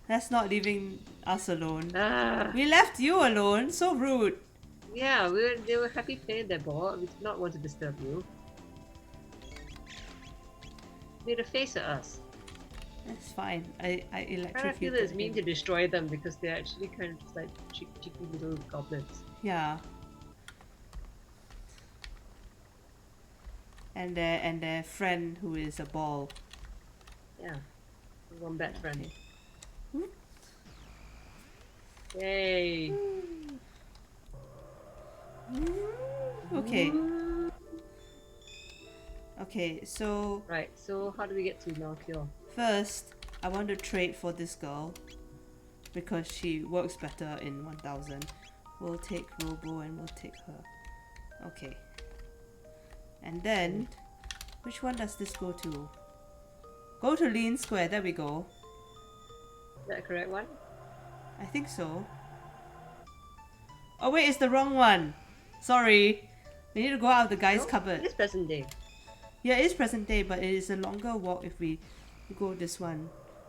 That's not leaving us alone. Ah! We left you alone. So rude. Yeah, they were happy playing their ball. We did not want to disturb you. They made a face at us. That's fine. I electrocuted I kind of feel it's mean to destroy them because they're actually kind of just like cheeky little goblins. Yeah. And their friend who is a ball. Yeah. One bad friend. Okay. Yay! Okay. Okay, so... Right, so how do we get to Melchior? First, I want to trade for this girl. Because she works better in 1000. We'll take Robo and we'll take her. Okay. And then... Which one does this go to? Go to Lean Square, there we go. Is that the correct one? I think so. Oh wait, it's the wrong one! Sorry. We need to go out of the guy's cupboard. It is present day. Yeah, it is present day, but it is a longer walk if we go this one.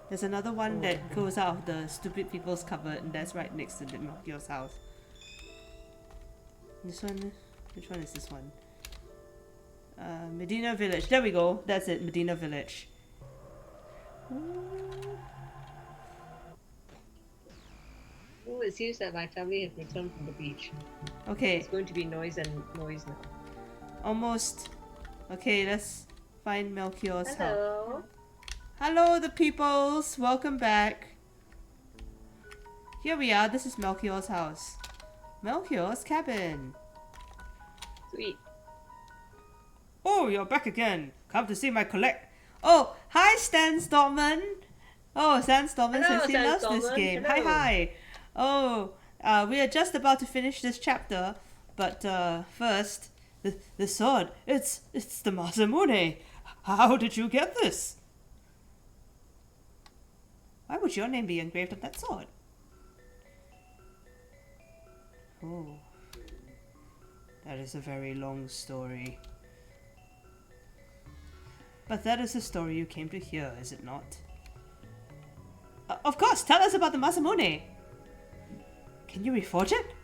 There's another one that goes out of the stupid people's cupboard, and that's right next to the Melchior's house. This one? Which one is this one? Medina Village. There we go. That's it, Medina Village. Oh, it seems that my family has returned from the beach. Okay. It's going to be noise now. Almost. Okay, let's find Melchior's house. Hello. Hello, the peoples. Welcome back. Here we are. This is Melchior's house. Melchior's cabin. Sweet. Oh, you're back again. Come to see my collect. Oh, hi, Stan Stortman. Oh, Stan Stortman says he loves this game. Hello. Hi. Oh, we are just about to finish this chapter, but first, the sword. It's the Masamune. How did you get this? Why would your name be engraved on that sword? Oh, that is a very long story. But that is the story you came to hear, is it not? Of course, tell us about the Masamune. Can you reforge it?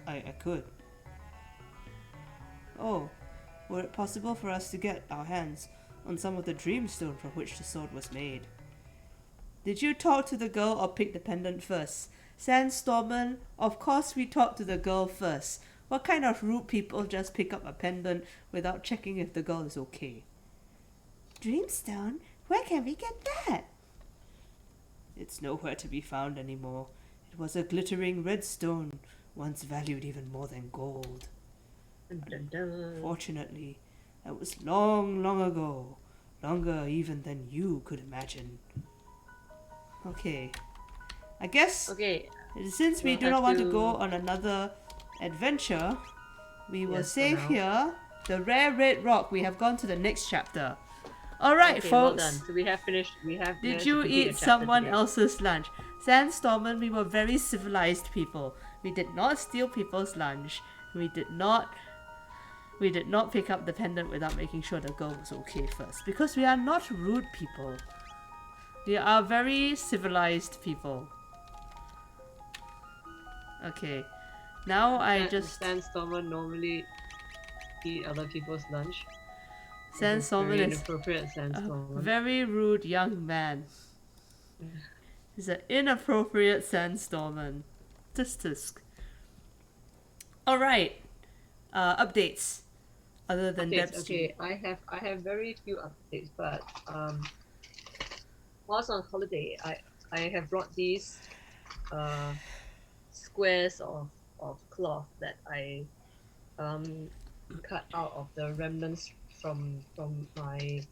I could. Oh, were it possible for us to get our hands on some of the dreamstone from which the sword was made? Did you talk to the girl or pick the pendant first? Sandstormen, of course we talked to the girl first. What kind of rude people just pick up a pendant without checking if the girl is okay? Dreamstone? Where can we get that? It's nowhere to be found anymore. It was a glittering red stone, once valued even more than gold. Fortunately, that was long, long ago. Longer even than you could imagine. Okay. I guess since we do not want to go on another adventure, we will save here the rare red rock. We have gone to the next chapter. Alright, folks. Well done. So we have finished. Did you eat someone else's lunch? Sandstormen, we were very civilized people. We did not steal people's lunch. We did not pick up the pendant without making sure the girl was okay first. Because we are not rude people. They are very civilized people. Okay. Now I just... Sandstormer normally eat other people's lunch. Sandstormer very is inappropriate a Sandstormer. very rude young man. He's an inappropriate Sandstormer. Tisk. Alright. Updates. Other than Updates, Deb's okay, I have very few updates, but whilst on holiday, I have brought these squares of cloth that I cut out of the remnants from my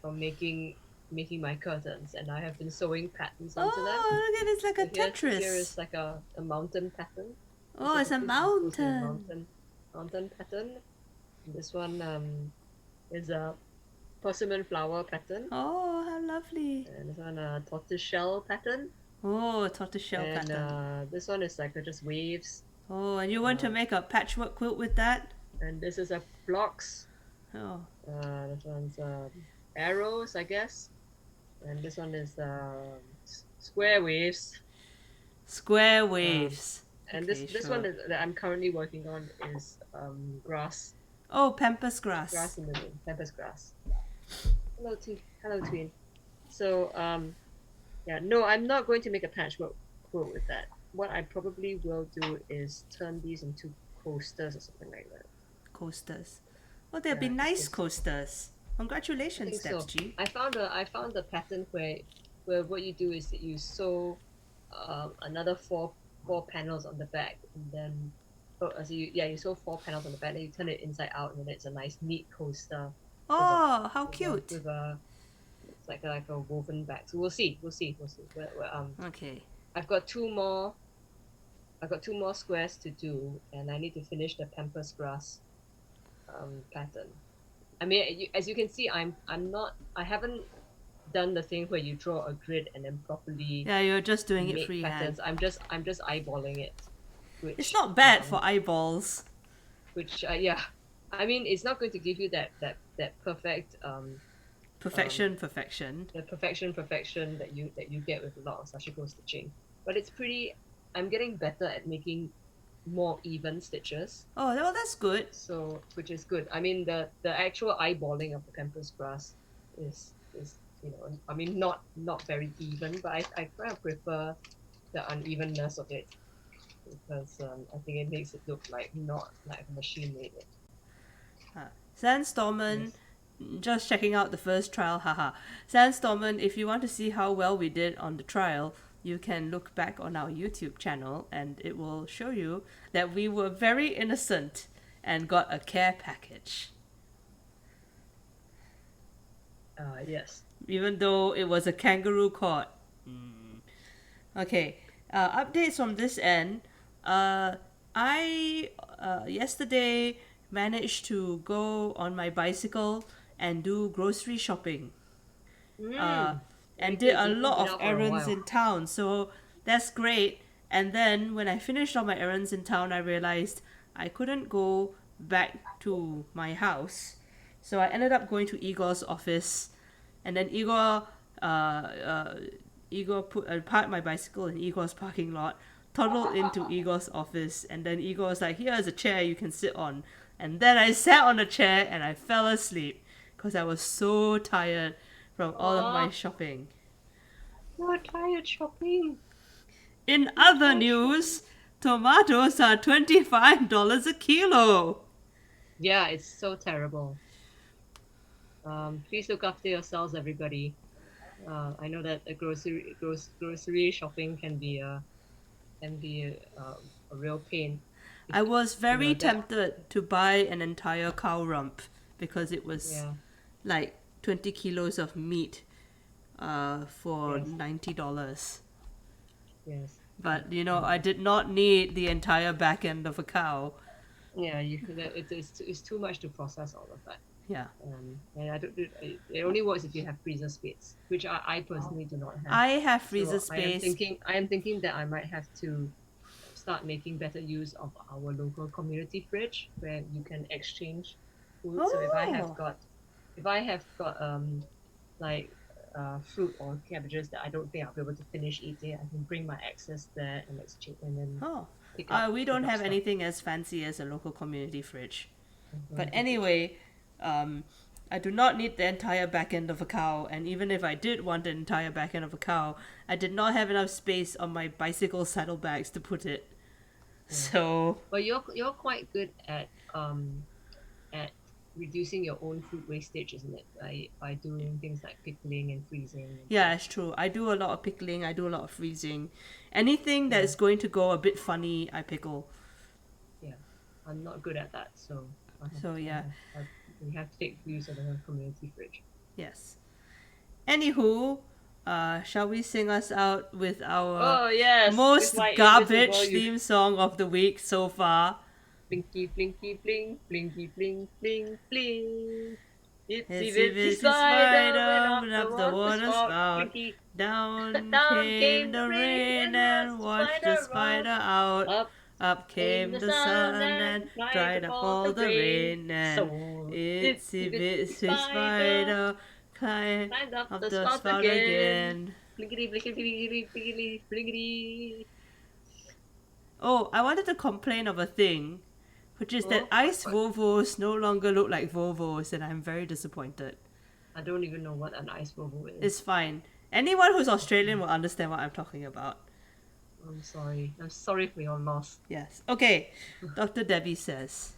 from making my curtains, and I have been sewing patterns onto them. Oh, look at it, it's like a Tetris. Here is like a mountain pattern. Oh, it's a mountain. Mountain pattern. This one is a persimmon flower pattern. Oh, how lovely. And this one a tortoise shell pattern. Oh, a tortoise shell and, pattern. This one is like just waves. Oh, and you want to make a patchwork quilt with that? And this is a blocks. Oh. This one's arrows, I guess. And this one is square waves. Square waves. And okay, this one that I'm currently working on is grass. Oh, pampas grass. Grass in the room. Pampas grass. Hello, Tween. So, yeah, no, I'm not going to make a patchwork quilt with that. What I probably will do is turn these into coasters or something like that. Coasters. Oh, they'll be nice coasters. Congratulations, Steps G. I found a pattern where what you do is that you sew another four panels on the back, and then you sew 4 panels on the back, then you turn it inside out, and then it's a nice neat coaster. Oh, how cute! It's like a woven back. So we'll see. Okay. I've got two more squares to do, and I need to finish the pampas grass pattern. I mean, as you can see, I haven't done the thing where you draw a grid and then properly. Yeah, you're just doing it freehand. I'm just eyeballing it. Which, it's not bad for eyeballs. Which yeah, I mean, it's not going to give you that perfect perfection. The perfection that you get with a lot of sashiko stitching, but it's pretty. I'm getting better at making more even stitches. Oh, well, that's good. So, which is good. I mean, the actual eyeballing of the pampas grass is I mean, not very even, but I kind of prefer the unevenness of it, because I think it makes it look like not like a machine made it. Sandstormer, just checking out the first trial, haha. Sandstormer, if you want to see how well we did on the trial, you can look back on our YouTube channel and it will show you that we were very innocent and got a care package. Yes. Even though it was a kangaroo court. Okay, updates from this end. I yesterday managed to go on my bicycle and do grocery shopping. And did a lot of errands in town, so that's great. And then when I finished all my errands in town, I realized I couldn't go back to my house, so I ended up going to Igor's office, and then Igor parked my bicycle in Igor's parking lot, toddled into Igor's office, and then Igor was like, "Here's a chair you can sit on," and then I sat on the chair and I fell asleep because I was so tired from all of my shopping. You're tired shopping. In other news, tomatoes are $25 a kilo. Yeah, it's so terrible. Please look after yourselves, everybody. I know that a grocery shopping can be a real pain. I was very tempted to buy an entire cow rump because it was like 20 kilos of meat for $90. Yes. But I did not need the entire back end of a cow. Yeah, it's too much to process all of that. Yeah. And it only works if you have freezer space, which I personally do not have. I have freezer space. I am thinking that I might have to start making better use of our local community fridge where you can exchange food. So if I have got like fruit or cabbages that I don't think I'll be able to finish eating, I can bring my excess there and exchange and then Oh, pick up. we don't pick up have stuff. anything as fancy as a local community fridge. But Mhm. anyway, I do not need the entire back end of a cow, and even if I did want the entire back end of a cow, I did not have enough space on my bicycle saddlebags to put it. So But you're quite good at reducing your own food wastage, isn't it? By doing things like pickling and freezing. And yeah, stuff. it's true. I do a lot of pickling. I do a lot of freezing. Anything that Yeah. is going to go a bit funny, I pickle. Yeah, I'm not good at that, so. Yeah. We have to take use of the community fridge. Yes. Anywho, shall we sing us out with our Oh yes, most with my garbage invisible theme song of the week so far? Blinky, blinky, bling, blinky, bling, bling, bling. Itsy Itsy bitsy bitsy spider went up the water spout. Blinky. Down Down came the rain and washed the spider out. Up came the sun and dried up all the rain. And So itsy bitsy spider climbed up up the the spout spout again. Blinkety, blinkety, blinkety, blinkety, blinkety. Oh, I wanted to complain of a thing, which is that ice Volvos no longer look like Volvos, and I'm very disappointed. I don't even know what an ice Volvo is. It's fine. Anyone who's Australian will understand what I'm talking about. I'm sorry. I'm sorry for your loss. Yes. Okay. Dr. Debbie says.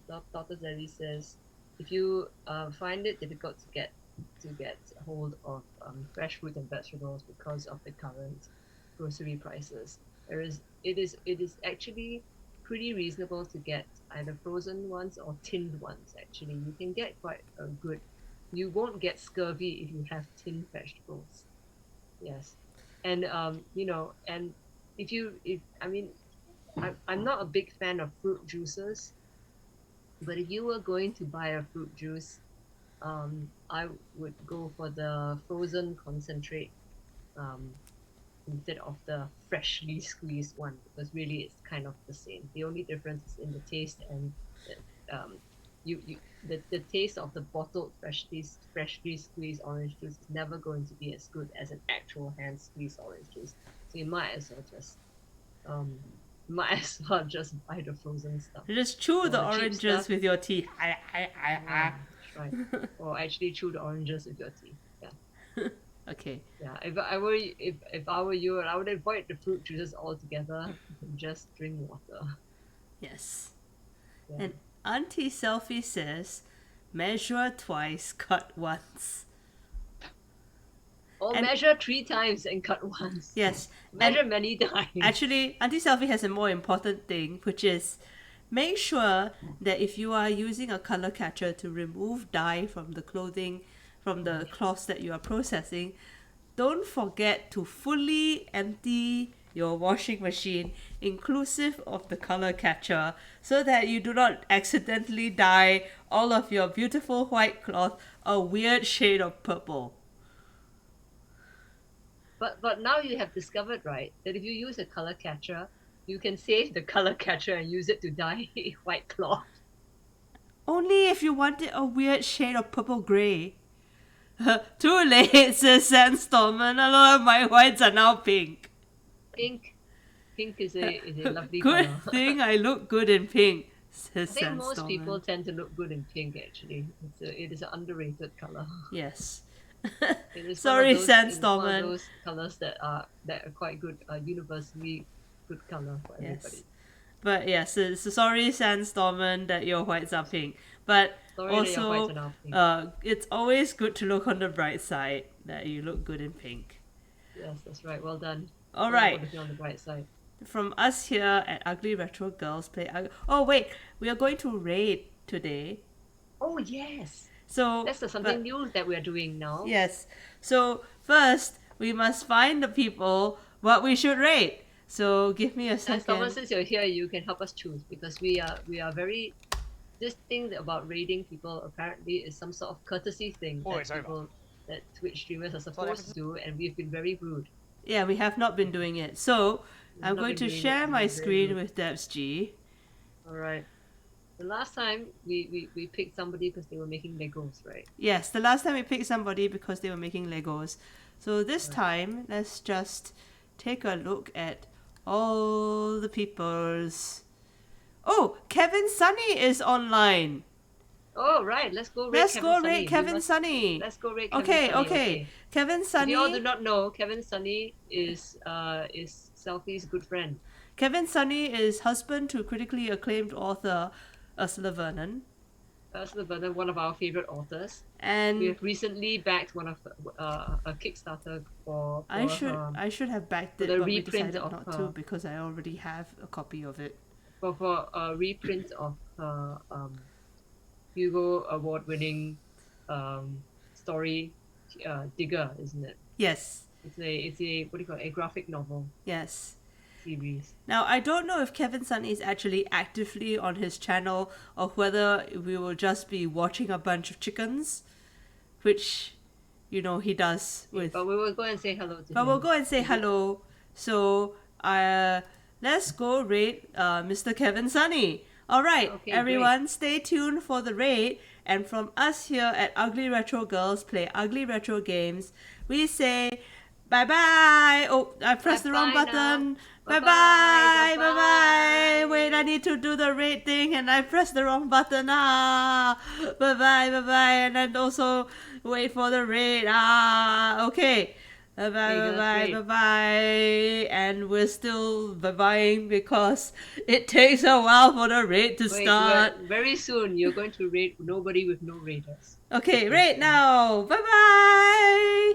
Dr. Debbie says, if you find it difficult to get hold of fresh fruit and vegetables because of the current grocery prices, it is actually pretty reasonable to get either frozen ones or tinned ones. Actually, you can get quite a good. You won't get scurvy if you have tinned vegetables. Yes, and and I'm not a big fan of fruit juices, but if you were going to buy a fruit juice, I would go for the frozen concentrate instead of the freshly squeezed one, because really it's kind of the same. The only difference is in the taste, and the taste of the bottled freshly squeezed orange juice is never going to be as good as an actual hand squeezed orange juice. So you might as well just buy the frozen stuff. You just chew the Or cheap oranges stuff. with your teeth. That's right. Or actually chew the oranges with your teeth. Yeah. Okay. Yeah. If I were you, I would avoid the fruit juices altogether and just drink water. Yes. Yeah. And Auntie Selfie says, measure twice, cut once. Or And- measure 3 times and cut once. Yes. Measure And many times. actually, Auntie Selfie has a more important thing, which is make sure that if you are using a color catcher to remove dye from the clothing, from the cloths that you are processing, don't forget to fully empty your washing machine, inclusive of the color catcher, so that you do not accidentally dye all of your beautiful white cloth a weird shade of purple. But now you have discovered, right, that if you use a color catcher, you can save the color catcher and use it to dye white cloth. Only if you wanted a weird shade of purple grey. Too late, says Sandstorm, and a lot of my whites are now pink. Pink is a lovely Good color. thing I look good in pink, I says think most Sandstorm. people tend to look good in pink. Actually, it is an underrated color. Yes. It is Sorry, one of those, Sandstorm. One of those colors that are quite good, universally good color for everybody. Yes. But yes, so sorry, Sandstorm, that your whites are pink. But Sorry that your whites also, are now pink. it's always good to look on the bright side that you look good in pink. Yes, that's right. Well done. All Well right. done for looking on the bright side. From us here at Ugly Retro Girls Play. Oh wait, we are going to raid today. Oh yes. So That's something new that we are doing now. Yes. So first we must find the people what we should raid. So give me a And second. Thomas, since you're here, you can help us choose, because we are very. This thing about raiding people apparently is some sort of courtesy thing that Twitch streamers are supposed to do, and we've been very rude. Yeah, we have not been doing it. So I'm not going been to doing share it, my we've been very screen rude. with Debs G. All right. The last time we picked somebody because they were making Legos, right? Yes, the last time we picked somebody because they were making Legos. So this Right. time, let's just take a look at all the peoples. Oh, Kevin Sunny is online. Oh, right. Let's go rate Let's Kevin go Sunny. rate We Kevin must- Sunny. Let's go rate Kevin Okay, Sunny. okay. Kevin If you all do Sunny. not know, Kevin Sunny is Selfie's good friend. Kevin Sunny is husband to critically acclaimed author Ursula Vernon. Ursula Vernon, one of our favorite authors. And We have recently backed one of a Kickstarter for I should have backed for it, the but we reprint decided of not her. to because I already have a copy of it. for a reprint of her Hugo Award-winning story, Digger, isn't it? Yes. It's a what do you call it? A graphic novel Yes. series. Now, I don't know if Kevin Sunny is actually actively on his channel or whether we will just be watching a bunch of chickens, which, you know, he does with. But we will go and say hello to him. But we'll go and say hello. So, let's go rate Mr. Kevin Sunny. All right, Okay, everyone, stay tuned for the raid. And from us here at Ugly Retro Girls Play Ugly Retro Games, we say bye-bye. Oh, I pressed the wrong Bye-bye now. button. Bye-bye, Bye-bye. bye-bye. Bye-bye. Wait, I need to do the raid thing and I pressed the wrong button. Ah, bye-bye, bye-bye. And then also wait for the raid. Ah, okay. Bye bye Okay, bye that's bye great. bye bye, and we're still bye-byeing because it takes a while for the raid to Wait, start. very soon you're going to rate nobody with no raters. Okay, raid now. Bye bye.